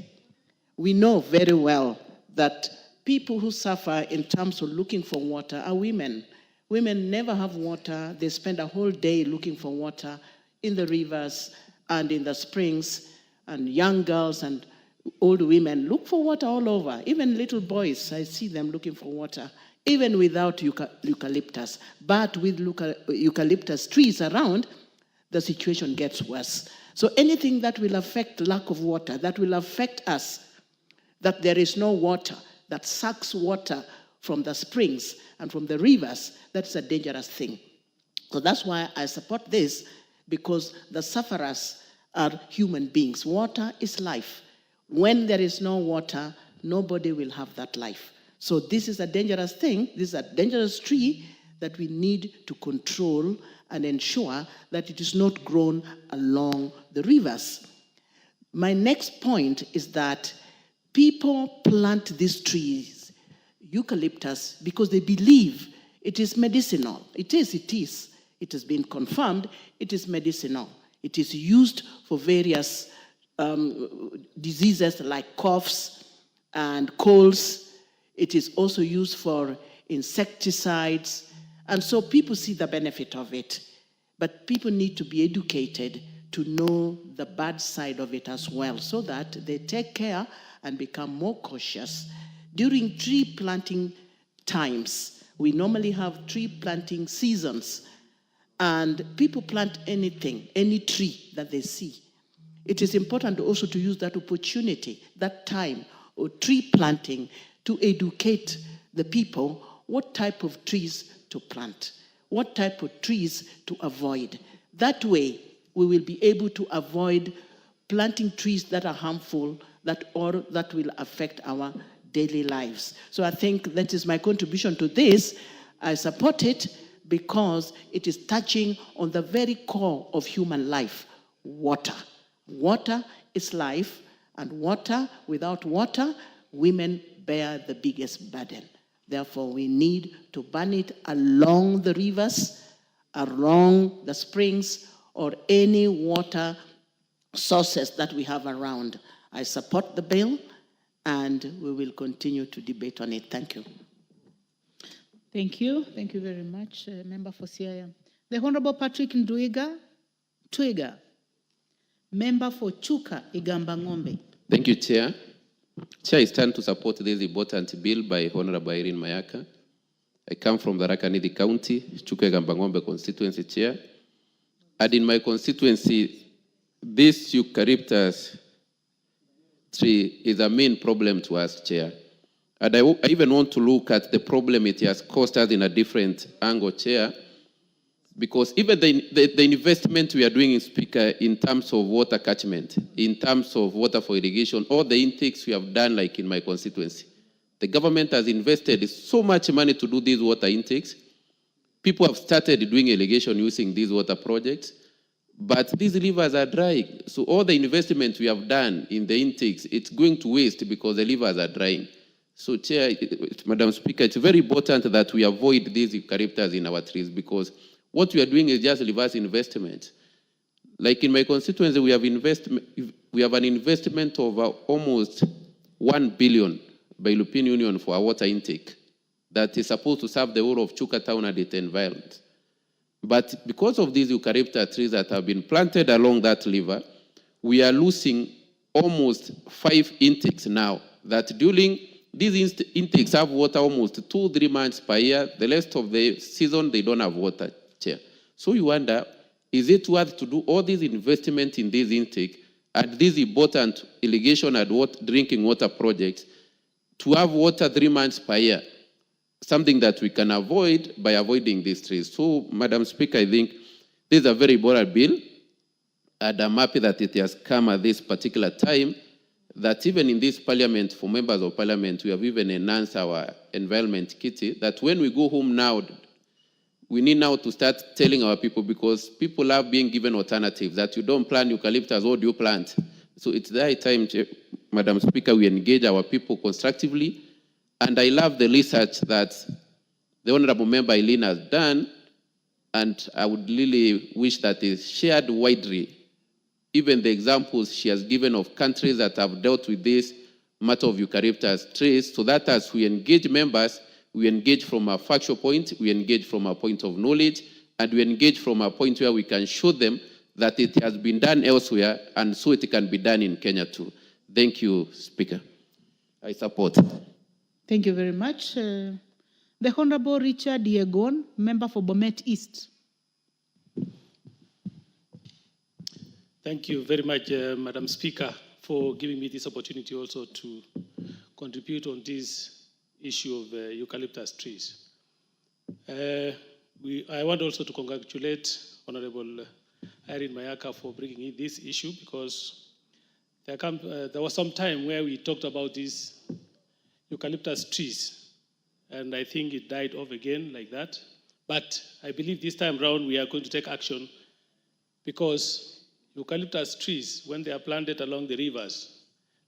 We know very well that people who suffer in terms of looking for water are women. Women never have water. They spend a whole day looking for water in the rivers and in the springs, and young girls and old women look for water all over. Even little boys, I see them looking for water, even without eucalyptus. But with eucalyptus trees around, the situation gets worse. So anything that will affect lack of water, that will affect us, that there is no water, that sucks water from the springs and from the rivers, that's a dangerous thing. So that's why I support this, because the sufferers are human beings. Water is life. When there is no water, nobody will have that life. So this is a dangerous thing. This is a dangerous tree that we need to control and ensure that it is not grown along the rivers. My next point is that people plant these trees, eucalyptus, because they believe it is medicinal. It is. It has been confirmed. It is medicinal. It is used for various diseases like coughs and colds. It is also used for insecticides And so people see the benefit of it. But people need to be educated to know the bad side of it as well, so that they take care and become more cautious. During tree planting times, we normally have tree planting seasons, and people plant anything, any tree that they see. It is important also to use that opportunity, that time, or tree planting, to educate the people what type of trees to plant, what type of trees to avoid. That way, we will be able to avoid planting trees that are harmful, or that will affect our daily lives. So I think that is my contribution to this. I support it because it is touching on the very core of human life, water. Water is life, and water, without water, women bear the biggest burden. Therefore, we need to ban it along the rivers, along the springs, or any water sources that we have around. I support the bill, and we will continue to debate on it. Thank you. Thank you. Thank you very much, Member for Siaya. The Honorable Patrick Ndwiga Twiga, Member for Chuka Igamba Ng'ombe. Thank you, Chair. Chair, I stand to support this important bill by Honorable Irene Mayaka. I come from the Rakanidi County, Chuka Igamba Ng'ombe constituency, Chair. And in my constituency, this eucalyptus tree is a main problem to us, Chair. And I even want to look at the problem it has caused us in a different angle, Chair, because even the investment we are doing in Speaker in terms of water catchment, in terms of water for irrigation, all the intakes we have done, like in my constituency, the government has invested so much money to do these water intakes. People have started doing irrigation using these water projects, but these rivers are drying. So all the investment we have done in the intakes, it's going to waste because the rivers are drying. So, Chair, Madam Speaker, it's very important that we avoid these eucalyptus in our trees, because what we are doing is just reverse investment. Like in my constituency, we have an investment of almost 1 billion by European Union for our water intake that is supposed to serve the whole of Chuka town and its environment. But because of these eucalyptus trees that have been planted along that river, we are losing almost 5 intakes now. That during these intakes have water almost 2-3 months per year. The rest of the season, they don't have water, Chair. So you wonder, is it worth to do all this investment in this intake and these important irrigation and drinking water projects to have water 3 months per year? Something that we can avoid by avoiding these trees. So, Madam Speaker, I think this is a very important bill, and I'm happy that it has come at this particular time, that even in this parliament, for members of parliament, we have even enhanced our environment kitty, that when we go home now, we need now to start telling our people, because people love being given alternatives, that you don't plant eucalyptus, what do you plant? So it's the high time, Madam Speaker, we engage our people constructively. And I love the research that the Honorable Member Eileen has done, and I would really wish that is shared widely. Even the examples she has given of countries that have dealt with this matter of eucalyptus trees, so that as we engage members, we engage from a factual point, we engage from a point of knowledge, and we engage from a point where we can show them that it has been done elsewhere, and so it can be done in Kenya too. Thank you, Speaker. I support. Thank you very much. The Honorable Richard Yegon, Member for Bomet East. Thank you very much, Madam Speaker, for giving me this opportunity also to contribute on this issue of eucalyptus trees. I want also to congratulate Honorable Irene Mayaka for bringing in this issue, because there was some time where we talked about these eucalyptus trees, and I think it died off again like that. But I believe this time around we are going to take action, because eucalyptus trees, when they are planted along the rivers,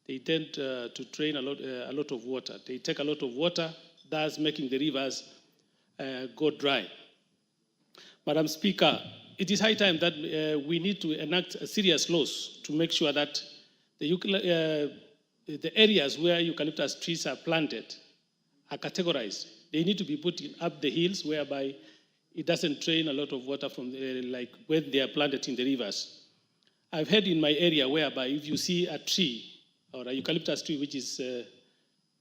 they tend to drain a lot of water. They take a lot of water, thus making the rivers go dry. Madam Speaker, it is high time that we need to enact serious laws to make sure that the areas where eucalyptus trees are planted are categorized. They need to be put up the hills, whereby it doesn't drain a lot of water from like when they are planted in the rivers. I've heard in my area whereby if you see a tree or a eucalyptus tree, which is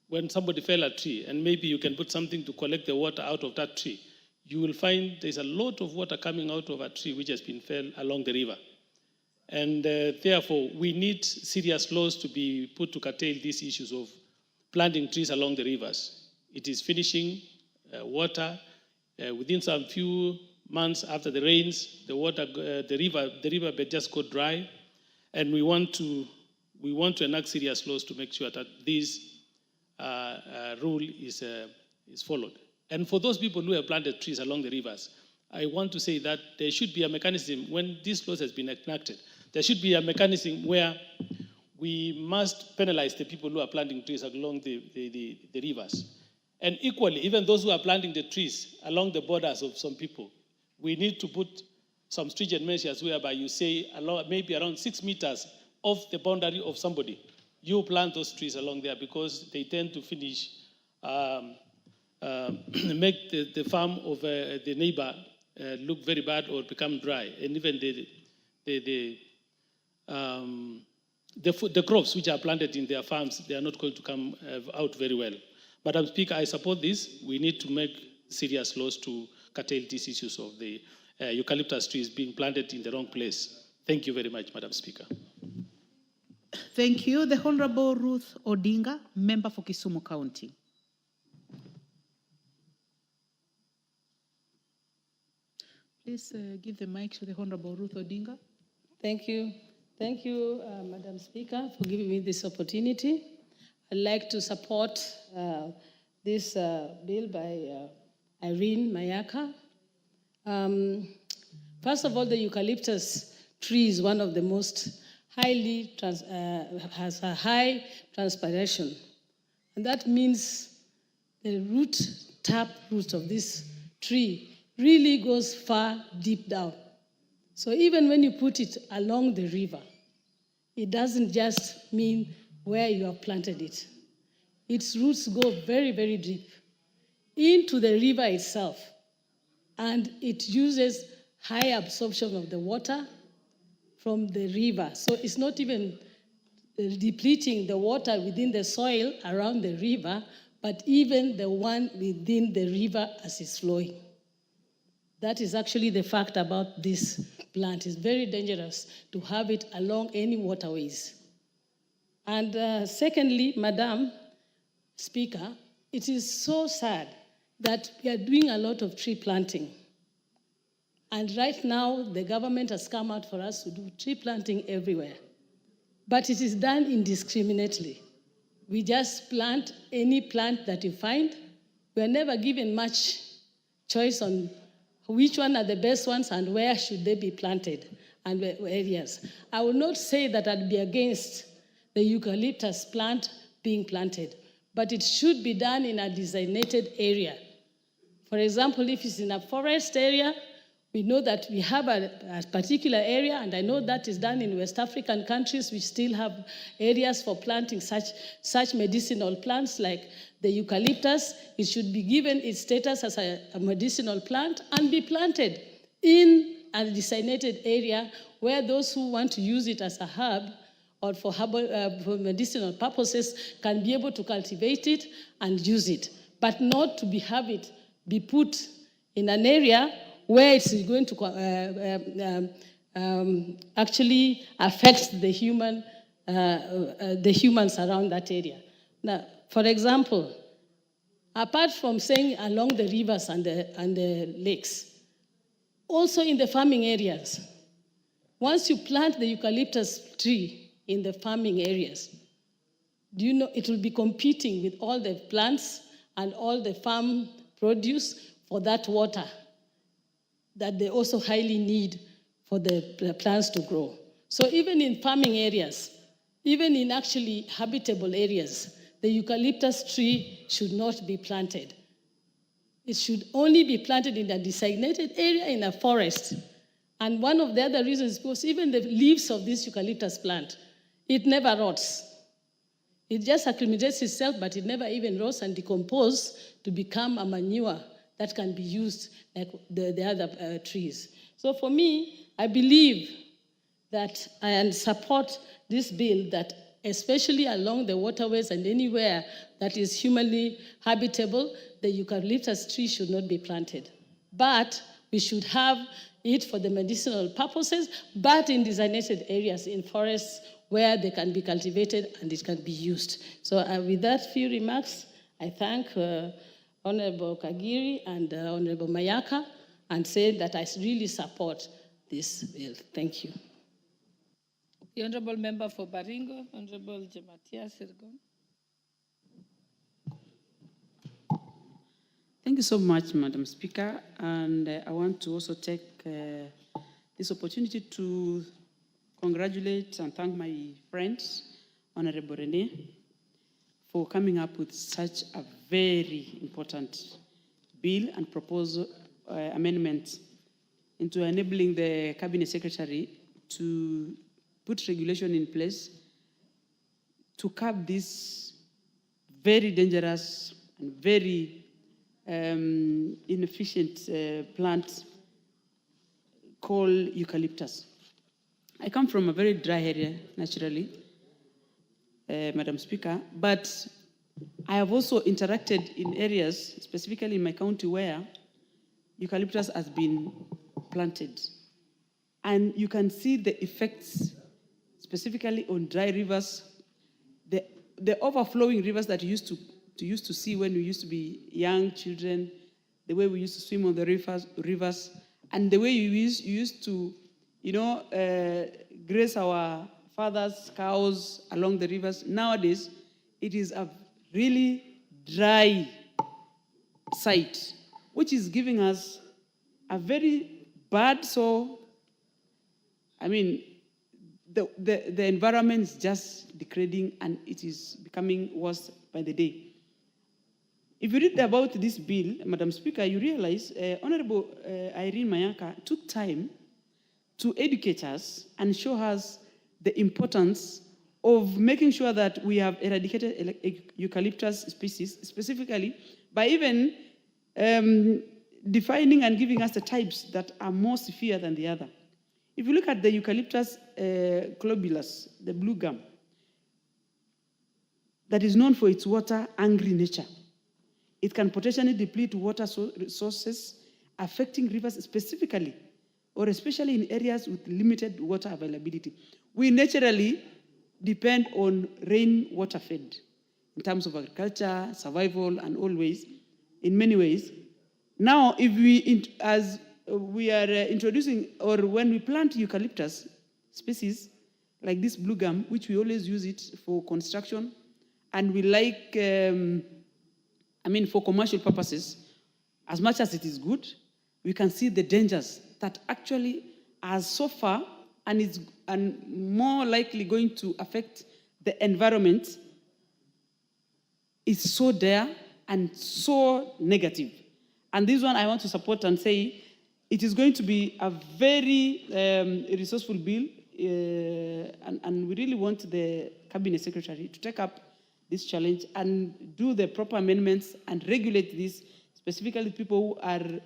when somebody fell a tree, and maybe you can put something to collect the water out of that tree, you will find there's a lot of water coming out of a tree which has been fell along the river. And therefore, we need serious laws to be put to curtail these issues of planting trees along the rivers. It is finishing water. Within some few months after the rains, the river bed just got dry, and we want to enact serious laws to make sure that this rule is followed. And for those people who have planted trees along the rivers, I want to say that there should be a mechanism when this law has been enacted. There should be a mechanism where we must penalize the people who are planting trees along the rivers. And equally, even those who are planting the trees along the borders of some people, we need to put some stringent measures whereby you say maybe around 6 meters off the boundary of somebody, you plant those trees along there because they tend to finish, make the farm of the neighbor look very bad or become dry. And even the crops which are planted in their farms, they are not going to come out very well. Madam Speaker, I support this. We need to make serious laws to curtail these issues of the eucalyptus trees being planted in the wrong place. Thank you very much, Madam Speaker. Thank you. The Honorable Ruth Odinga, member for Kisumu County. Please give the mic to the Honorable Ruth Odinga. Thank you. Thank you, Madam Speaker, for giving me this opportunity. I'd like to support this bill by Irene Mayaka. First of all, the eucalyptus tree is one of the most has a high transpiration. And that means the tap root of this tree really goes far deep down. So even when you put it along the river, it doesn't just mean where you have planted it. Its roots go very, very deep into the river itself. And it uses high absorption of the water from the river. So it's not even depleting the water within the soil around the river, but even the one within the river as it's flowing. That is actually the fact about this plant. It's very dangerous to have it along any waterways. And secondly, Madam Speaker, it is so sad that we are doing a lot of tree planting. And right now, the government has come out for us to do tree planting everywhere. But it is done indiscriminately. We just plant any plant that you find. We are never given much choice on which one are the best ones and where should they be planted and areas. I will not say that I'd be against the eucalyptus plant being planted, but it should be done in a designated area. For example, if it's in a forest area, we know that we have a particular area, and I know that is done in West African countries. We still have areas for planting such medicinal plants like the eucalyptus. It should be given its status as a medicinal plant and be planted in a designated area where those who want to use it as a herb or for medicinal purposes can be able to cultivate it and use it, but not to have it be put in an area where it's going to actually affect the humans around that area. Now, for example, apart from saying along the rivers and the lakes, also in the farming areas, once you plant the eucalyptus tree in the farming areas, do you know it will be competing with all the plants and all the farm produce for that water that they also highly need for the plants to grow. So even in farming areas, even in actually habitable areas, the eucalyptus tree should not be planted. It should only be planted in a designated area in a forest. And one of the other reasons is because even the leaves of this eucalyptus plant, it never rots. It just acclimates itself, but it never even rots and decomposes to become a manure that can be used like the other trees. So for me, I believe that and support this bill that especially along the waterways and anywhere that is humanly habitable, the eucalyptus tree should not be planted. But we should have it for the medicinal purposes, but in designated areas, in forests, where they can be cultivated and it can be used. So with that few remarks, I thank Honorable Kagiri and Honorable Mayaka and say that I really support this bill. Thank you. The Honorable Member for Baringo, Honorable Jematia Sirgon. Thank you so much, Madam Speaker. And I want to also take this opportunity to congratulate and thank my friends, Honorable Rene, for coming up with such a very important bill and proposal amendment into enabling the Cabinet Secretary to put regulation in place to curb this very dangerous and very inefficient plant called eucalyptus. I come from a very dry area, naturally, Madam Speaker, but I have also interacted in areas, specifically in my county, where eucalyptus has been planted. And you can see the effects, specifically on dry rivers, the overflowing rivers that you used to see when we used to be young children, the way we used to swim on the rivers, and the way you used to, graze our fathers' cows along the rivers. Nowadays, it is a really dry site, which is giving us a very bad soil. I mean, the environment is just degrading and it is becoming worse by the day. If you read about this bill, Madam Speaker, you realize Honorable Irene Mayaka took time to educate us and show us the importance of making sure that we have eradicated eucalyptus species, specifically by even defining and giving us the types that are more severe than the other. If you look at the eucalyptus globulus, the blue gum, that is known for its water-hungry nature. It can potentially deplete water sources, affecting rivers specifically, or especially in areas with limited water availability. We naturally depend on rainwater fed in terms of agriculture, survival, and always, in many ways. Now, if we, as we are introducing, or when we plant eucalyptus species like this blue gum, which we always use it for construction, and we like, for commercial purposes, as much as it is good, we can see the dangers that actually are so far and more likely going to affect the environment is so there and so negative. And this one I want to support and say it is going to be a very resourceful bill, and we really want the Cabinet Secretary to take up this challenge and do the proper amendments and regulate this, specifically people who are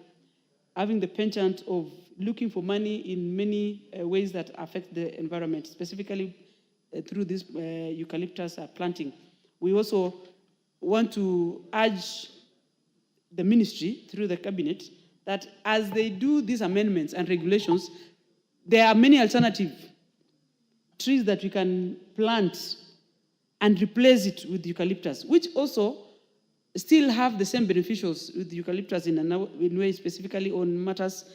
having the penchant of looking for money in many ways that affect the environment, specifically through this eucalyptus planting. We also want to urge the ministry through the cabinet that as they do these amendments and regulations, there are many alternative trees that we can plant and replace it with eucalyptus, which also still have the same beneficials with eucalyptus in a way, specifically on matters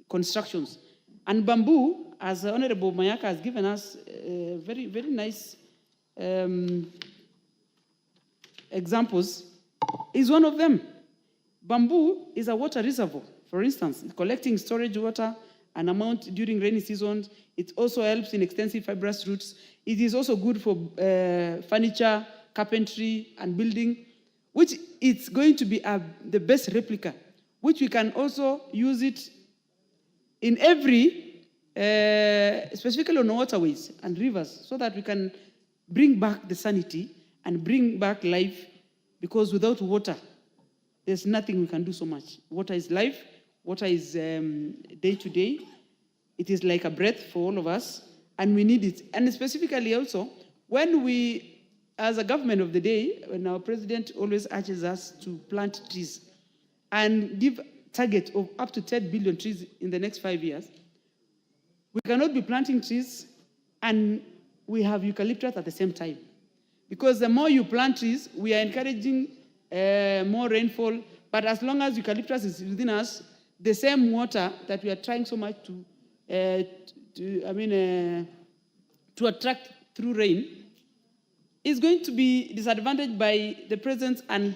constructions. And bamboo, as Honorable Mayaka has given us very, very nice examples, is one of them. Bamboo is a water reservoir, for instance, collecting storage water, an amount during rainy seasons. It also helps in extensive fibrous roots. It is also good for furniture, carpentry, and building, which is going to be the best replica, which we can also use it in every, specifically on waterways and rivers, so that we can bring back the sanity and bring back life because without water, there's nothing we can do so much. Water is life. Water is day to day. It is like a breath for all of us, and we need it. And specifically also, when we, as a government of the day, when our president always urges us to plant trees and give target of up to 10 billion trees in the next 5 years, we cannot be planting trees and we have eucalyptus at the same time. Because the more you plant trees, we are encouraging more rainfall, but as long as eucalyptus is within us, the same water that we are trying so much to attract through rain is going to be disadvantaged by the presence and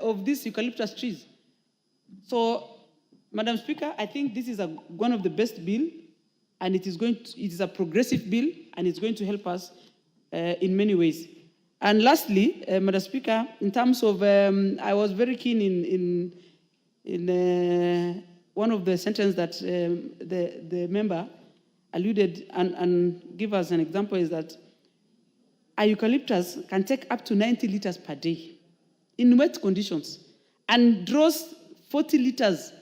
of these eucalyptus trees. So, Madam Speaker, I think this is one of the best bill, and it is a progressive bill, and it's going to help us in many ways. And lastly, Madam Speaker, in terms of, I was very keen in one of the sentences that the member alluded and give us an example is that a eucalyptus can take up to 90 liters per day in wet conditions and draws 40 liters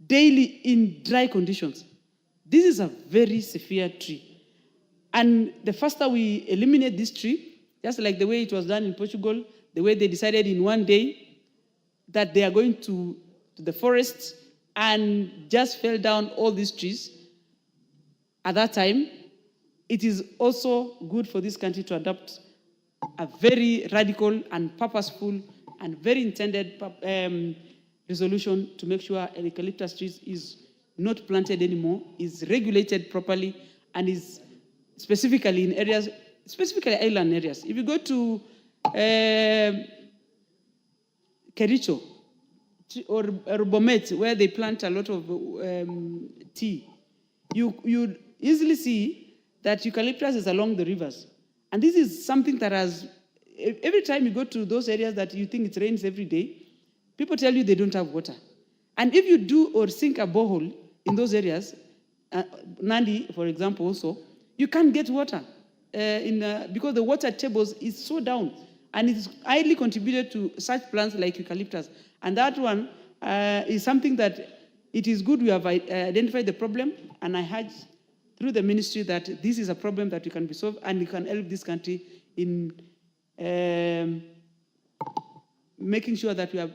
daily in dry conditions. This is a very severe tree. And the faster we eliminate this tree, just like the way it was done in Portugal, the way they decided in one day that they are going to the forest and just fell down all these trees, at that time, it is also good for this country to adopt a very radical and purposeful and very intended resolution to make sure eucalyptus trees is not planted anymore, is regulated properly, and is specifically in areas, specifically island areas. If you go to Kericho or Bomet, where they plant a lot of tea, you easily see that eucalyptus is along the rivers. And this is something that has, every time you go to those areas that you think it rains every day, people tell you they don't have water. And if you do or sink a borehole in those areas, Nandi, for example, also, you can't get water because the water tables is so down, and it is highly contributed to such plants like eucalyptus. And that one is something that it is good we have identified the problem, and I urge through the ministry that this is a problem that we can be solved, and we can help this country in making sure that we are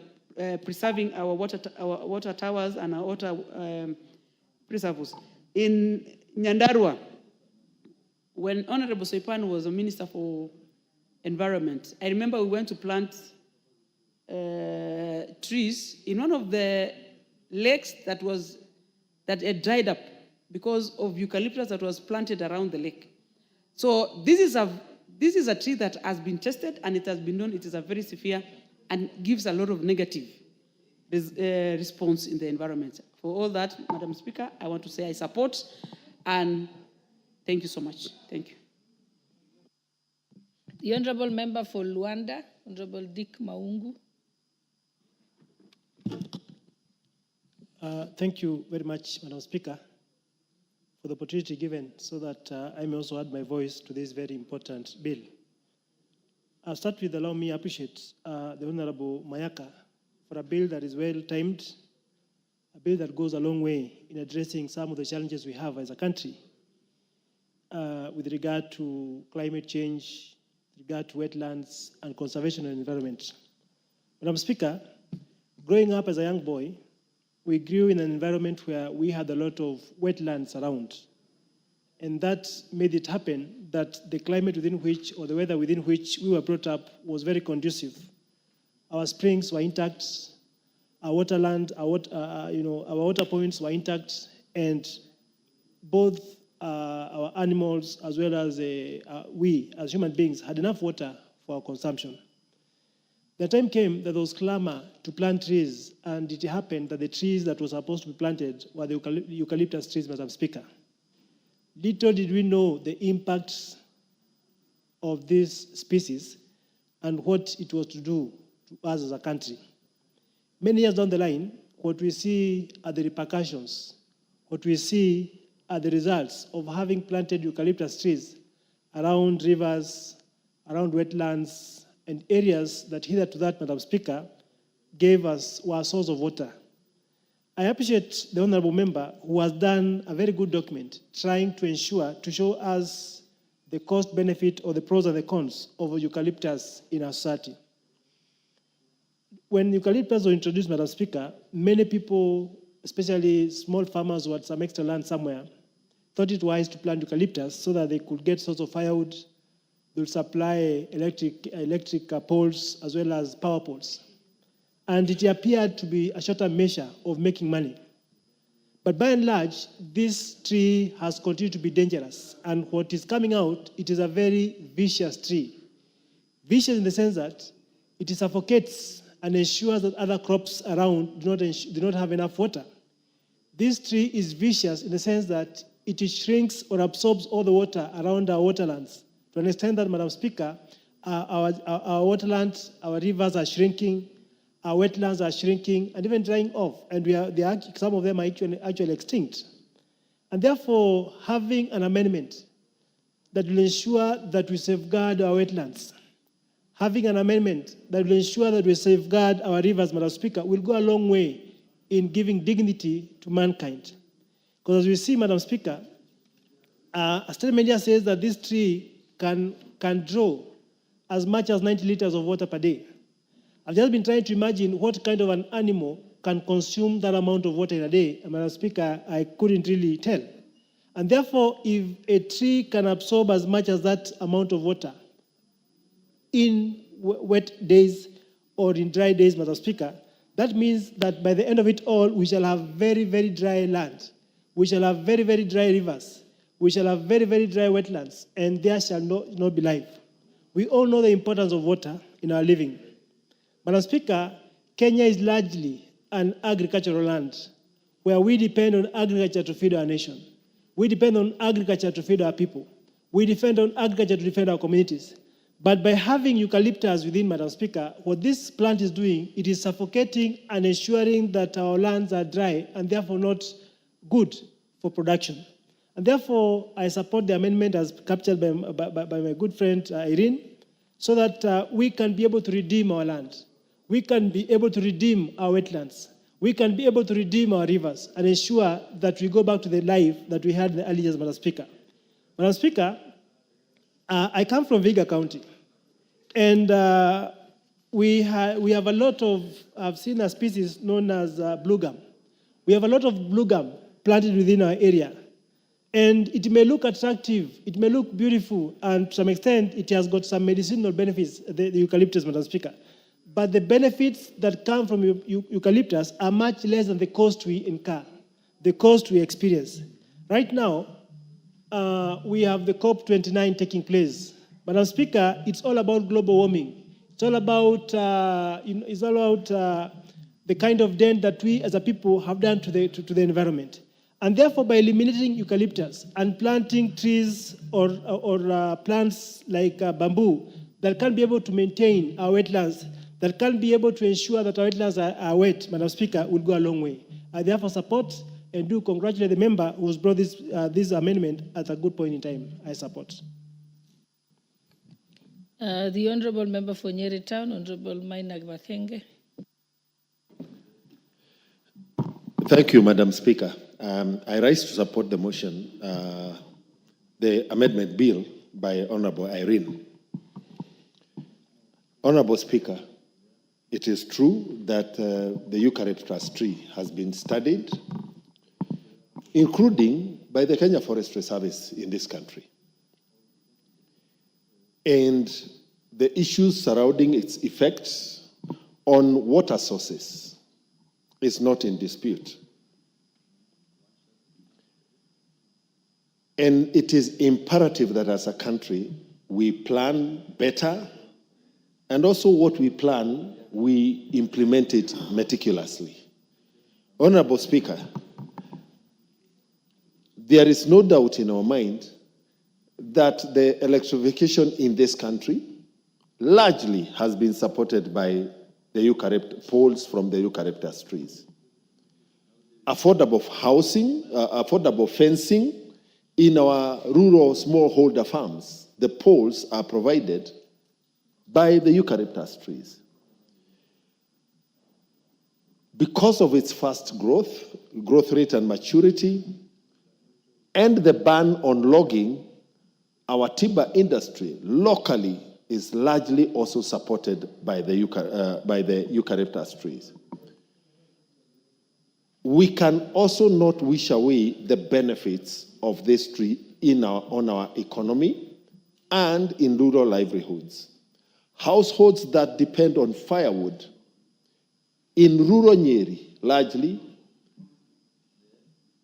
preserving our water towers and our water preserves. In Nyandarua, when Honorable Soipan was a minister for environment, I remember we went to plant trees in one of the lakes that had dried up because of eucalyptus that was planted around the lake. So this is a tree that has been tested, and it has been known it is a very severe and gives a lot of negative response in the environment. For all that, Madam Speaker, I want to say I support, and thank you so much. Thank you. The Honourable Member for Luanda, Honourable Dick Maungu. Thank you very much, Madam Speaker, for the opportunity given so that I may also add my voice to this very important bill. I'll start with, allow me to appreciate the Honourable Mayaka for a bill that is well-timed, a bill that goes a long way in addressing some of the challenges we have as a country with regard to climate change, with regard to wetlands and conservation of the environment. Madam Speaker, growing up as a young boy, we grew in an environment where we had a lot of wetlands around. And that made it happen that the climate within which, or the weather within which we were brought up was very conducive. Our springs were intact, our waterland, our water points were intact, and both our animals as well as we as human beings had enough water for our consumption. The time came that there was clamor to plant trees, and it happened that the trees that were supposed to be planted were the eucalyptus trees, Madam Speaker. Little did we know the impacts of this species and what it was to do to us as a country. Many years down the line, what we see are the repercussions. What we see are the results of having planted eucalyptus trees around rivers, around wetlands, and areas that hitherto that, Madam Speaker, gave us were a source of water. I appreciate the honorable member who has done a very good document trying to show us the cost benefit or the pros and the cons of eucalyptus in our society. When eucalyptus was introduced, Madam Speaker, many people, especially small farmers who had some extra land somewhere, thought it wise to plant eucalyptus so that they could get source of firewood, they would supply electric poles as well as power poles. And it appeared to be a short-term measure of making money. But by and large, this tree has continued to be dangerous. And what is coming out, it is a very vicious tree. Vicious in the sense that it suffocates and ensures that other crops around do not have enough water. This tree is vicious in the sense that it shrinks or absorbs all the water around our waterlands. To an extent that, Madam Speaker, our waterlands, our rivers are shrinking, our wetlands are shrinking and even drying off, and some of them are actually extinct. And therefore, having an amendment that will ensure that we safeguard our wetlands, having an amendment that will ensure that we safeguard our rivers, Madam Speaker, will go a long way in giving dignity to mankind. Because as we see, Madam Speaker, a statement here says that this tree can draw as much as 90 liters of water per day. I've just been trying to imagine what kind of an animal can consume that amount of water in a day. And Madam Speaker, I couldn't really tell. And therefore, if a tree can absorb as much as that amount of water in wet days or in dry days, Madam Speaker, that means that by the end of it all, we shall have very, very dry land. We shall have very, very dry rivers. We shall have very, very dry wetlands, and there shall not be life. We all know the importance of water in our living. Madam Speaker, Kenya is largely an agricultural land where we depend on agriculture to feed our nation. We depend on agriculture to feed our people. We depend on agriculture to defend our communities. But by having eucalyptus within, Madam Speaker, what this plant is doing, it is suffocating and ensuring that our lands are dry and therefore not good for production. And therefore, I support the amendment as captured by my good friend Irene, so that we can be able to redeem our land. We can be able to redeem our wetlands. We can be able to redeem our rivers and ensure that we go back to the life that we had in the early years, Madam Speaker. Madam Speaker, I come from Vihiga County, and we have a lot of, I've seen a species known as blue gum. We have a lot of blue gum planted within our area. And it may look attractive, it may look beautiful, and to some extent, it has got some medicinal benefits, the eucalyptus, Madam Speaker. But the benefits that come from eucalyptus are much less than the cost we incur, the cost we experience. Right now, we have the COP29 taking place. Madam Speaker, it's all about global warming. It's all about, the kind of dent that we as a people have done to the environment. And therefore, by eliminating eucalyptus and planting trees or plants like bamboo that can be able to maintain our wetlands, that can be able to ensure that our wetlands are wet, Madam Speaker, will go a long way. I therefore support and do congratulate the member who's brought this amendment at a good point in time. I support. The Honourable Member for Nyeri Town, Honourable Mainag Mathenge. Thank you, Madam Speaker. I rise to support the motion, the amendment bill by Honourable Irene. Honourable Speaker, it is true that the eucalyptus tree has been studied, including by the Kenya Forestry Service in this country. And the issues surrounding its effects on water sources is not in dispute. And it is imperative that as a country, we plan better, and also what we plan, we implement it meticulously. Honorable Speaker, there is no doubt in our mind that the electrification in this country largely has been supported by the poles from the eucalyptus trees. Affordable housing, affordable fencing in our rural smallholder farms, the poles are provided by the eucalyptus trees. Because of its fast growth rate and maturity, and the ban on logging, our timber industry locally is largely also supported by the eucalyptus trees. We can also not wish away the benefits of this tree on our economy and in rural livelihoods. Households that depend on firewood in rural Nyeri, largely,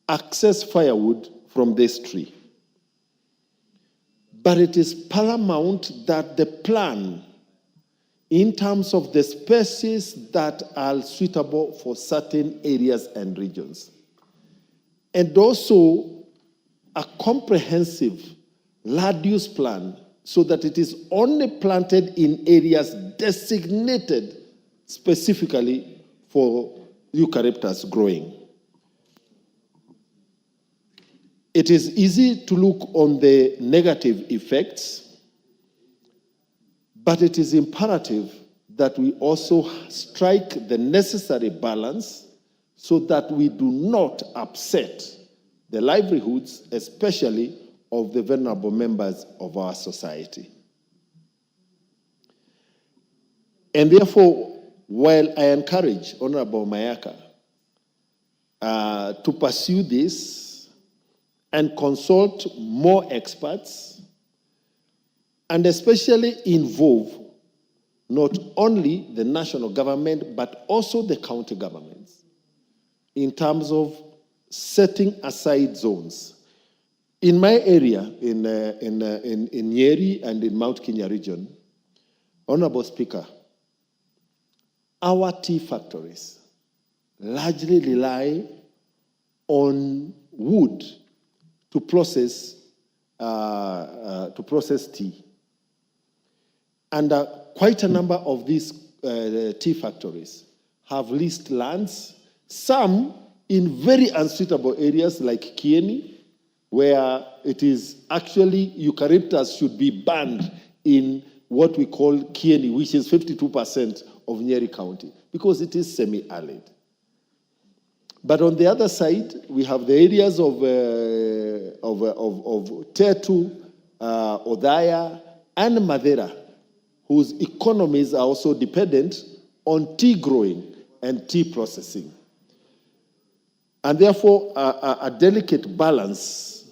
access firewood from this tree. But it is paramount that the plan, in terms of the species that are suitable for certain areas and regions, and also a comprehensive land use plan so that it is only planted in areas designated specifically for eucalyptus growing. It is easy to look on the negative effects, but it is imperative that we also strike the necessary balance so that we do not upset the livelihoods, especially of the vulnerable members of our society. And therefore, while I encourage Honorable Mayaka to pursue this and consult more experts, and especially involve not only the national government, but also the county governments in terms of setting aside zones. In my area, in Nyeri and in Mount Kenya region, Honorable Speaker, our tea factories largely rely on wood to process tea. And quite a number of these tea factories have leased lands, some in very unsuitable areas like Kieni, where it is actually eucalyptus should be banned in what we call Kieni, which is 52% of Nyeri County, because it is semi-arid. But on the other side, we have the areas of Tetu, Odaya, and Madeira, whose economies are also dependent on tea growing and tea processing. And therefore, a delicate balance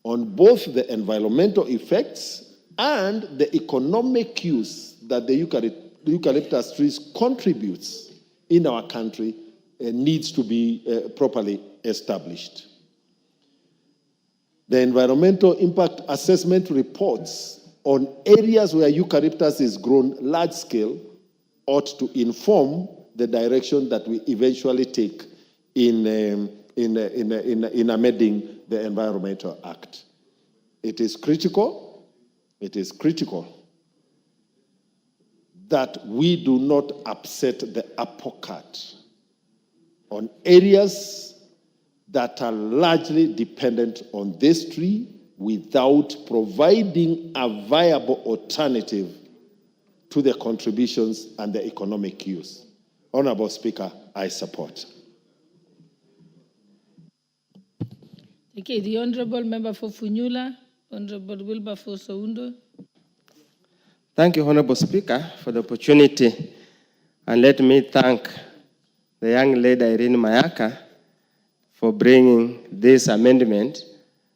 on both the environmental effects and the economic use that the eucalyptus trees contributes in our country needs to be properly established. The environmental impact assessment reports on areas where eucalyptus is grown large scale ought to inform the direction that we eventually take in amending the Environmental Act. It is critical that we do not upset the apple cart on areas that are largely dependent on this tree without providing a viable alternative to the contributions and the economic use. Honorable Speaker, I support. Okay, the Honorable Member for Funyula, Honorable Wilberforce Oundo. Thank you, Honorable Speaker, for the opportunity. And let me thank the young lady Irene Mayaka for bringing this amendment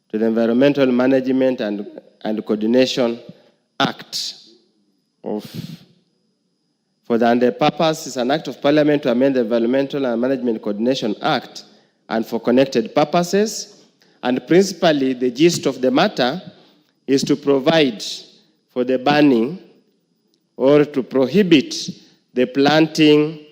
to the Environmental Management and Coordination Act. For the purpose is an act of Parliament to amend the Environmental and Management Coordination Act and for connected purposes. And principally, the gist of the matter is to provide for the banning or to prohibit the planting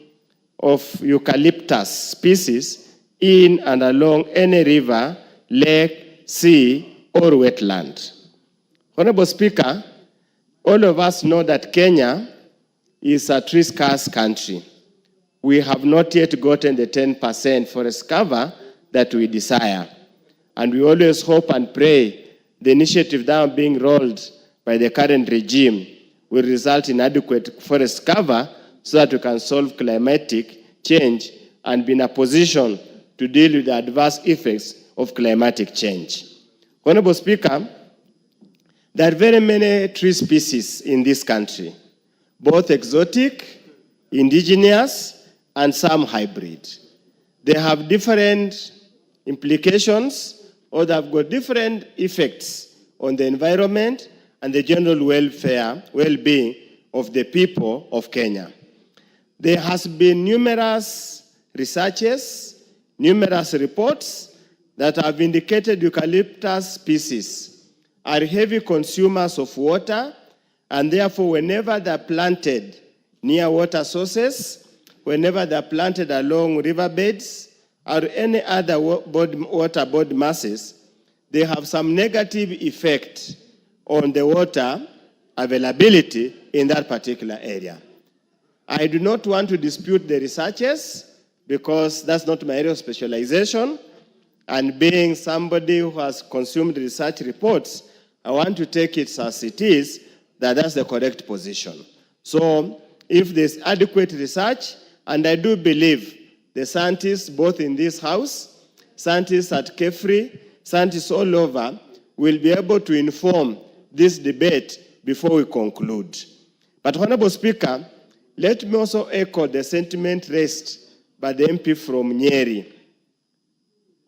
of eucalyptus species in and along any river, lake, sea, or wetland. Honorable Speaker, all of us know that Kenya is a tree-scarce country. We have not yet gotten the 10% forest cover that we desire. And we always hope and pray the initiative now being rolled by the current regime will result in adequate forest cover so that we can solve climatic change and be in a position to deal with the adverse effects of climatic change. Honorable Speaker, there are very many tree species in this country, both exotic, indigenous, and some hybrid. They have different implications, or they have got different effects on the environment and the general well-being of the people of Kenya. There has been numerous researches, numerous reports that have indicated eucalyptus species are heavy consumers of water, and therefore whenever they're planted near water sources, whenever they're planted along riverbeds or any other water body masses, they have some negative effect on the water availability in that particular area. I do not want to dispute the researchers because that's not my area of specialization. And being somebody who has consumed research reports, I want to take it as it is that that's the correct position. So if there's adequate research, and I do believe the scientists both in this house, scientists at KEFRI, scientists all over, will be able to inform this debate before we conclude. But Honorable Speaker, let me also echo the sentiment raised by the MP from Nyeri,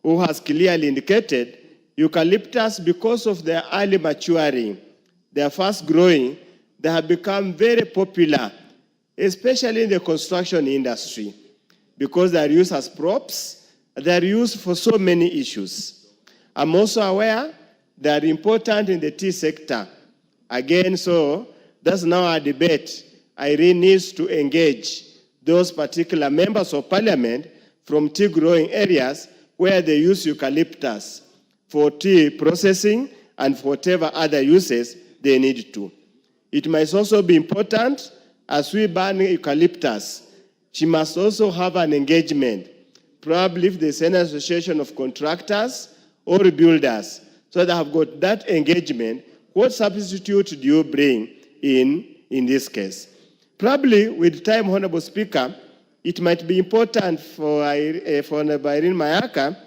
who has clearly indicated eucalyptus, because of their early maturing, their fast growing, they have become very popular, especially in the construction industry, because they are used as props, they are used for so many issues. I'm also aware they are important in the tea sector. Again, so that's now our debate. Irene needs to engage those particular members of parliament from tea growing areas where they use eucalyptus for tea processing and for whatever other uses they need to. It might also be important as we ban eucalyptus, she must also have an engagement, probably if there's an association of contractors or builders, so they have got that engagement. What substitute do you bring in this case? Probably with time, Honorable Speaker, it might be important for Honorable Irene Mayaka,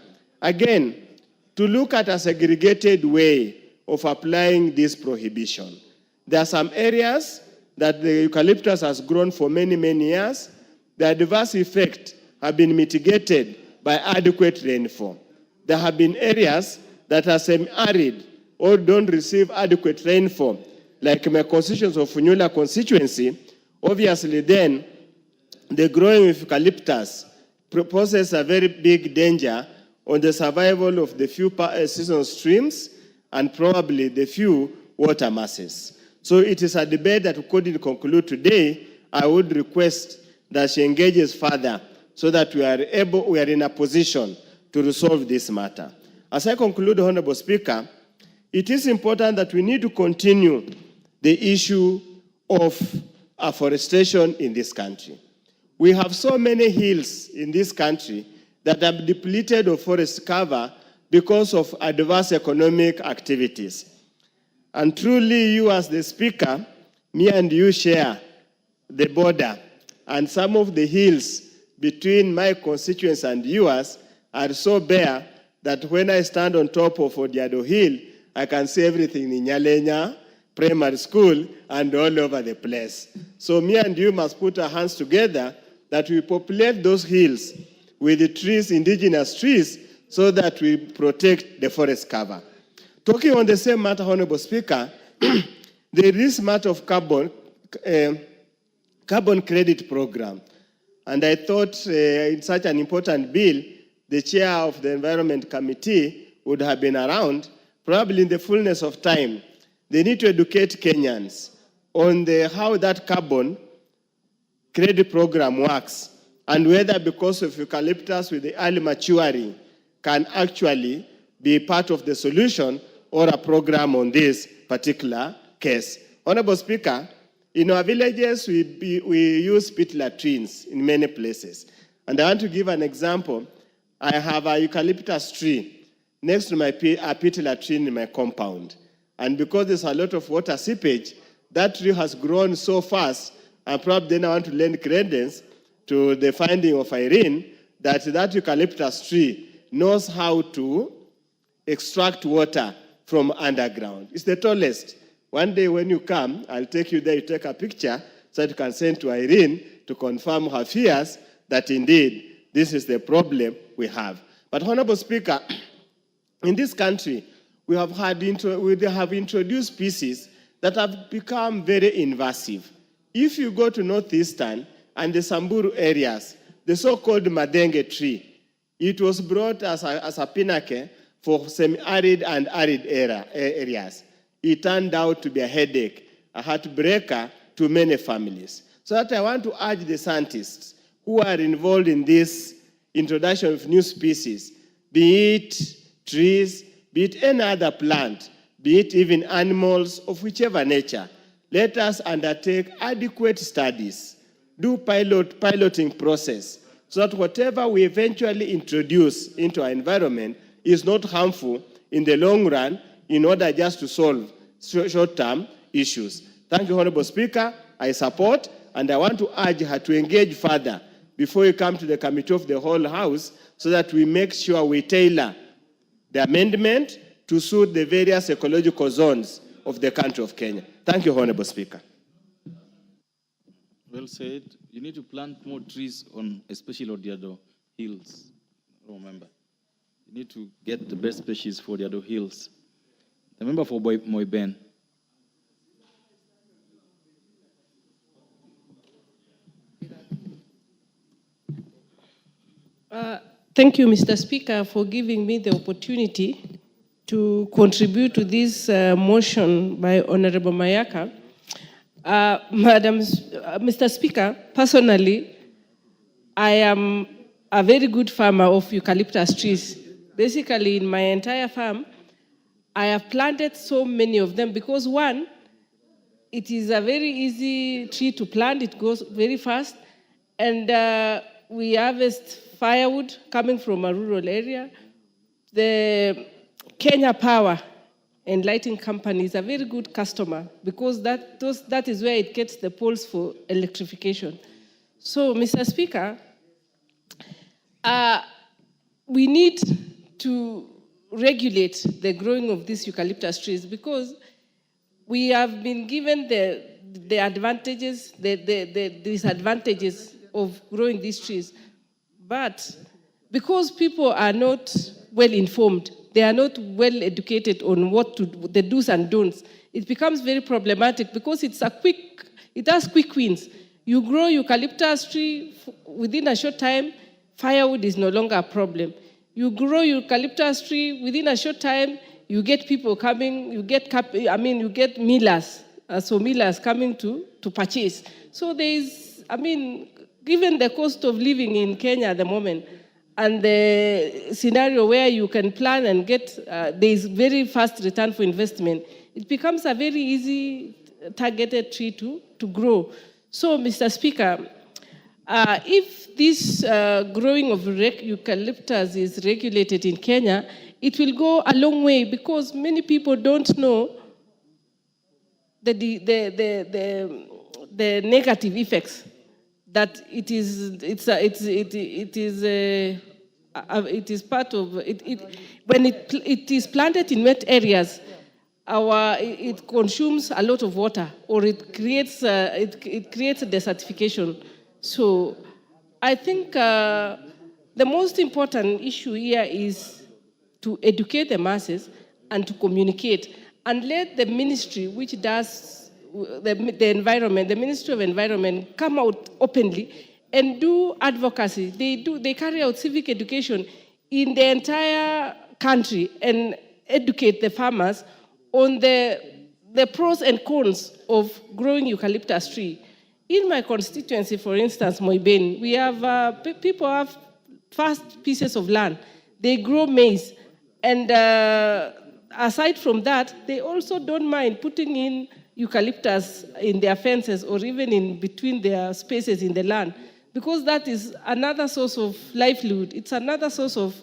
again, to look at a segregated way of applying this prohibition. There are some areas that the eucalyptus has grown for many, many years. The adverse effects have been mitigated by adequate rainfall. There have been areas that are semi-arid or don't receive adequate rainfall, like my constituency of Funyula constituency. Obviously then, the growing of eucalyptus poses a very big danger on the survival of the few seasonal streams and probably the few water masses. So it is a debate that we couldn't conclude today. I would request that she engages further so that we are in a position to resolve this matter. As I conclude, Honorable Speaker, it is important that we need to continue the issue of afforestation in this country. We have so many hills in this country that are depleted of forest cover because of adverse economic activities. And truly, you as the Speaker, me and you share the border, and some of the hills between my constituents and yours are so bare that when I stand on top of Odiado Hill, I can see everything in Nyalenya Primary School and all over the place. So me and you must put our hands together that we populate those hills with the trees, indigenous trees, so that we protect the forest cover. Talking on the same matter, Honorable Speaker, there is matter of carbon credit program. And I thought in such an important bill, the chair of the Environment Committee would have been around, probably in the fullness of time. They need to educate Kenyans on how that carbon credit program works and whether because of eucalyptus with the early maturing can actually be part of the solution or a program on this particular case. Honorable Speaker, in our villages, we use pit latrines in many places. And I want to give an example. I have a eucalyptus tree next to a pit latrine in my compound. And because there's a lot of water seepage, that tree has grown so fast, and probably then I want to lend credence to the finding of Irene that that eucalyptus tree knows how to extract water from underground. It's the tallest. One day when you come, I'll take you there, you take a picture so that you can send to Irene to confirm her fears that indeed this is the problem we have. But Honorable Speaker, in this country, we have introduced species that have become very invasive. If you go to northeastern and the Samburu areas, the so-called Madenge tree, it was brought as a pinnacle for semi-arid and arid areas. It turned out to be a headache, a heartbreaker to many families. So that I want to urge the scientists who are involved in this introduction of new species, be it trees, be it any other plant, be it even animals of whichever nature, let us undertake adequate studies, do piloting process, so that whatever we eventually introduce into our environment is not harmful in the long run in order just to solve short-term issues. Thank you, Honorable Speaker. I support, and I want to urge her to engage further before you come to the Committee of the Whole House so that we make sure we tailor the amendment to suit the various ecological zones of the country of Kenya. Thank you, Honorable Speaker. Well said. You need to plant more trees on especially Odiado Hills. Remember, you need to get the best species for Odiado Hills. The member for Moiben. Thank you, Mr. Speaker, for giving me the opportunity to contribute to this motion by Honorable Mayaka. Mr. Speaker, personally, I am a very good farmer of eucalyptus trees. Basically, in my entire farm, I have planted so many of them because one, it is a very easy tree to plant, it grows very fast, and we harvest firewood coming from a rural area. The Kenya Power and Lighting Company is a very good customer because that is where it gets the poles for electrification. So, Mr. Speaker, we need to regulate the growing of these eucalyptus trees because we have been given the advantages, the disadvantages of growing these trees. But because people are not well informed, they are not well educated on what to do, the do's and don'ts, it becomes very problematic because it has quick wins. You grow eucalyptus tree within a short time, firewood is no longer a problem. You grow eucalyptus tree within a short time, you get people coming, you get millers, millers coming to purchase. So there is, given the cost of living in Kenya at the moment, and the scenario where you can plan and get, there is very fast return for investment, it becomes a very easy targeted tree to grow. So, Mr. Speaker, if this growing of eucalyptus is regulated in Kenya, it will go a long way because many people don't know the negative effects that it is part of when it is planted in wet areas. It consumes a lot of water, or it creates a desertification. So, I think the most important issue here is to educate the masses and to communicate, and let the ministry, which does the environment, the Ministry of Environment, come out openly and do advocacy. They carry out civic education in the entire country and educate the farmers on the pros and cons of growing eucalyptus tree. In my constituency, for instance, Moiben, we have people have vast pieces of land. They grow maize, and aside from that, they also don't mind putting in eucalyptus in their fences or even in between their spaces in the land, because that is another source of livelihood. It's another source of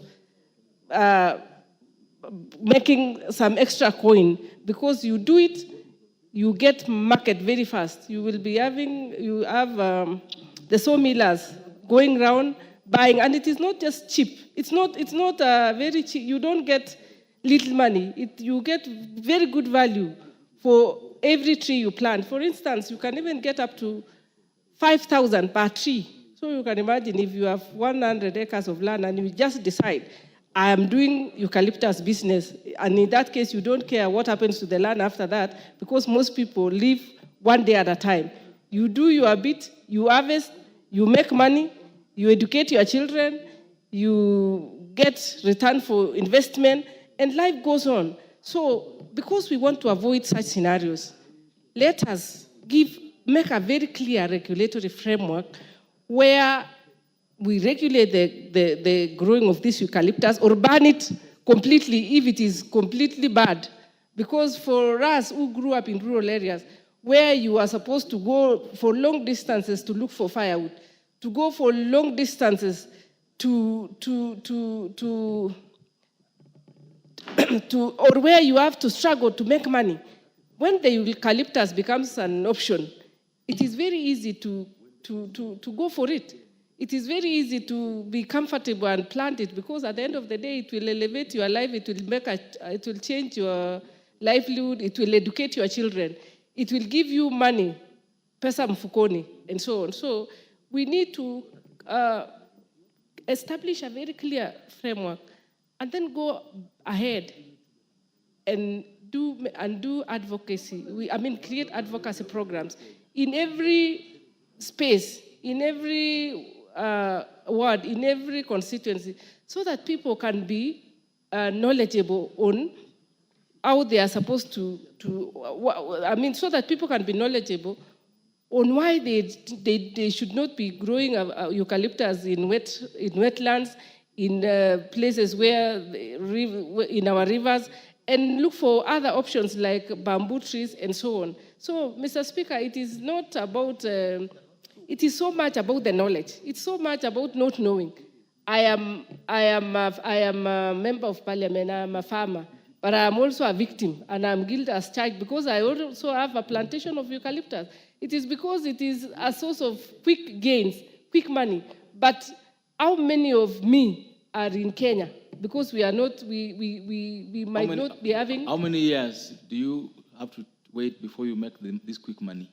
making some extra coin, because you do it, you get market very fast. You will be having, you have the sawmillers going around buying, and it is not just cheap. It's not very cheap. You don't get little money. You get very good value for every tree you plant. For instance, you can even get up to 5,000 per tree. So you can imagine if you have 100 acres of land and you just decide, I am doing eucalyptus business, and in that case, you don't care what happens to the land after that, because most people live one day at a time. You do your bit, you harvest, you make money, you educate your children, you get return for investment, and life goes on. So, because we want to avoid such scenarios, let us make a very clear regulatory framework where we regulate the growing of this eucalyptus, or ban it completely if it is completely bad. Because for us who grew up in rural areas, where you are supposed to go for long distances to look for firewood, to go for long distances or where you have to struggle to make money, when the eucalyptus becomes an option, it is very easy to go for it. It is very easy to be comfortable and plant it, because at the end of the day, it will elevate your life, it will change your livelihood, it will educate your children, it will give you money, pesa mfukoni, and so on. So we need to establish a very clear framework and then go ahead and do advocacy. Create advocacy programs in every space, in every ward, in every constituency, so that people can be knowledgeable on how they are supposed to so that people can be knowledgeable on why they should not be growing eucalyptus in wetlands, in places where, in our rivers, and look for other options like bamboo trees and so on. So, Mr. Speaker, it is not about, it is so much about the knowledge. It's so much about not knowing. I am a member of parliament, I am a farmer, but I am also a victim, and I'm guilty as charged because I also have a plantation of eucalyptus. It is because it is a source of quick gains, quick money. But how many of me are in Kenya? Because we are not, we might not be having. How many years do you have to wait before you make this quick money?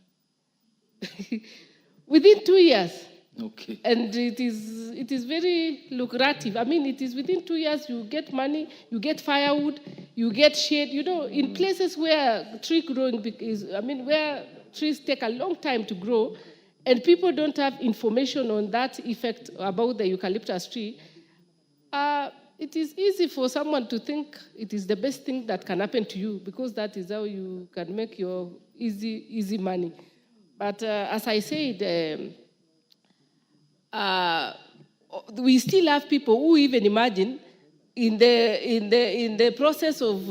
Within 2 years. Okay. And it is very lucrative. It is within 2 years you get money, you get firewood, you get shade. In places where tree growing is, where trees take a long time to grow, and people don't have information on that effect about the eucalyptus tree, it is easy for someone to think it is the best thing that can happen to you, because that is how you can make your easy money. But as I said, we still have people who even imagine in the process of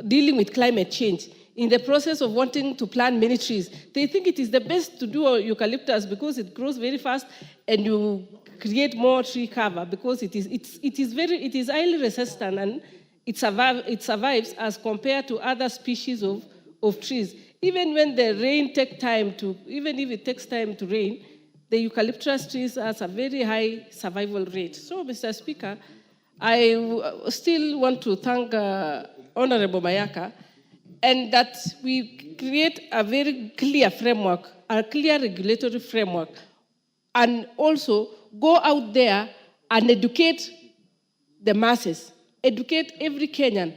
dealing with climate change, in the process of wanting to plant many trees, they think it is the best to do eucalyptus because it grows very fast and you create more tree cover, because it is highly resistant and it survives as compared to other species of trees. Even when the rain takes time to, even if it takes time to rain, the eucalyptus trees has a very high survival rate. So, Mr. Speaker, I still want to thank Honorable Mayaka, and that we create a very clear framework, a clear regulatory framework, and also go out there and educate the masses, educate every Kenyan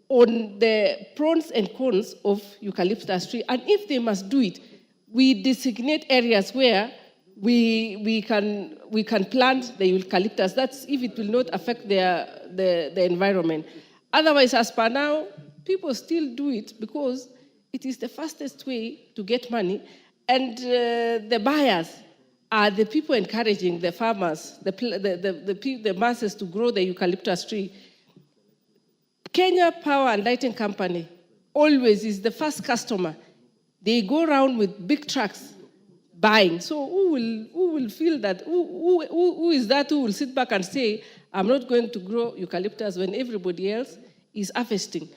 on the pros and cons of eucalyptus tree. And if they must do it, we designate areas where we can plant the eucalyptus. That's if it will not affect the environment. Otherwise, as per now, people still do it because it is the fastest way to get money, and the buyers are the people encouraging the farmers, the masses to grow the eucalyptus tree. Kenya Power and Lighting Company always is the first customer. They go around with big trucks buying. So who will feel that? Who is that who will sit back and say, I'm not going to grow eucalyptus when everybody else is harvesting?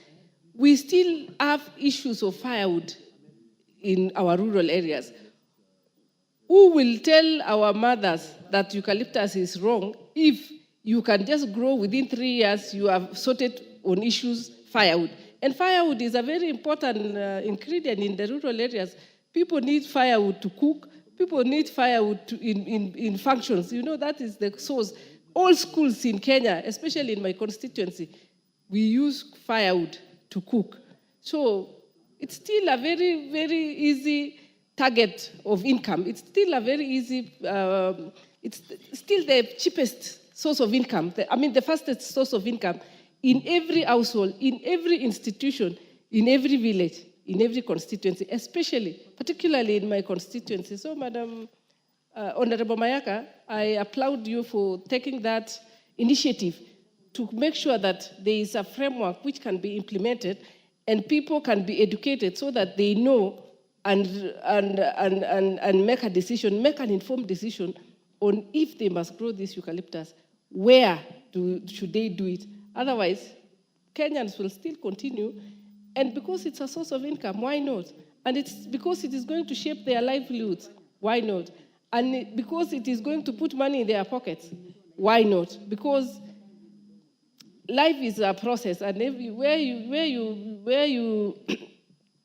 we still have issues of firewood in our rural areas. Who will tell our mothers that eucalyptus is wrong if you can just grow within 3 years, you have sorted on issues, firewood. And firewood is a very important ingredient in the rural areas. People need firewood to cook. People need firewood in functions. You know, that is the source. All schools in Kenya, especially in my constituency, we use firewood to cook. So it's still a very, very easy target of income. It's still a very easy, it's still the cheapest source of income. The fastest source of income in every household, in every institution, in every village, in every constituency, particularly in my constituency. So, Madam Honorable Mayaka, I applaud you for taking that initiative to make sure that there is a framework which can be implemented and people can be educated so that they know and make a decision, make an informed decision on if they must grow this eucalyptus, where should they do it. Otherwise, Kenyans will still continue, and because it's a source of income, why not? And it's because it is going to shape their livelihoods, why not? And because it is going to put money in their pockets, why not? Because life is a process, and where you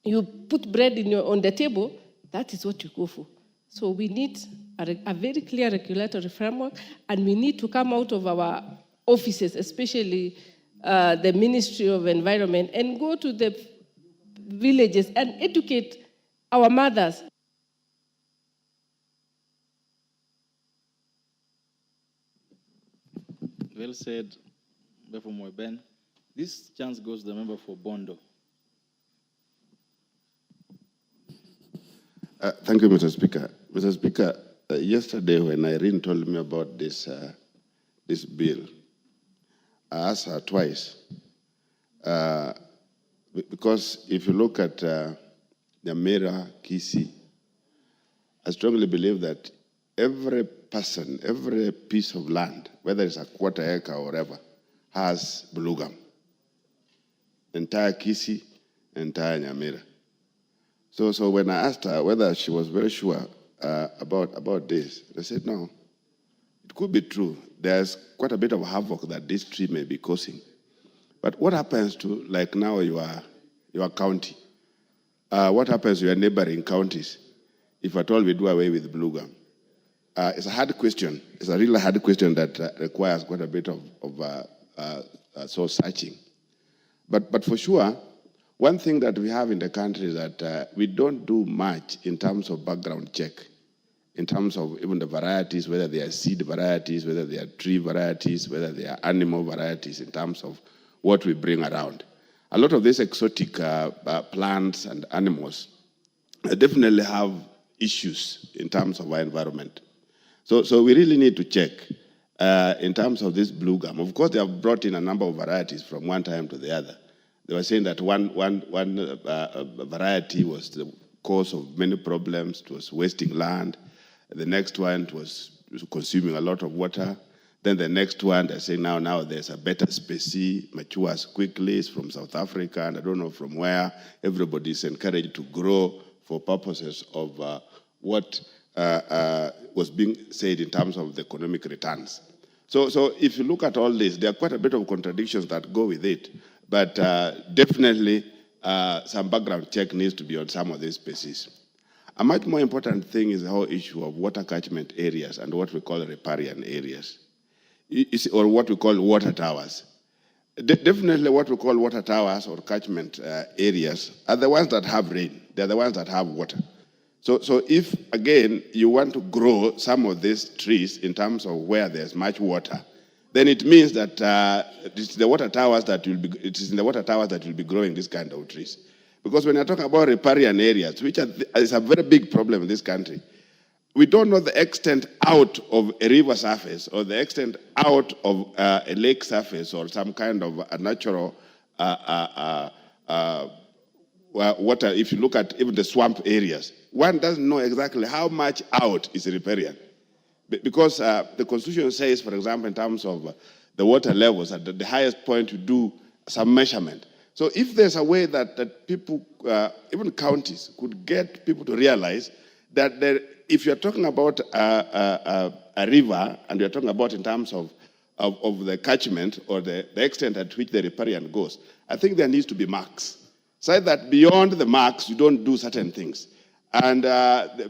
you put bread on the table, that is what you go for. So we need a very clear regulatory framework, and we need to come out of our offices, especially the Ministry of Environment, and go to the villages and educate our mothers. Well said, Befo Moeben. This chance goes to the member for Bondo. Thank you, Mr. Speaker. Mr. Speaker, yesterday when Irene told me about this bill, I asked her twice, because if you look at Nyamira, Kisii, I strongly believe that every person, every piece of land, whether it's a quarter acre or whatever, has blue gum. Entire Kisii, entire Nyamira. So when I asked her whether she was very sure about this, they said no. It could be true. There's quite a bit of havoc that this tree may be causing. But what happens to, like now, your county? What happens to your neighboring counties if at all we do away with blue gum? It's a hard question. It's a really hard question that requires quite a bit of soul searching. But for sure, one thing that we have in the country is that we don't do much in terms of background check, in terms of even the varieties, whether they are seed varieties, whether they are tree varieties, whether they are animal varieties, in terms of what we bring around. A lot of these exotic plants and animals definitely have issues in terms of our environment. So we really need to check in terms of this blue gum. Of course, they have brought in a number of varieties from one time to the other. They were saying that one variety was the cause of many problems. It was wasting land. The next one was consuming a lot of water. Then the next one, they're saying now there's a better species, matures quickly, it's from South Africa, and I don't know from where. Everybody's encouraged to grow for purposes of what was being said in terms of the economic returns. So if you look at all this, there are quite a bit of contradictions that go with it. But definitely, some background check needs to be on some of these species. A much more important thing is the whole issue of water catchment areas and what we call riparian areas, or what we call water towers. Definitely what we call water towers or catchment areas are the ones that have rain. They're the ones that have water. So if, again, you want to grow some of these trees in terms of where there's much water, then it means that it's the water towers that will be, it is in the water towers that will be growing this kind of trees. Because when you're talking about riparian areas, which is a very big problem in this country, we don't know the extent out of a river surface or the extent out of a lake surface or some kind of a natural water. If you look at even the swamp areas, one doesn't know exactly how much out is riparian. Because the Constitution says, for example, in terms of the water levels, at the highest point you do some measurement. So if there's a way that people, even counties, could get people to realize that if you're talking about a river and you're talking about in terms of the catchment or the extent at which the riparian goes, I think there needs to be marks. So that beyond the marks, you don't do certain things. And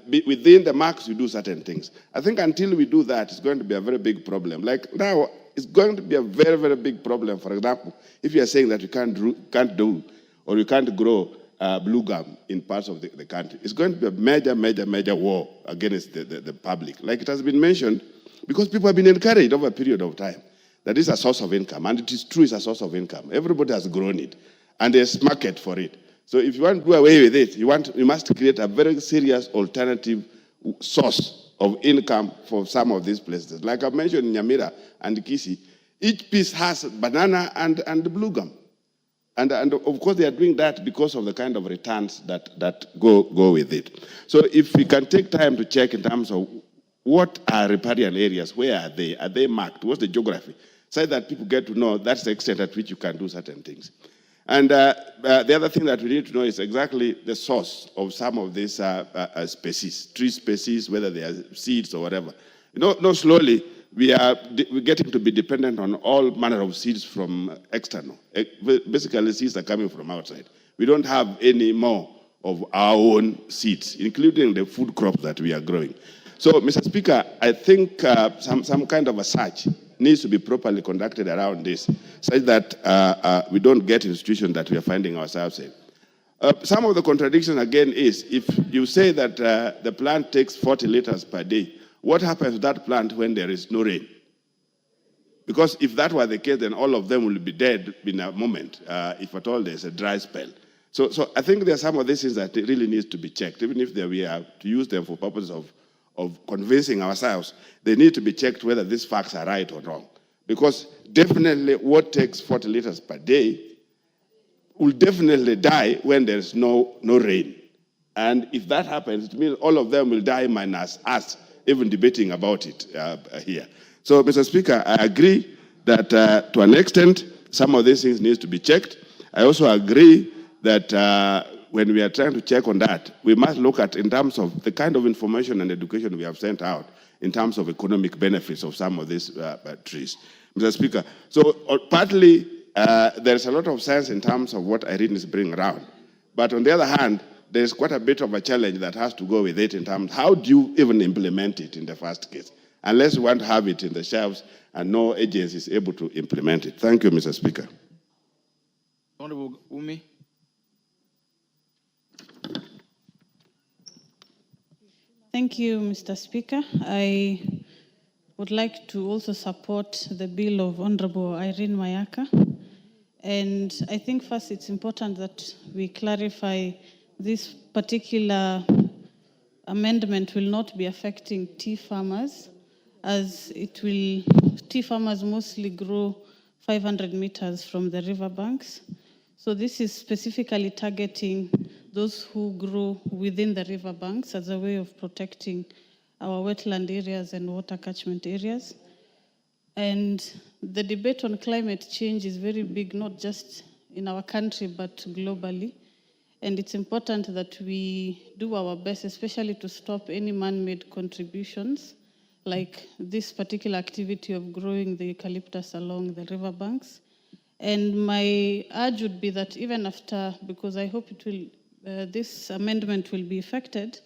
within the marks, you do certain things. I think until we do that, it's going to be a very big problem. Like now, it's going to be a very, very big problem. For example, if you are saying that you can't do or you can't grow blue gum in parts of the country, it's going to be a major, major, major war against the public. Like it has been mentioned, because people have been encouraged over a period of time that it's a source of income, and it is true it's a source of income. Everybody has grown it, and there's market for it. So if you want to do away with it, you must create a very serious alternative source of income for some of these places. Like I mentioned in Nyamira and Kisi, each piece has banana and blue gum. And of course they are doing that because of the kind of returns that go with it. So if we can take time to check in terms of what are riparian areas, where are they? Are they marked? What's the geography? So that people get to know that's the extent at which you can do certain things. And the other thing that we need to know is exactly the source of some of these species, tree species, whether they are seeds or whatever. Slowly we're getting to be dependent on all manner of seeds from external. Basically, seeds are coming from outside. We don't have any more of our own seeds, including the food crops that we are growing. So, Mr. Speaker, I think some kind of a search needs to be properly conducted around this, such that we don't get institutions that we are finding ourselves in. Some of the contradiction, again, is if you say that the plant takes 40 liters per day, what happens to that plant when there is no rain? Because if that were the case, then all of them will be dead in a moment, if at all there's a dry spell. So I think there are some of these things that really needs to be checked, even if we have to use them for purposes of convincing ourselves, they need to be checked whether these facts are right or wrong. Because definitely what takes 40 liters per day will definitely die when there's no rain. And if that happens, it means all of them will die minus us even debating about it here. So, Mr. Speaker, I agree that to an extent, some of these things need to be checked. I also agree that when we are trying to check on that, we must look at in terms of the kind of information and education we have sent out in terms of economic benefits of some of these trees. Mr. Speaker, so partly there's a lot of science in terms of what Irene is bringing around. But on the other hand, there's quite a bit of a challenge that has to go with it in terms of how do you even implement it in the first case, unless you want to have it in the shelves and no agency is able to implement it. Thank you, Mr. Speaker. Honorable Umi. Thank you, Mr. Speaker. I would like to also support the bill of Honorable Irene Mayaka. And I think first it's important that we clarify this particular amendment will not be affecting tea farmers, as tea farmers mostly grow 500 meters from the riverbanks. So this is specifically targeting those who grow within the riverbanks as a way of protecting our wetland areas and water catchment areas. And the debate on climate change is very big, not just in our country, but globally. And it's important that we do our best, especially to stop any man-made contributions, like this particular activity of growing the eucalyptus along the riverbanks. And my urge would be that even after, because I hope this amendment will be effected,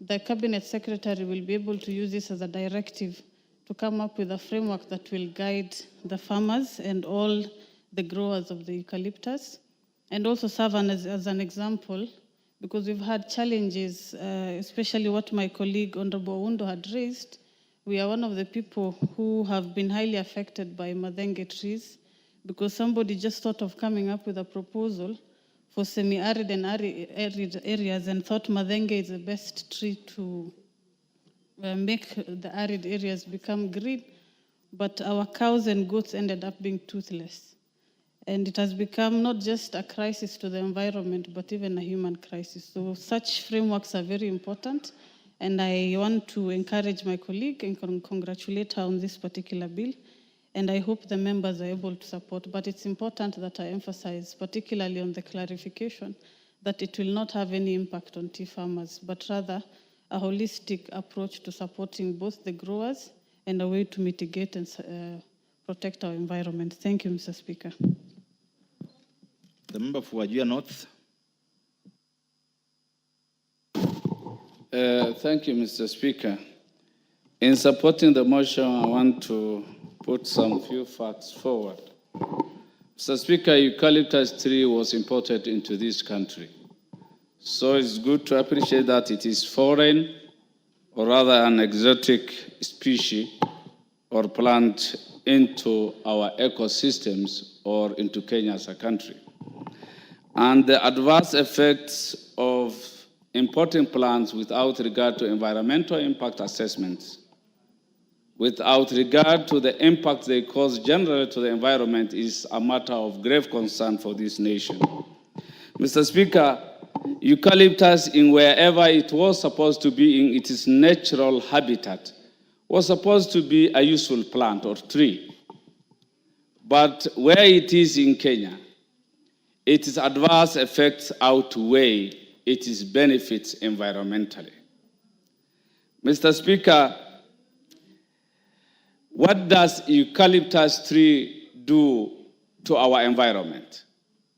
the Cabinet Secretary will be able to use this as a directive to come up with a framework that will guide the farmers and all the growers of the eucalyptus, and also serve as an example, because we've had challenges, especially what my colleague Honorable Oundo had raised. We are one of the people who have been highly affected by madenge trees, because somebody just thought of coming up with a proposal for semi-arid and arid areas and thought madenge is the best tree to make the arid areas become green, but our cows and goats ended up being toothless. And it has become not just a crisis to the environment, but even a human crisis. So such frameworks are very important. And I want to encourage my colleague and congratulate her on this particular bill. and I hope the members are able to support. But it's important that I emphasize, particularly on the clarification, that it will not have any impact on tea farmers, but rather a holistic approach to supporting both the growers and a way to mitigate and protect our environment. Thank you, Mr. Speaker. The member for Wajir North. Thank you, Mr. Speaker. In supporting the motion, I want to put some few facts forward. Mr. Speaker, eucalyptus tree was imported into this country. So it's good to appreciate that it is foreign, or rather an exotic species or plant into our ecosystems or into Kenya as a country. And the adverse effects of importing plants without regard to environmental impact assessments, without regard to the impact they cause generally to the environment, is a matter of grave concern for this nation. Mr. Speaker, eucalyptus, in wherever it was supposed to be in its natural habitat, was supposed to be a useful plant or tree. But where it is in Kenya, its adverse effects outweigh its benefits environmentally. Mr. Speaker, what does eucalyptus tree do to our environment?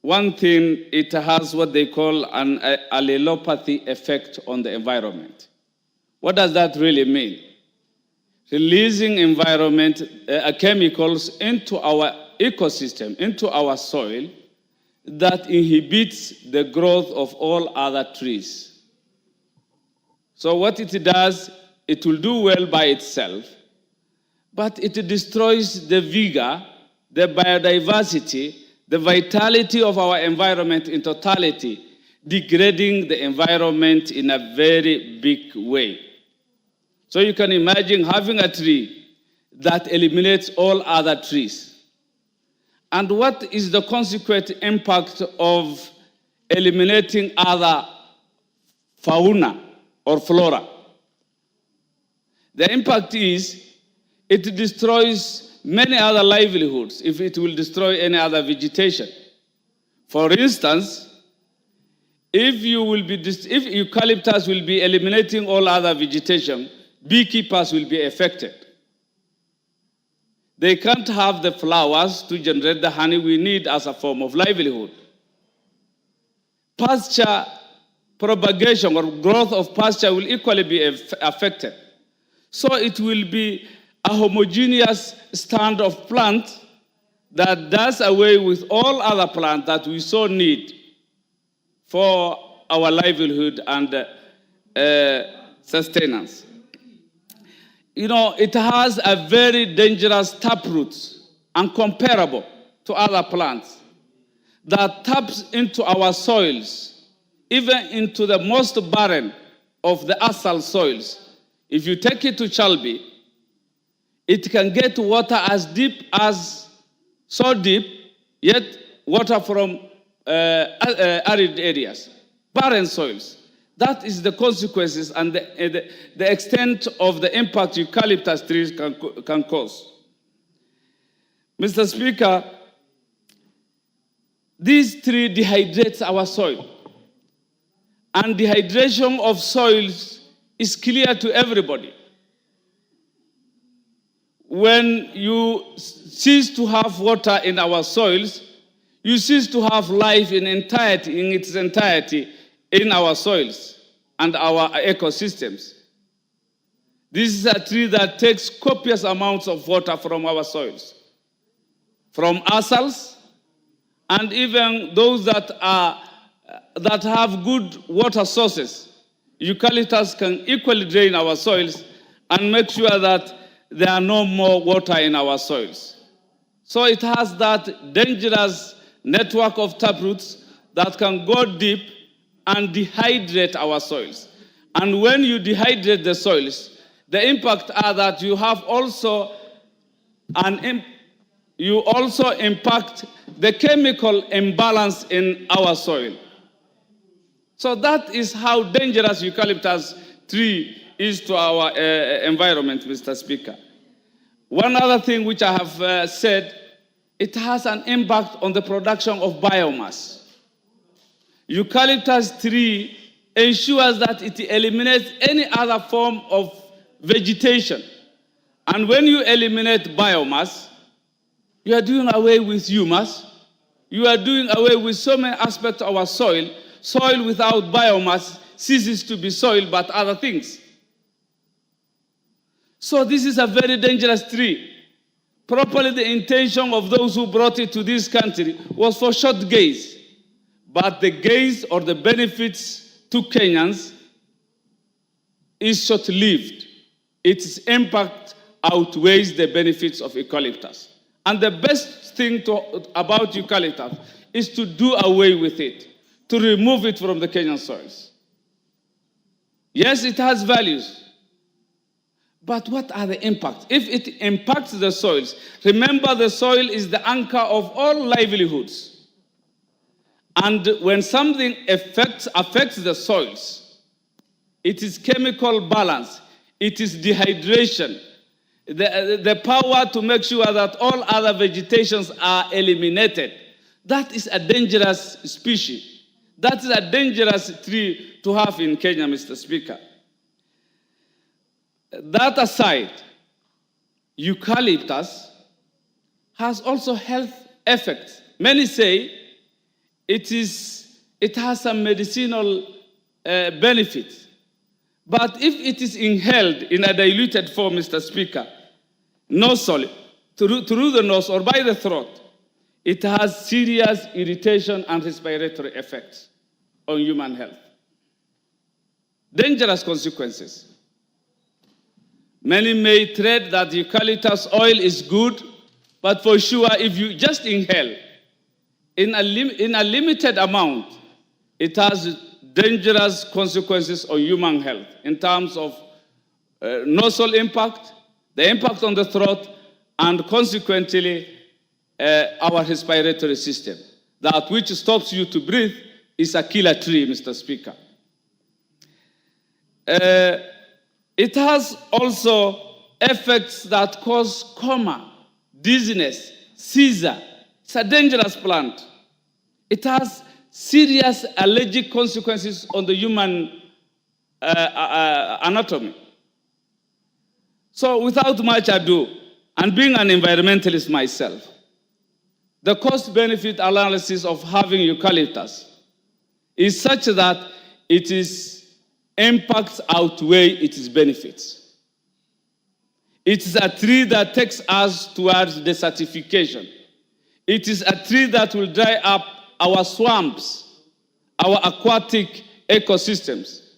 One thing, it has what they call an allelopathy effect on the environment. What does that really mean? Releasing environment chemicals into our ecosystem, into our soil, that inhibits the growth of all other trees. So what it does, it will do well by itself, but it destroys the vigor, the biodiversity, the vitality of our environment in totality, degrading the environment in a very big way. So you can imagine having a tree that eliminates all other trees. And what is the consequent impact of eliminating other fauna or flora? The impact is it destroys many other livelihoods if it will destroy any other vegetation. For instance, if eucalyptus will be eliminating all other vegetation, beekeepers will be affected. They can't have the flowers to generate the honey we need as a form of livelihood. Pasture propagation or growth of pasture will equally be affected. So it will be a homogeneous stand of plant that does away with all other plants that we so need for our livelihood and sustenance. You know, it has a very dangerous taproots, uncomparable to other plants, that taps into our soils, even into the most barren of the arsal soils. If you take it to Chalbi, it can get water as deep as, so deep, yet water from arid areas, barren soils. That is the consequences and the extent of the impact eucalyptus trees can cause. Mr. Speaker, this tree dehydrates our soil. And dehydration of soils is clear to everybody. When you cease to have water in our soils, you cease to have life in its entirety in our soils and our ecosystems. This is a tree that takes copious amounts of water from our soils, from ourselves, and even those that have good water sources. Eucalyptus can equally drain our soils and make sure that there are no more water in our soils. So it has that dangerous network of taproots that can go deep and dehydrate our soils. And when you dehydrate the soils, the impact are that you have also you also impact the chemical imbalance in our soil. So that is how dangerous eucalyptus tree is to our environment, Mr. Speaker. One other thing which I have said, it has an impact on the production of biomass. Eucalyptus tree ensures that it eliminates any other form of vegetation. And when you eliminate biomass, you are doing away with humus. You are doing away with so many aspects of our soil. Soil without biomass ceases to be soil, but other things. So this is a very dangerous tree. Probably the intention of those who brought it to this country was for short gaze. But the gaze or the benefits to Kenyans is short-lived. Its impact outweighs the benefits of eucalyptus. And the best thing about eucalyptus is to do away with it, to remove it from the Kenyan soils. Yes, it has values. But what are the impacts? If it impacts the soils, remember the soil is the anchor of all livelihoods. And when something affects the soils, it is chemical balance, it is dehydration, the power to make sure that all other vegetations are eliminated. That is a dangerous species. That is a dangerous tree to have in Kenya, Mr. Speaker. That aside, eucalyptus has also health effects. Many say it has some medicinal benefits. But if it is inhaled in a diluted form, Mr. Speaker, nasally, through the nose or by the throat, it has serious irritation and respiratory effects on human health. Dangerous consequences. Many may tread that eucalyptus oil is good, but for sure, if you just inhale in a limited amount, it has dangerous consequences on human health in terms of nasal impact, the impact on the throat, and consequently, our respiratory system. That which stops you to breathe is a killer tree, Mr. Speaker. It has also effects that cause coma, dizziness, seizure. It's a dangerous plant. It has serious allergic consequences on the human anatomy. So without much ado, and being an environmentalist myself, the cost-benefit analysis of having eucalyptus is such that its impacts outweigh its benefits. It is a tree that takes us towards desertification. It is a tree that will dry up our swamps, our aquatic ecosystems.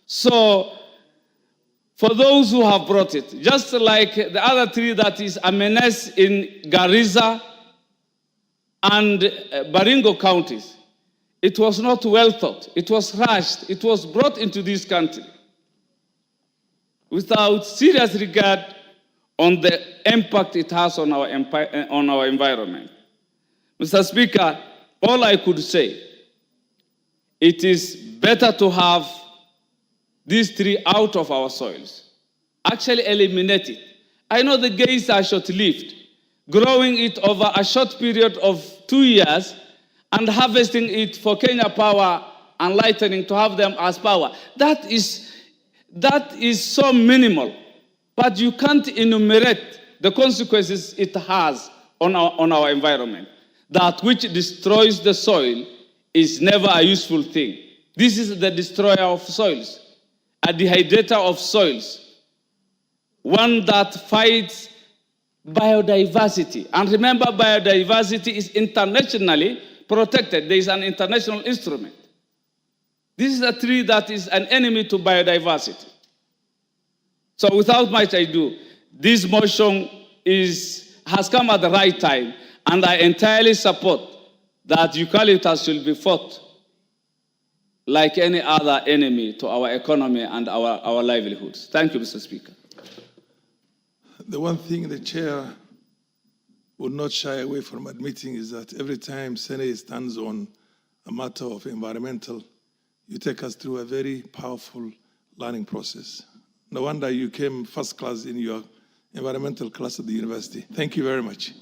So, for those who have brought it, just like the other tree that is a menace in Garissa and Baringo counties, it was not well thought. It was rushed. It was brought into this country without serious regard on the impact it has on our environment. Mr. Speaker, all I could say, it is better to have this tree out of our soils. Actually eliminate it. I know the gains are short-lived. Growing it over a short period of 2 years and harvesting it for Kenya Power and Lightning to have them as power. That is so minimal, but you can't enumerate the consequences it has on our environment. That which destroys the soil is never a useful thing. This is the destroyer of soils, a dehydrator of soils, one that fights biodiversity. And remember, biodiversity is internationally protected. There is an international instrument. This is a tree that is an enemy to biodiversity. So without much ado, this motion has come at the right time, and I entirely support that eucalyptus should be fought like any other enemy to our economy and our livelihoods. Thank you, Mr. Speaker. The one thing the chair would not shy away from admitting is that every time Senate stands on a matter of environmental, you take us through a very powerful learning process. No wonder you came first class in your environmental class at the university. Thank you very much.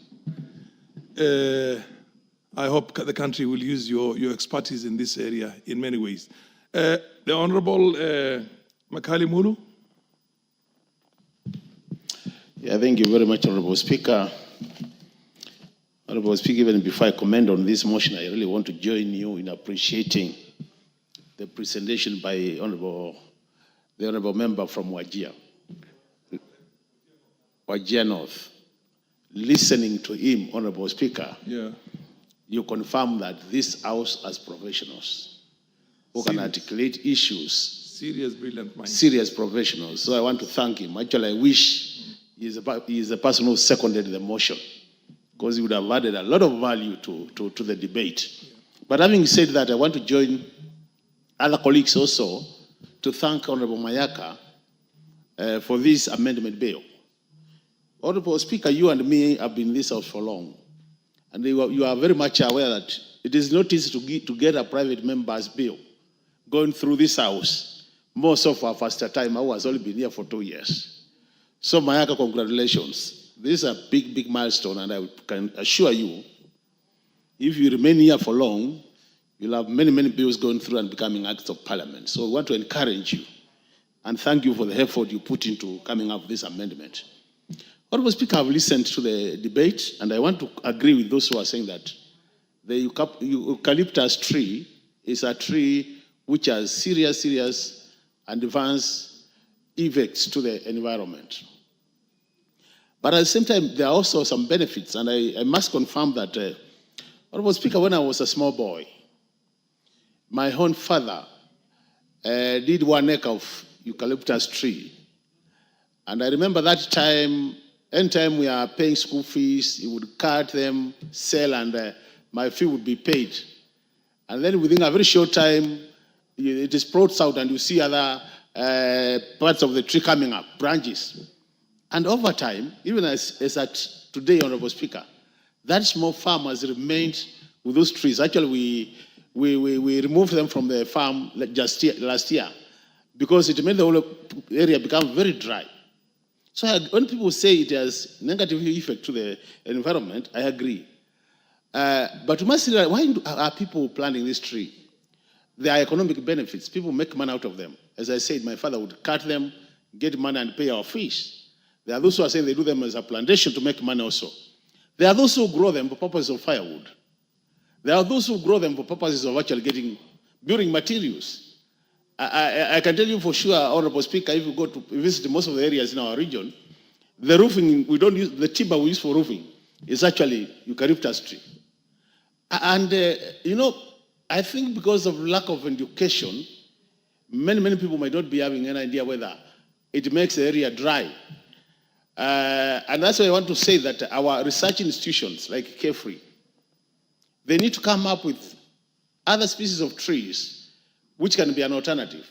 I hope the country will use your expertise in this area in many ways. The Honorable Makali Mulu. Yeah, thank you very much, Honorable Speaker. Honorable Speaker, even before I comment on this motion, I really want to join you in appreciating the presentation by the Honorable Member from Wajir North. Listening to him, Honorable Speaker, you confirm that this House has professionals who can articulate issues. Serious, brilliant minds. Serious professionals. So I want to thank him. Actually, I wish he is the person who seconded the motion, because he would have added a lot of value to the debate. But having said that, I want to join other colleagues also to thank Honorable Mayaka for this amendment bill. Honorable Speaker, you and me have been in this house for long, and you are very much aware that it is not easy to get a private member's bill going through this house. Most of our first time, who has only been here for 2 years. So Mayaka, congratulations. This is a big, big milestone, and I can assure you, if you remain here for long, you'll have many, many bills going through and becoming acts of parliament. So we want to encourage you and thank you for the effort you put into coming up with this amendment. Honorable Speaker, I've listened to the debate, and I want to agree with those who are saying that the eucalyptus tree is a tree which has serious and advanced effects to the environment. But at the same time, there are also some benefits, and I must confirm that, Honorable Speaker, when I was a small boy, my own father did 1 acre of eucalyptus tree. And I remember that time, anytime we are paying school fees, he would cut them, sell, and my fee would be paid. And then within a very short time, it sprouts out and you see other parts of the tree coming up, branches. And over time, even as at today, Honorable Speaker, that small farm has remained with those trees. Actually, we removed them from the farm last year because it made the whole area become very dry. So when people say it has negative effect to the environment, I agree. But we must see that why are people planting this tree? There are economic benefits. People make money out of them. As I said, my father would cut them, get money and pay our fees. There are those who are saying they do them as a plantation to make money also. There are those who grow them for purposes of firewood. There are those who grow them for purposes of actually getting building materials. I can tell you for sure, Honorable Speaker, if you go to visit most of the areas in our region, the roofing, we don't use, the timber we use for roofing is actually eucalyptus tree. And, I think because of lack of education, many people might not be having an idea whether it makes the area dry. And that's why I want to say that our research institutions like Carefree, they need to come up with other species of trees which can be an alternative,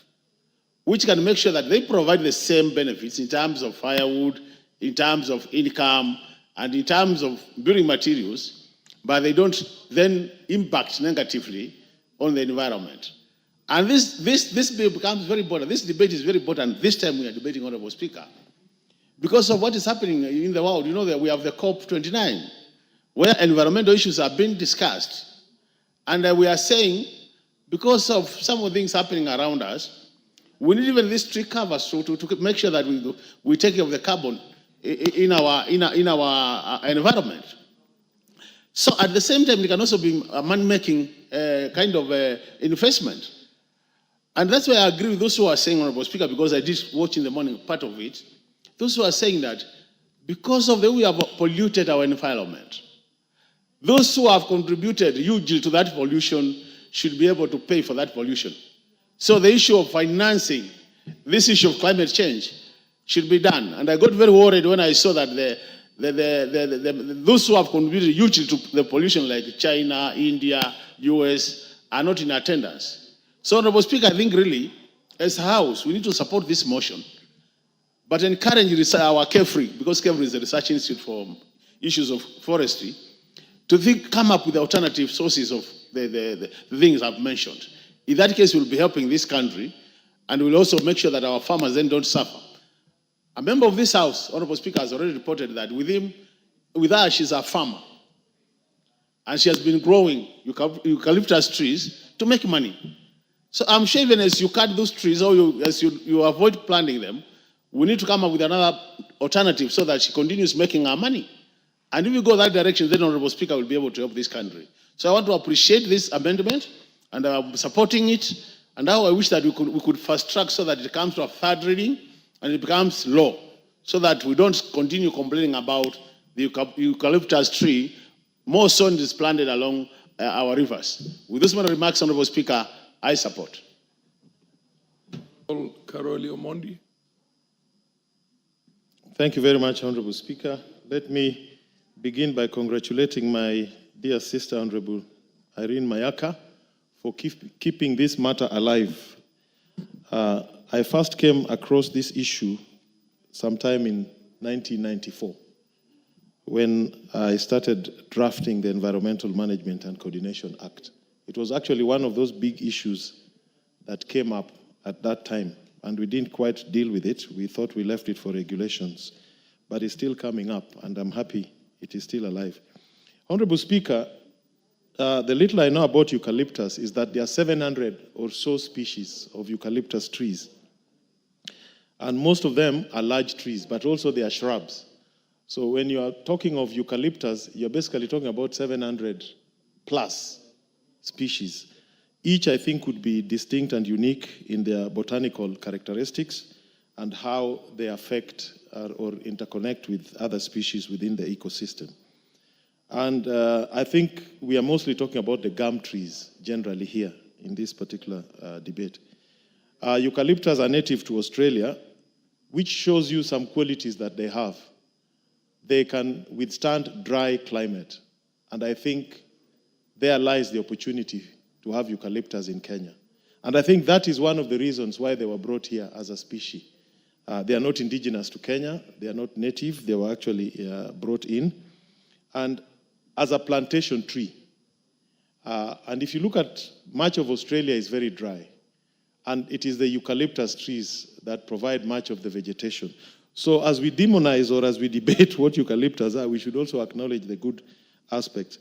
which can make sure that they provide the same benefits in terms of firewood, in terms of income, and in terms of building materials, but they don't then impact negatively on the environment. And this bill becomes very important. This debate is very important. This time we are debating, Honorable Speaker, because of what is happening in the world. You know that we have the COP29, where environmental issues are being discussed. And we are saying, because of some of the things happening around us, we need even these tree covers to make sure that we take care of the carbon in our environment. So at the same time, it can also be a man-making kind of investment. And that's why I agree with those who are saying, Honorable Speaker, because I did watch in the morning part of it, those who are saying that because of the way we have polluted our environment, those who have contributed hugely to that pollution should be able to pay for that pollution. So the issue of financing this issue of climate change should be done. And I got very worried when I saw that those who have contributed hugely to the pollution, like China, India, US, are not in attendance. So, Honorable Speaker, I think really, as a House, we need to support this motion, but encourage our Carefree, because Carefree is a research institute for issues of forestry, to come up with alternative sources of the things I've mentioned. In that case, we'll be helping this country, and we'll also make sure that our farmers then don't suffer. A member of this House, Honorable Speaker, has already reported that with her, she's a farmer. And she has been growing eucalyptus trees to make money. So I'm sure even as you cut those trees or as you avoid planting them, we need to come up with another alternative so that she continues making her money. And if we go that direction, then Honorable Speaker will be able to help this country. So I want to appreciate this amendment, and I'm supporting it. And now I wish that we could fast track so that it comes to a third reading and it becomes law, so that we don't continue complaining about the eucalyptus tree. More so is planted along our rivers. With this one remarks, Honorable Speaker, I support. Karoli Omondi. Thank you very much, Honorable Speaker. Let me begin by congratulating my dear sister, Honorable Irene Mayaka, for keeping this matter alive. I first came across this issue sometime in 1994 when I started drafting the Environmental Management and Coordination Act. It was actually one of those big issues that came up at that time, and we didn't quite deal with it. We thought we left it for regulations, but it's still coming up, and I'm happy it is still alive. Honorable Speaker, the little I know about eucalyptus is that there are 700 or so species of eucalyptus trees, and most of them are large trees, but also they are shrubs. So when you are talking of eucalyptus, you're basically talking about 700 plus species. Each, I think, would be distinct and unique in their botanical characteristics and how they affect or interconnect with other species within the ecosystem. And I think we are mostly talking about the gum trees generally here in this particular debate. Eucalyptus are native to Australia, which shows you some qualities that they have. They can withstand dry climate. And I think there lies the opportunity to have eucalyptus in Kenya. And I think that is one of the reasons why they were brought here as a species. They are not indigenous to Kenya. They are not native. They were actually brought in. And as a plantation tree. And if you look at much of Australia is very dry. And it is the eucalyptus trees that provide much of the vegetation. So as we demonize or as we debate what eucalyptus are, we should also acknowledge the good aspects.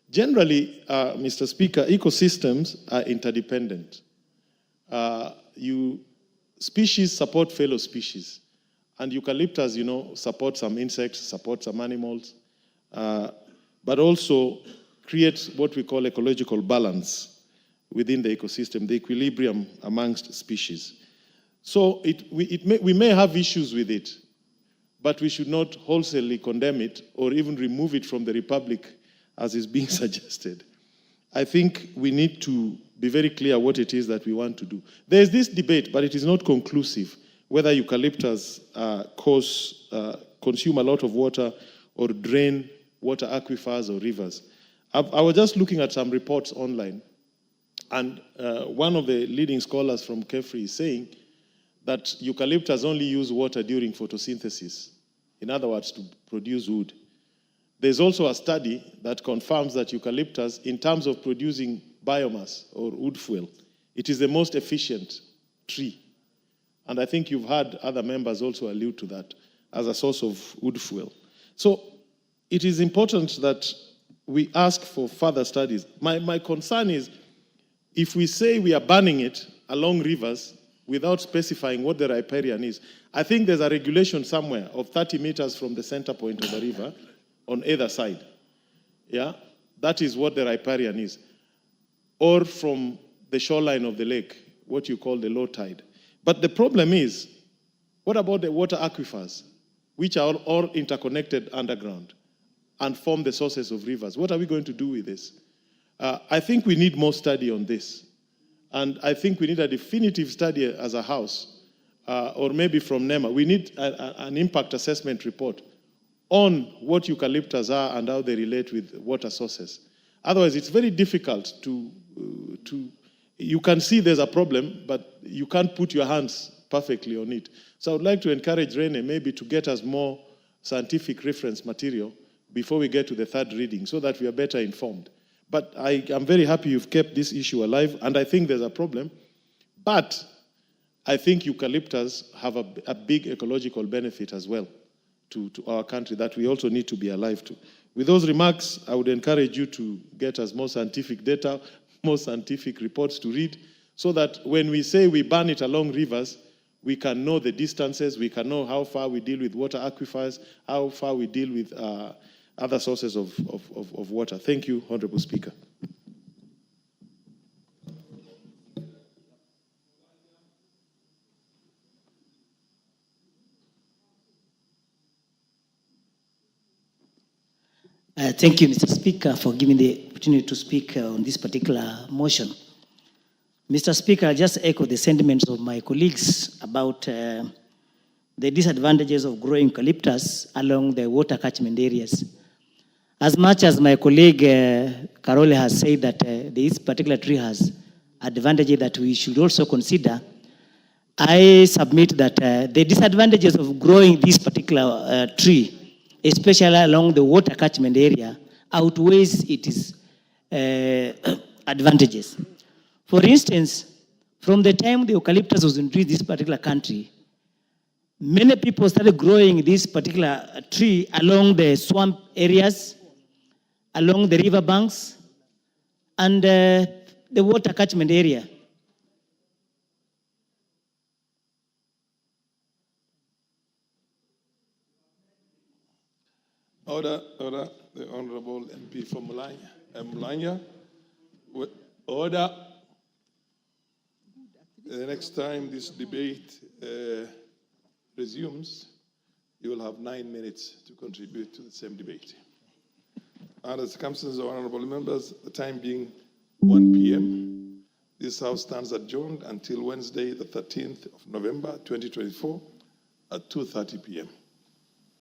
Generally, Mr. Speaker, ecosystems are interdependent. Species support fellow species. And eucalyptus, support some insects, support some animals, but also create what we call ecological balance within the ecosystem, the equilibrium amongst species. So we may have issues with it, but we should not wholesalely condemn it or even remove it from the Republic as is being suggested. I think we need to be very clear what it is that we want to do. There is this debate, but it is not conclusive, whether eucalyptus consume a lot of water or drain water aquifers or rivers. I was just looking at some reports online, and one of the leading scholars from KEFRI is saying that eucalyptus only use water during photosynthesis, in other words, to produce wood. There's also a study that confirms that eucalyptus, in terms of producing biomass or wood fuel, it is the most efficient tree. And I think you've had other members also allude to that as a source of wood fuel. So it is important that we ask for further studies. My concern is if we say we are banning it along rivers without specifying what the riparian is, I think there's a regulation somewhere of 30 meters from the center point of the river on either side. Yeah, that is what the riparian is. Or from the shoreline of the lake, what you call the low tide. But the problem is, what about the water aquifers, which are all interconnected underground and form the sources of rivers? What are we going to do with this? I think we need more study on this. And I think we need a definitive study as a House, or maybe from NEMA. We need an impact assessment report on what eucalyptus are and how they relate with water sources. Otherwise, it's very difficult you can see there's a problem, but you can't put your hands perfectly on it. So I would like to encourage Rene maybe to get us more scientific reference material before we get to the third reading so that we are better informed. But I am very happy you've kept this issue alive, and I think there's a problem. But I think eucalyptus have a big ecological benefit as well to our country that we also need to be alive to. With those remarks, I would encourage you to get us more scientific data, more scientific reports to read, so that when we say we burn it along rivers, we can know the distances, we can know how far we deal with water aquifers, how far we deal with other sources of water. Thank you, Honorable Speaker. Thank you, Mr. Speaker, for giving the opportunity to speak on this particular motion. Mr. Speaker, I just echo the sentiments of my colleagues about the disadvantages of growing eucalyptus along the water catchment areas. As much as my colleague Carole has said that this particular tree has advantages that we should also consider, I submit that the disadvantages of growing this particular tree, especially along the water catchment area, outweighs its advantages. For instance, from the time the eucalyptus was introduced in this particular country, many people started growing this particular tree along the swamp areas, along the river banks, and the water catchment area. Order, the Honorable MP for Mulanya. Order. The next time this debate resumes, you will have 9 minutes to contribute to the same debate. Under the circumstances, honorable members, the time being 1 p.m., this House stands adjourned until Wednesday, the 13th of November, 2024, at 2:30 p.m.